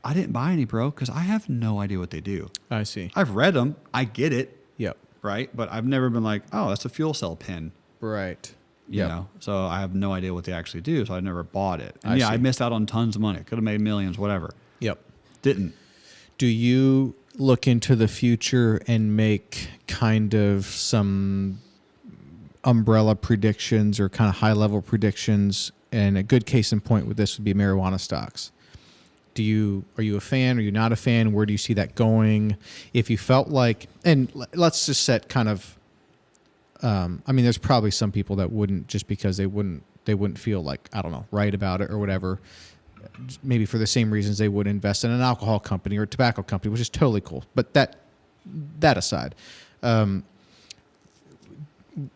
I didn't buy any, bro, because I have no idea what they do. I see. I've read them. I get it, Yep. right? But I've never been like, oh, that's a fuel cell pin. Right. You know, so I have no idea what they actually do. So I never bought it. And I I see. missed out on tons of money. Could have made millions, whatever. Yep. Didn't. Do you look into the future and make kind of some umbrella predictions or kind of high level predictions? And a good case in point with this would be marijuana stocks. Are you a fan? Are you not a fan? Where do you see that going? If you felt like, and let's just set kind of, I mean, there's probably some people that wouldn't, just because they wouldn't feel like, I don't know, right about it or whatever. Maybe for the same reasons they would invest in an alcohol company or a tobacco company, which is totally cool. But that aside,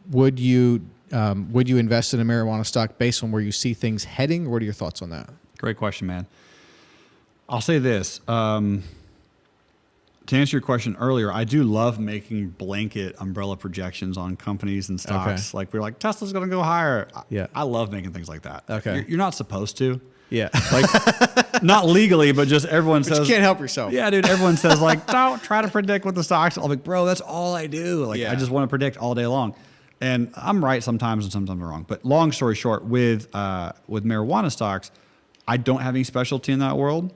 would you invest in a marijuana stock based on where you see things heading? What are your thoughts on that? Great question, man. I'll say this. To To answer your question earlier, I do love making blanket umbrella projections on companies and stocks. Okay. Like we're like, Tesla's going to go higher. Yeah. I love making things like that. Okay. You're not supposed to. Yeah. Like, not legally, but just everyone But says. you can't help yourself. Yeah, dude. Everyone says like, don't try to predict what the stocks. I'm like, bro, that's all I do. Like, Yeah. I just want to predict all day long, and I'm right sometimes and sometimes I'm wrong. But long story short, with marijuana stocks, I don't have any specialty in that world.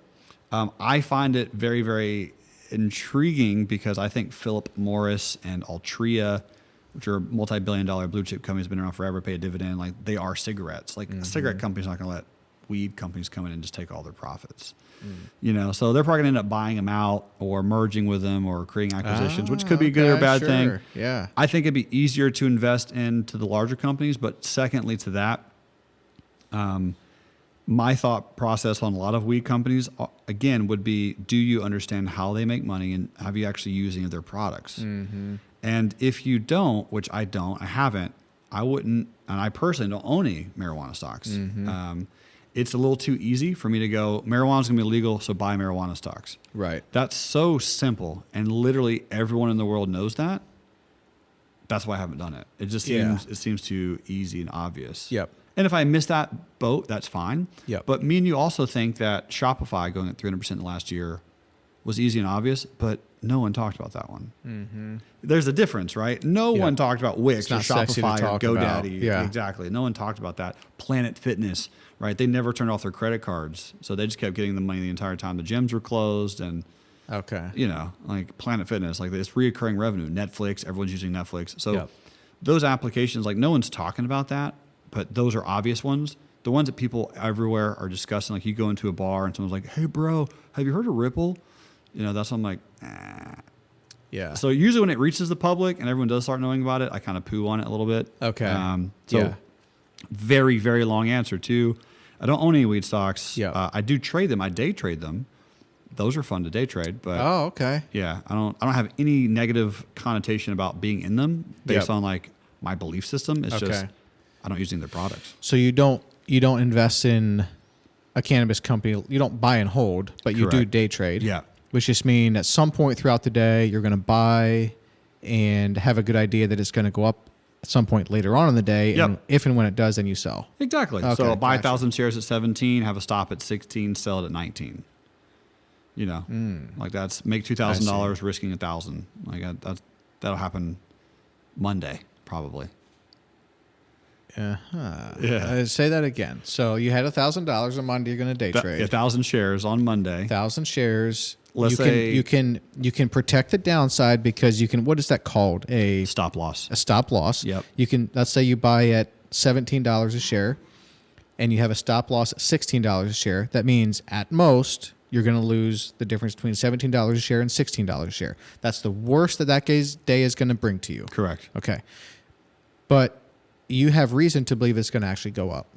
I find it very, very intriguing because I think Philip Morris and Altria, which are multi-billion-dollar blue chip companies, been around forever, pay a dividend. Like they are cigarettes. Like a cigarette company's not going to let weed companies come in and just take all their profits. You know, so they're probably going to end up buying them out or merging with them or creating acquisitions, which could be a good or bad thing. Yeah. I think it'd be easier to invest into the larger companies, but secondly to that, my thought process on a lot of weed companies, again, would be, do you understand how they make money and have you actually used any of their products? And if you don't, which I don't, I haven't, I wouldn't, and I personally don't own any marijuana stocks. It's a little too easy for me to go, marijuana's going to be illegal, so buy marijuana stocks. Right. That's so simple, and literally everyone in the world knows that. That's why I haven't done it. It just seems too easy and obvious. Yep. And if I miss that boat, that's fine. Yep. But me and you also think that Shopify going at 300% in the last year was easy and obvious, but no one talked about that one. There's a difference, right? No one talked about Wix or not sexy to Shopify or talk about. GoDaddy. Yeah. Exactly. No one talked about that. Planet Fitness, right? They never turned off their credit cards. So they just kept getting the money the entire time the gyms were closed. And, Okay. you know, like Planet Fitness, like this reoccurring revenue. Netflix, everyone's using Netflix. So Yep. those applications, like no one's talking about that, but those are obvious ones. The ones that people everywhere are discussing, like you go into a bar and someone's like, hey, bro, have you heard of Ripple? You know, that's when I'm like, Yeah. So usually when it reaches the public and everyone does start knowing about it, I kind of poo on it a little bit. Okay. So very, very long answer too. I don't own any weed stocks. Yeah. I do trade them. I day trade them. Those are fun to day trade, but Oh, okay. yeah, I don't have any negative connotation about being in them based Yep. on like my belief system. It's just Okay. I don't use any of their products. So you don't invest in a cannabis company. You don't buy and hold, but you do Correct. day trade. Yeah. Which just mean at some point throughout the day you're going to buy and have a good idea that it's going to go up at some point later on in the day. Yep. And if and when it does, then you sell. Exactly. Okay, So I'll buy gotcha. 1,000 shares at 17, have a stop at 16, sell it at 19. You know, like that's make $2,000 risking 1,000. Like that'll happen Monday probably. Yeah. Say that again. So you had $1,000 on Monday. You're going to day trade. 1,000 shares on Monday. 1,000 shares. Let's you can protect the downside because you can. What is that called? A Stop loss. stop loss. Yep. You can. Let's say you buy at $17 a share, and you have a stop loss at $16 a share. That means at most you're going to lose the difference between $17 a share and $16 a share. That's the worst that day is going to bring to you. Correct. Okay. But you have reason to believe it's going to actually go up.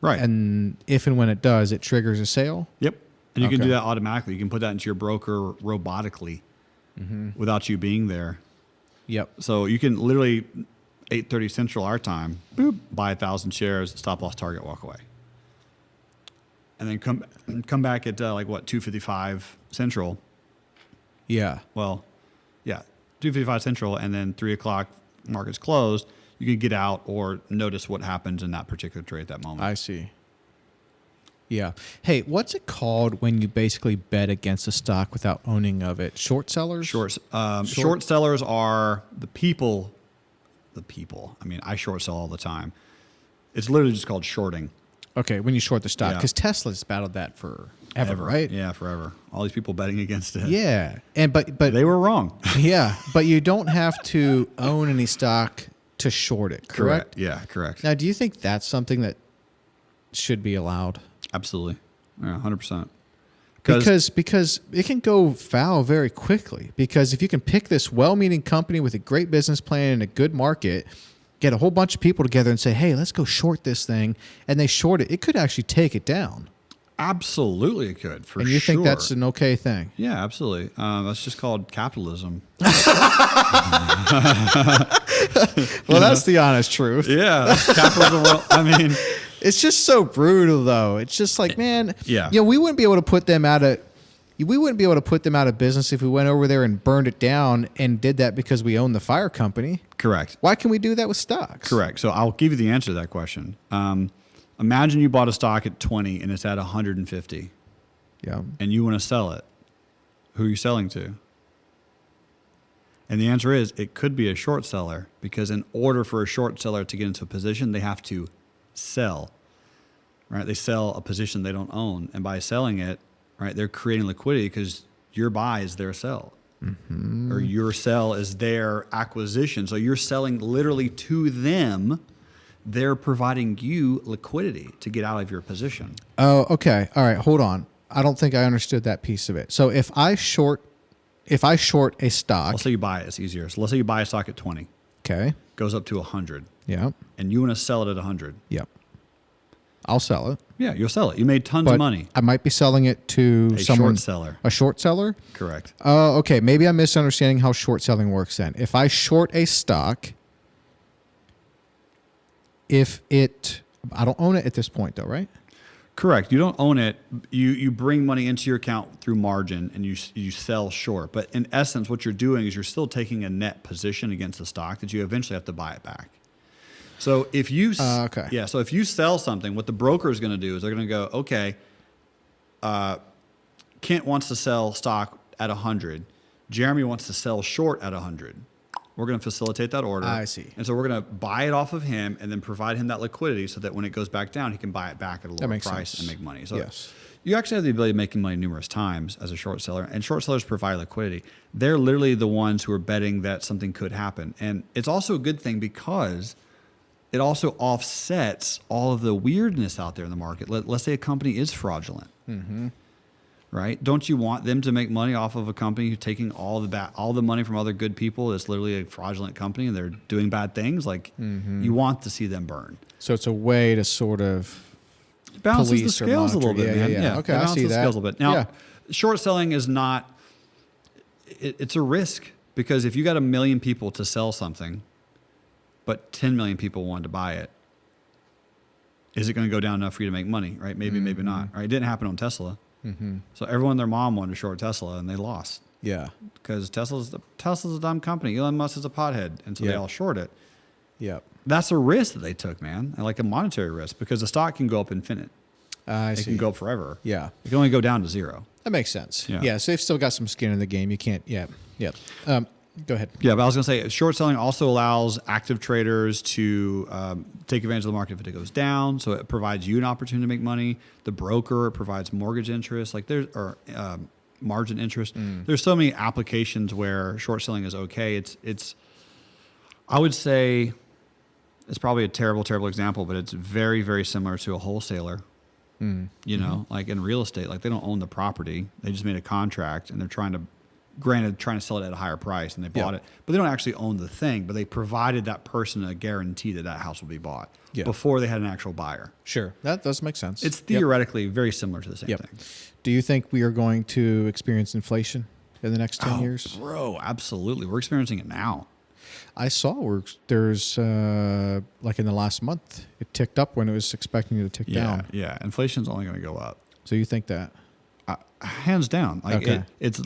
Right. And if and when it does, it triggers a sale. Yep. And you can Okay. do that automatically. You can put that into your broker robotically without you being there. Yep. So you can literally 8:30 Central our time, boop, buy 1,000 shares, stop loss target, walk away. And then come back at 2:55 Central. Yeah. Well, yeah, 2:55 Central, and then 3 o'clock market's closed. You can get out or notice what happens in that particular trade at that moment. I see. Yeah. Hey, what's it called when you basically bet against a stock without owning of it? Short sellers? Short sellers are the people. I mean, I short sell all the time. It's literally just called shorting. Okay, when you short the stock. Yeah. Because Tesla's battled that forever, right? Yeah, forever. All these people betting against it. Yeah. And but They were wrong. yeah, but you don't have to own any stock to short it, correct? Yeah, correct. Now, do you think that's something that should be allowed? Absolutely. Yeah, 100%. Because it can go foul very quickly. Because if you can pick this well-meaning company with a great business plan and a good market, get a whole bunch of people together and say, hey, let's go short this thing, and they short it, it could actually take it down. Absolutely it could, for sure. And you think that's an okay thing? Yeah, absolutely. That's just called capitalism. Well, that's the honest truth. Yeah, that's capitalism. Well, I mean, It's just so brutal, though. It's just like, man, Yeah. we wouldn't be able to put them out of We wouldn't be able to put them out of business if we went over there and burned it down and did that because we own the fire company. Correct. Why can we do that with stocks? Correct. So I'll give you the answer to that question. Imagine you bought a stock at 20 and it's at 150 Yeah. and you want to sell it. Who are you selling to? And the answer is it could be a short seller, because in order for a short seller to get into a position, they have to sell, right? They sell a position they don't own. And by selling it, right, they're creating liquidity because your buy is their sell, or your sell is their acquisition. So you're selling literally to them. They're providing you liquidity to get out of your position. Oh, okay. All right. Hold on. I don't think I understood that piece of it. So if I short a stock, Let's say you buy it. It's easier. So let's say you buy a stock at 20, okay. goes up to 100, Yeah. and you want to sell it at 100. Yep. I'll sell it. Yeah, you'll sell it. You made tons But of money. I might be selling it to A someone. short seller. A short seller? Correct. Oh, okay. Maybe I'm misunderstanding how short selling works then. If I short a stock, I don't own it at this point though, right? Correct. You don't own it. You bring money into your account through margin, and you sell short. But in essence, what you're doing is you're still taking a net position against the stock that you eventually have to buy it back. So if you okay. yeah, so if you sell something, what the broker is going to do is they're going to go, okay, Kent wants to sell stock at 100. Jeremy wants to sell short at 100. We're going to facilitate that order. I see. And so we're going to buy it off of him and then provide him that liquidity so that when it goes back down, he can buy it back at a lower makes price sense. and make money. So Yes. you actually have the ability of making money numerous times as a short seller, and short sellers provide liquidity. They're literally the ones who are betting that something could happen. And it's also a good thing because it also offsets all of the weirdness out there in the market. Let's say a company is fraudulent. Right? Don't you want them to make money off of a company who's taking all the money from other good people? That's literally a fraudulent company and they're doing bad things. Like you want to see them burn. So it's a way to sort of It balances the police or scales a little monitor. bit, Yeah, man. yeah. Okay, it I balances see the that. scales a little bit. Now, Yeah. short selling is not. It's a risk, because if you got 1 million people to sell something, but 10 million people wanted to buy it, is it going to go down enough for you to make money? Right? Maybe, maybe not. Right? It didn't happen on Tesla. So everyone and their mom wanted to short Tesla, and they lost Yeah. because Tesla's a dumb company. Elon Musk is a pothead, and so they Yeah. all short it. Yep. That's a risk that they took, man, and like a monetary risk, because the stock can go up infinite. I It see. can go up forever. Yeah. It can only go down to zero. That makes sense. Yeah. Yeah. So they've still got some skin in the game. You can't. Yeah. Yeah. Go ahead. Yeah, but I was going to say short selling also allows active traders to take advantage of the market if it goes down. So it provides you an opportunity to make money. The broker provides mortgage interest, margin interest. There's so many applications where short selling is okay. It's I would say it's probably a terrible example, but it's very, very similar to a wholesaler. You know, like in real estate, like they don't own the property. They just made a contract and they're trying to sell it at a higher price, and they bought it, but they don't actually own the thing, but they provided that person a guarantee that that house will be bought before they had an actual buyer. Sure. That does make sense. It's theoretically very similar to the same thing. Do you think we are going to experience inflation in the next 10 years? Bro, absolutely. We're experiencing it now. I saw there's like in the last month, it ticked up when it was expecting to tick down. Yeah. Inflation's only going to go up. So you think that? Hands down. Like Okay. it's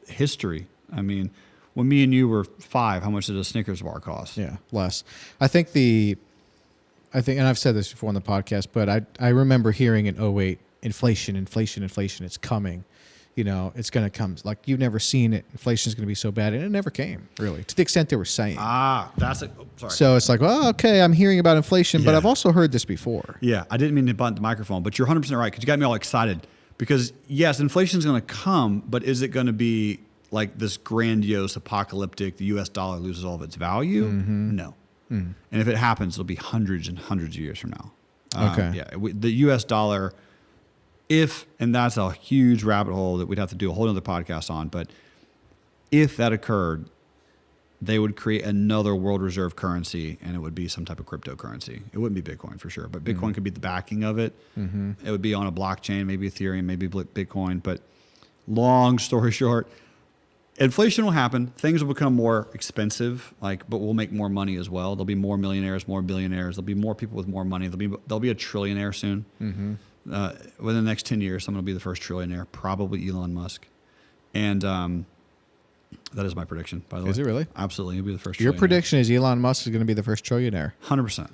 history. I mean, when me and you were 5, how much did a Snickers bar cost? Yeah, less. I think, and I've said this before on the podcast, but I remember hearing in 2008, inflation, it's coming. You know, it's going to come. Like, you've never seen it. Inflation is going to be so bad. And it never came, really, to the extent they were saying. That's it. Oh, sorry. So it's like, well, okay, I'm hearing about inflation, but Yeah. I've also heard this before. Yeah, I didn't mean to bunt the microphone, but you're 100% right, because you got me all excited. Because, yes, inflation is going to come, but is it going to be like this grandiose, apocalyptic, the U.S. dollar loses all of its value? No. And if it happens, it'll be hundreds and hundreds of years from now. Okay. Yeah, the U.S. dollar, and that's a huge rabbit hole that we'd have to do a whole other podcast on, but if that occurred, they would create another world reserve currency, and it would be some type of cryptocurrency. It wouldn't be Bitcoin for sure, but Bitcoin could be the backing of it. It would be on a blockchain, maybe Ethereum, maybe Bitcoin. But long story short, inflation will happen. Things will become more expensive, but we'll make more money as well. There'll be more millionaires, more billionaires. There'll be more people with more money. There'll be a trillionaire soon. Within the next 10 years, someone will be the first trillionaire, probably Elon Musk. And that is my prediction, by the way. Is it really? Absolutely. He'll be the first Your trillionaire. prediction is Elon Musk is going to be the first trillionaire. 100%.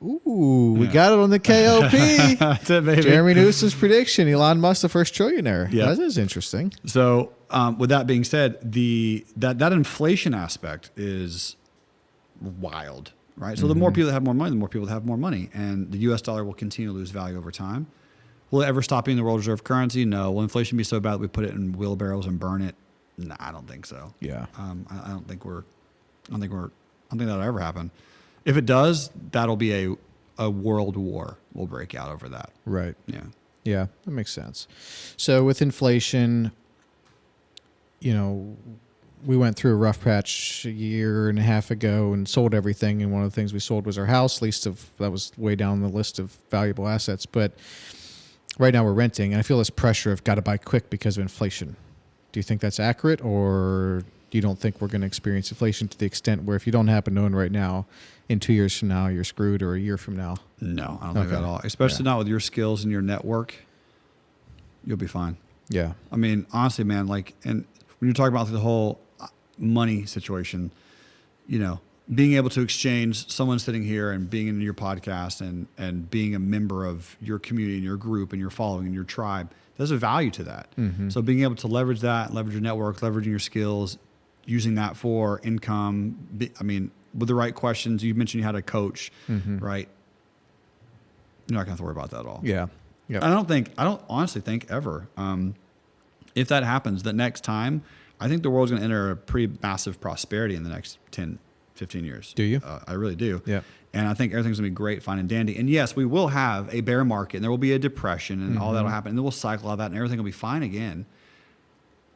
Ooh, we got it on the KOP. That's it, baby. Jeremy Newsome's prediction: Elon Musk the first trillionaire. Yeah. That is interesting. So, with that being said, that inflation aspect is wild, right? So the more people that have more money, the more people that have more money, and the U.S. dollar will continue to lose value over time. Will it ever stop being the world reserve currency? No. Will inflation be so bad that we put it in wheelbarrows and burn it? No, I don't think so. Yeah. I don't think that'll ever happen. If it does, that'll be a world war will break out over that. Right. Yeah. Yeah, that makes sense. So with inflation, we went through a rough patch a year and a half ago and sold everything. And one of the things we sold was our house. That was way down the list of valuable assets. But right now we're renting, and I feel this pressure of got to buy quick because of inflation. Do you think that's accurate, or you don't think we're going to experience inflation to the extent where if you don't happen to own right now, in 2 years from now, you're screwed, or a year from now? No, I don't think that at all. Especially not with your skills and your network. You'll be fine. Yeah. I mean, honestly, man, and when you're talking about the whole money situation, being able to exchange someone sitting here and being in your podcast and being a member of your community and your group and your following and your tribe, there's a value to that. Mm-hmm. So being able to leverage that, leverage your network, leveraging your skills, using that for income, with the right questions. You mentioned you had a coach, right? You're not going to have to worry about that at all. Yeah. Yep. I don't honestly think ever. If that happens, the next time, I think the world's going to enter a pretty massive prosperity in the next 10, 15 years. Do you? I really do. Yeah. And I think everything's going to be great, fine, and dandy. And yes, we will have a bear market, and there will be a depression, and all that will happen, and then we'll cycle all that, and everything will be fine again.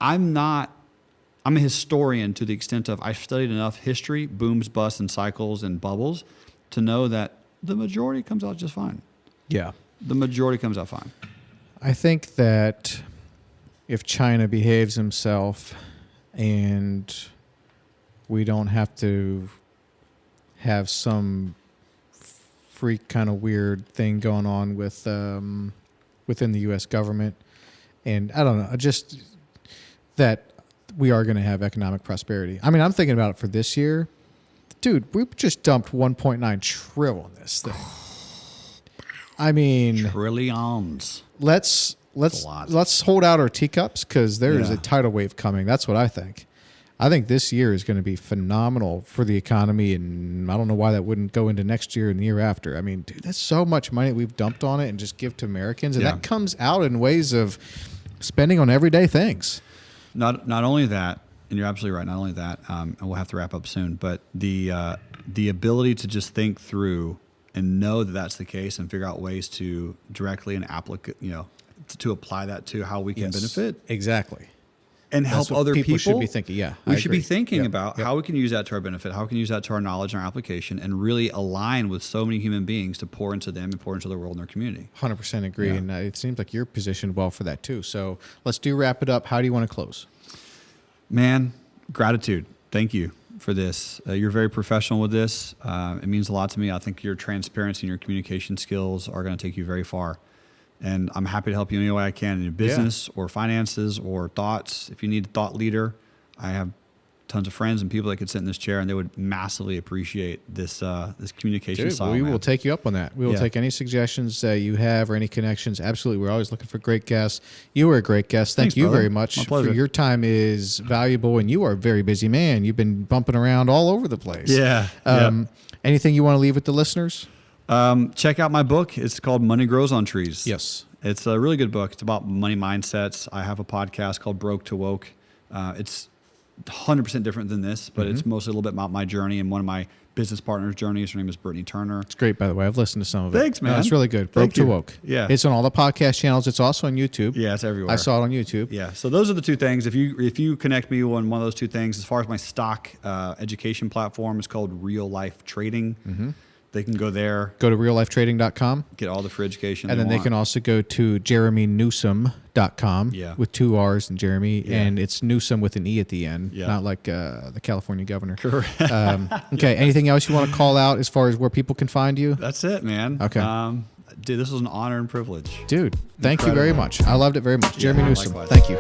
I'm a historian to the extent of I've studied enough history, booms, busts, and cycles and bubbles to know that the majority comes out just fine. Yeah. The majority comes out fine. I think that if China behaves himself and we don't have to have some freak kind of weird thing going on with within the U.S. government, and I don't know, just that we are going to have economic prosperity. I mean, I'm thinking about it for this year. Dude, we just dumped 1.9 trillion on this thing. I mean, Trillions. let's hold out our teacups because there is a tidal wave coming. That's what I think. I think this year is going to be phenomenal for the economy, and I don't know why that wouldn't go into next year and the year after. I mean, dude, that's so much money we've dumped on it and just give to Americans, and that comes out in ways of spending on everyday things. Not only that, and you're absolutely right. Not only that, and we'll have to wrap up soon, but the ability to just think through and know that that's the case and figure out ways to directly and to apply that to how we can benefit Exactly. and help other people. Should be thinking. Yeah, we should be thinking about how we can use that to our benefit, how we can use that to our knowledge and our application, and really align with so many human beings to pour into them and pour into the world and their community. 100% agree, and it seems like you're positioned well for that too. So let's wrap it up. How do you want to close? Man, gratitude. Thank you for this. You're very professional with this. It means a lot to me. I think your transparency and your communication skills are going to take you very far. And I'm happy to help you any way I can in your business or finances or thoughts. If you need a thought leader, I have tons of friends and people that could sit in this chair, and they would massively appreciate this communication style. We will take you up on that. We will take any suggestions you have or any connections. Absolutely. We're always looking for great guests. You were a great guest. Thanks, you brother. very much. My pleasure. Your time is valuable, and you are a very busy man. You've been bumping around all over the place. Yeah. Anything you want to leave with the listeners? Check out my book. It's called Money Grows on Trees. Yes. It's a really good book. It's about money mindsets. I have a podcast called Broke to Woke. It's 100% different than this, but it's mostly a little bit about my journey and one of my business partners' journeys. Her name is Brittany Turner. It's great, by the way. I've listened to some of it. Thanks, man. No, it's really good. Broke to Woke. Yeah. It's on all the podcast channels. It's also on YouTube. Yeah, it's everywhere. I saw it on YouTube. Yeah. So those are the two things. If you connect me on one of those two things, as far as my stock education platform, it's called Real Life Trading. Mm-hmm. They can go there. Go to reallifetrading.com. Get all the free education. And then they can also go to jerremynewsome.com with 2 R's in Jeremy. Yeah. And it's Newsome with an E at the end, not like the California governor. Correct. Okay. Anything else you want to call out as far as where people can find you? That's it, man. Okay. Dude, this was an honor and privilege. Dude, thank you very much. I loved it very much. Jeremy Newsome. Likewise. Thank you.